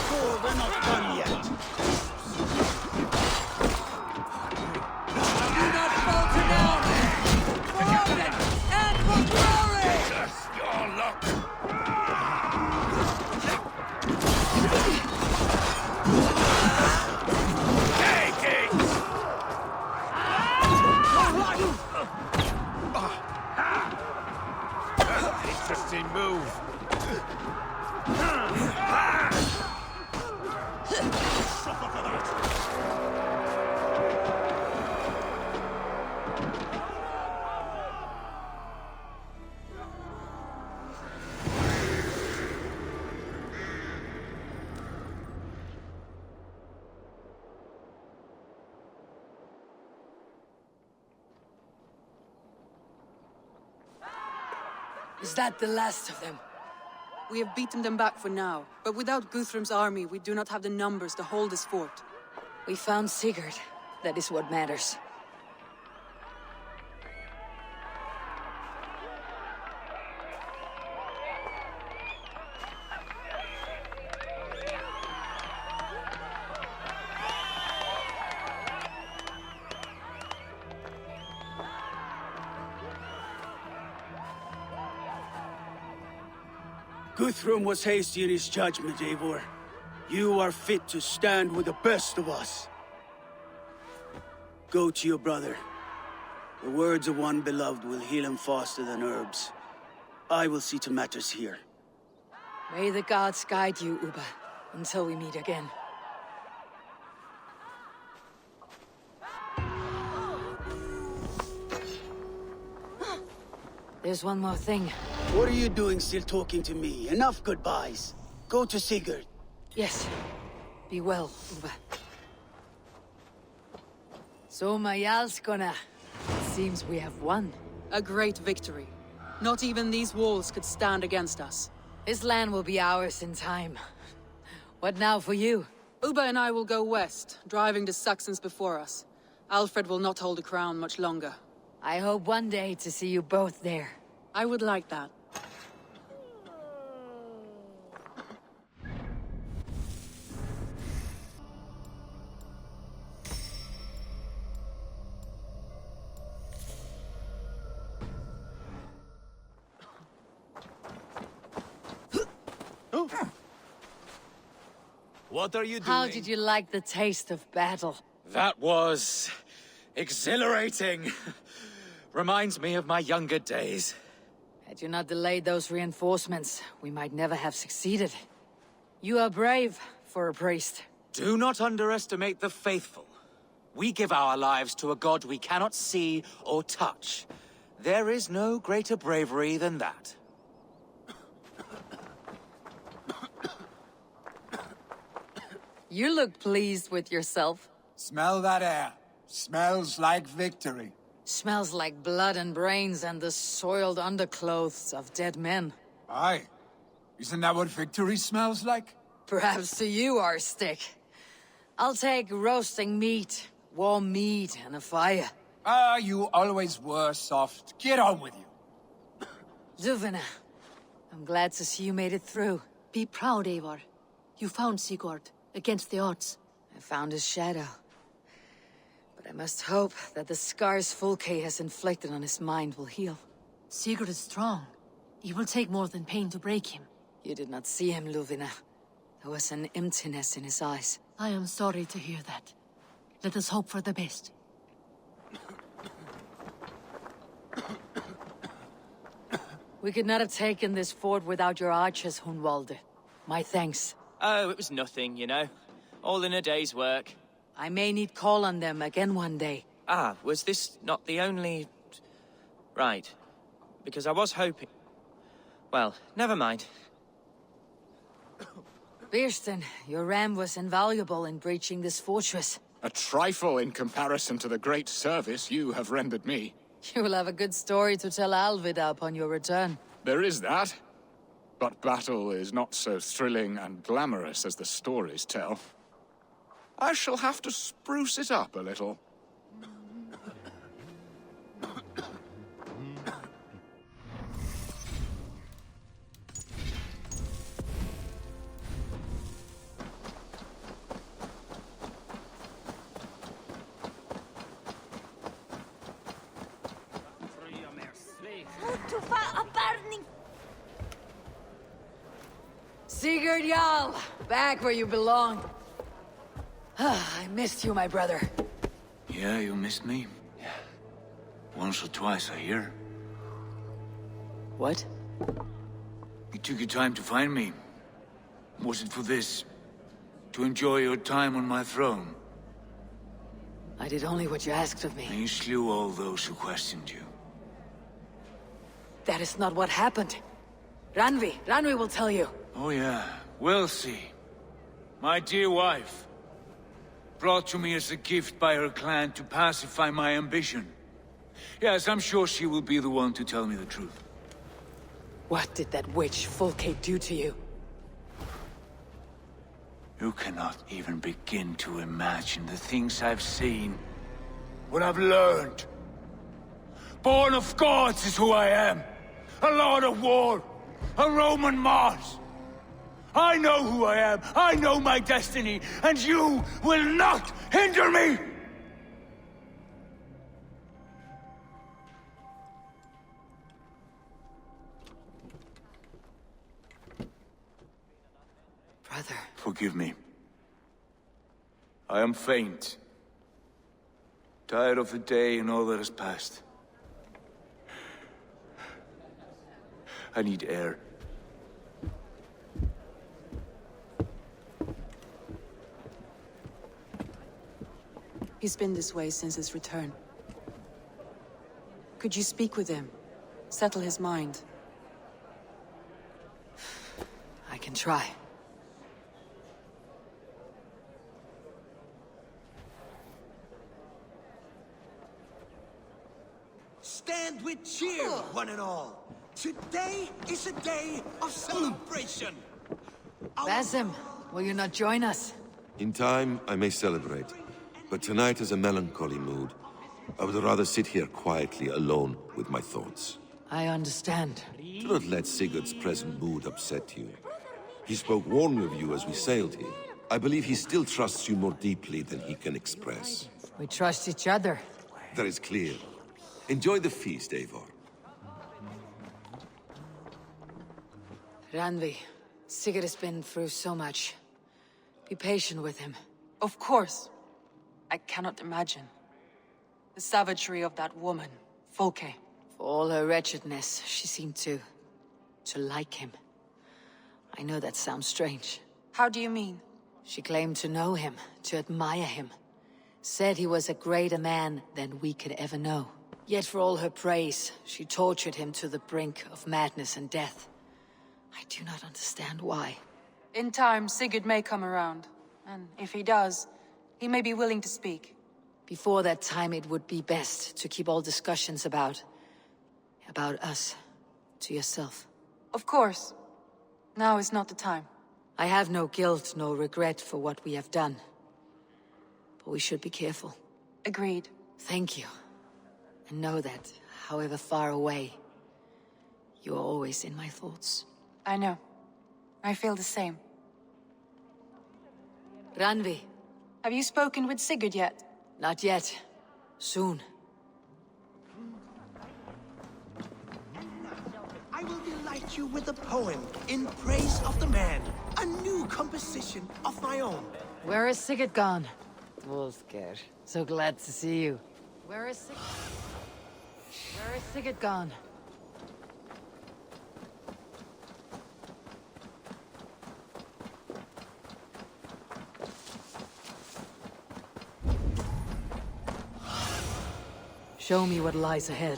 Four, we're not done yet. Do not falter now. For Odin and for glory. Just your luck. Interesting move. Is that the last of them? We have beaten them back for now, but without Guthrum's army, we do not have the numbers to hold this fort. We found Sigurd. That is what matters. Guthrum was hasty in his judgment, Eivor. You are fit to stand with the best of us. Go to your brother. The words of one beloved will heal him faster than herbs. I will see to matters here. May the gods guide you, Uba, until we meet again. There's one more thing. What are you doing still talking to me? Enough goodbyes. Go to Sigurd. Yes. Be well, Uba. So, my Jarlskona. It seems we have won. A great victory. Not even these walls could stand against us. This land will be ours in time. What now for you? Uba and I will go west, driving the Saxons before us. Alfred will not hold the crown much longer. I hope one day to see you both there. I would like that. What are you doing? How did you like the taste of battle? That was exhilarating. Reminds me of my younger days. Had you not delayed those reinforcements, we might never have succeeded. You are brave for a priest. Do not underestimate the faithful. We give our lives to a god we cannot see or touch. There is no greater bravery than that. You look pleased with yourself. Smell that air. Smells like victory. Smells like blood and brains and the soiled underclothes of dead men. Aye. Isn't that what victory smells like? Perhaps to you, our stick. I'll take roasting meat, warm meat, and a fire. Ah, you always were soft. Get on with you. Zuvina, I'm glad to see you made it through. Be proud, Eivor. You found Sigurd, against the odds. I found his shadow. But I must hope that the scars Fulke has inflicted on his mind will heal. Sigurd is strong. It will take more than pain to break him. You did not see him, Luvina. There was an emptiness in his eyes. I am sorry to hear that. Let us hope for the best. We could not have taken this fort without your archers, Hunwalde. My thanks. Oh, it was nothing, you know. All in a day's work. I may need call on them again one day. Ah, was this not the only... Right. Because I was hoping... Well, never mind. Birsten, your ram was invaluable in breaching this fortress. A trifle in comparison to the great service you have rendered me. You will have a good story to tell Alvida upon your return. There is that. But battle is not so thrilling and glamorous as the stories tell. I shall have to spruce it up a little. Sigurd Jarl, back where you belong. I missed you, my brother. Yeah, you missed me. Yeah. Once or twice, I hear. What? You took your time to find me. Was it for this? To enjoy your time on my throne? I did only what you asked of me. And you slew all those who questioned you. That is not what happened. Randvi will tell you. Oh yeah, we'll see. My dear wife, brought to me as a gift by her clan to pacify my ambition. Yes, I'm sure she will be the one to tell me the truth. What did that witch Fulke do to you? You cannot even begin to imagine the things I've seen. What I've learned. Born of gods is who I am. A lord of war. A Roman Mars. I know who I am. I know my destiny. And you will not hinder me! Brother. Forgive me. I am faint. Tired of the day and all that has passed. I need air. He's been this way since his return. Could you speak with him? Settle his mind? I can try. Stand with cheer, one and all. Today is a day of celebration. Basim, will you not join us? In time, I may celebrate. But tonight is a melancholy mood. I would rather sit here quietly, alone with my thoughts. I understand. Do not let Sigurd's present mood upset you. He spoke warmly of you as we sailed here. I believe he still trusts you more deeply than he can express. We trust each other. That is clear. Enjoy the feast, Eivor. Randvi, Sigurd has been through so much. Be patient with him. Of course. I cannot imagine. The savagery of that woman, Fulke. For all her wretchedness, she seemed to like him. I know that sounds strange. How do you mean? She claimed to know him, to admire him. Said he was a greater man than we could ever know. Yet for all her praise, she tortured him to the brink of madness and death. I do not understand why. In time, Sigurd may come around. And if he does, he may be willing to speak. Before that time, it would be best to keep all discussions about us to yourself. Of course. Now is not the time. I have no guilt, no regret for what we have done. But we should be careful. Agreed. Thank you. And know that, however far away, you are always in my thoughts. I know. I feel the same. Randvi. Have you spoken with Sigurd yet? Not yet. Soon. I will delight you with a poem in praise of the man. A new composition of my own. Where is Sigurd gone? Wolfger. So glad to see you. Where is Sigurd gone? Show me what lies ahead.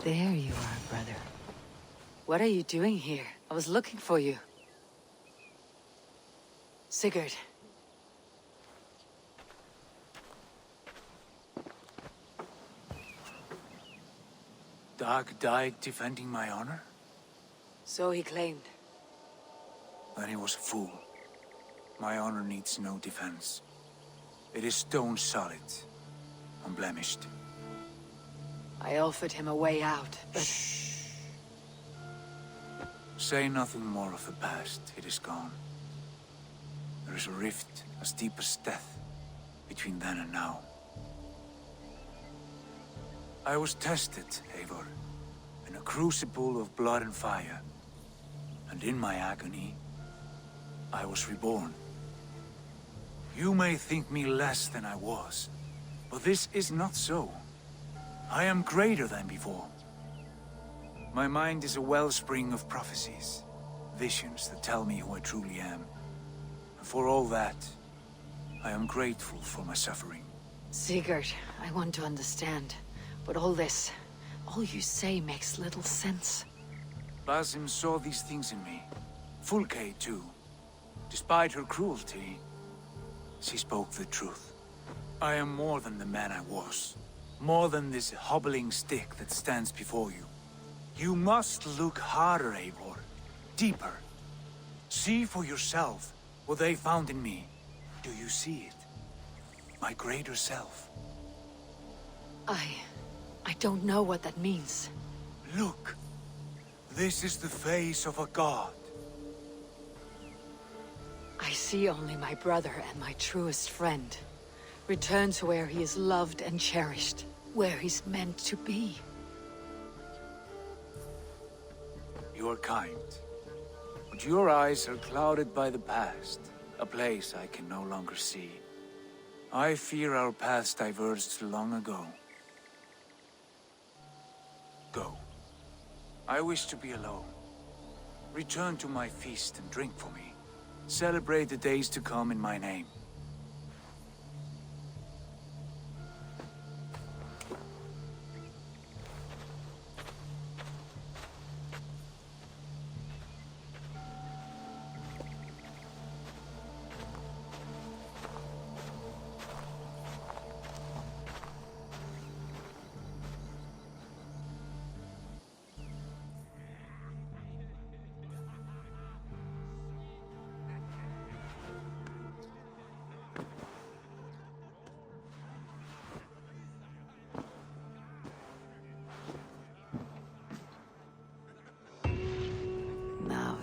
There you are, brother. What are you doing here? I was looking for you. Sigurd. Dag died defending my honor? So he claimed. Then he was a fool. My honor needs no defense. It is stone solid, unblemished. I offered him a way out, but... Shh. Say nothing more of the past. It is gone. There is a rift as deep as death between then and now. I was tested, Eivor, in a crucible of blood and fire. And in my agony, I was reborn. You may think me less than I was, but this is not so. I am greater than before. My mind is a wellspring of prophecies, visions that tell me who I truly am. And for all that, I am grateful for my suffering. Sigurd, I want to understand, but all this, all you say makes little sense. Basim saw these things in me. Fulke, too. Despite her cruelty, she spoke the truth. I am more than the man I was. More than this hobbling stick that stands before you. You must look harder, Eivor. Deeper. See for yourself what they found in me. Do you see it? My greater self. I don't know what that means. Look. This is the face of a god. I see only my brother and my truest friend. Return to where he is loved and cherished. Where he's meant to be. You are kind. But your eyes are clouded by the past. A place I can no longer see. I fear our paths diverged long ago. Go. I wish to be alone. Return to my feast and drink for me. Celebrate the days to come in my name.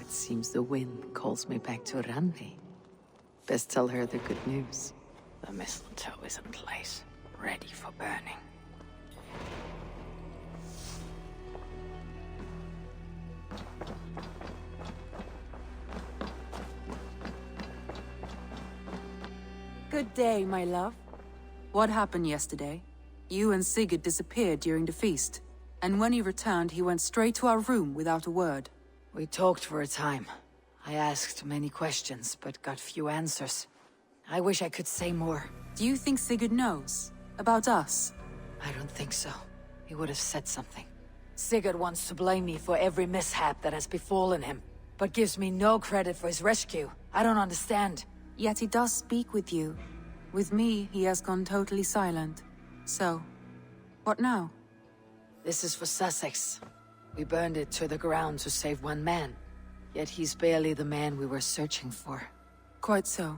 Seems the wind calls me back to Randi. Best tell her the good news. The mistletoe is in place, ready for burning. Good day, my love. What happened yesterday? You and Sigurd disappeared during the feast. And when he returned, he went straight to our room without a word. We talked for a time. I asked many questions, but got few answers. I wish I could say more. Do you think Sigurd knows? About us? I don't think so. He would have said something. Sigurd wants to blame me for every mishap that has befallen him, but gives me no credit for his rescue. I don't understand. Yet he does speak with you. With me, he has gone totally silent. So, what now? This is for Sussex. We burned it to the ground to save one man. Yet he's barely the man we were searching for. Quite so.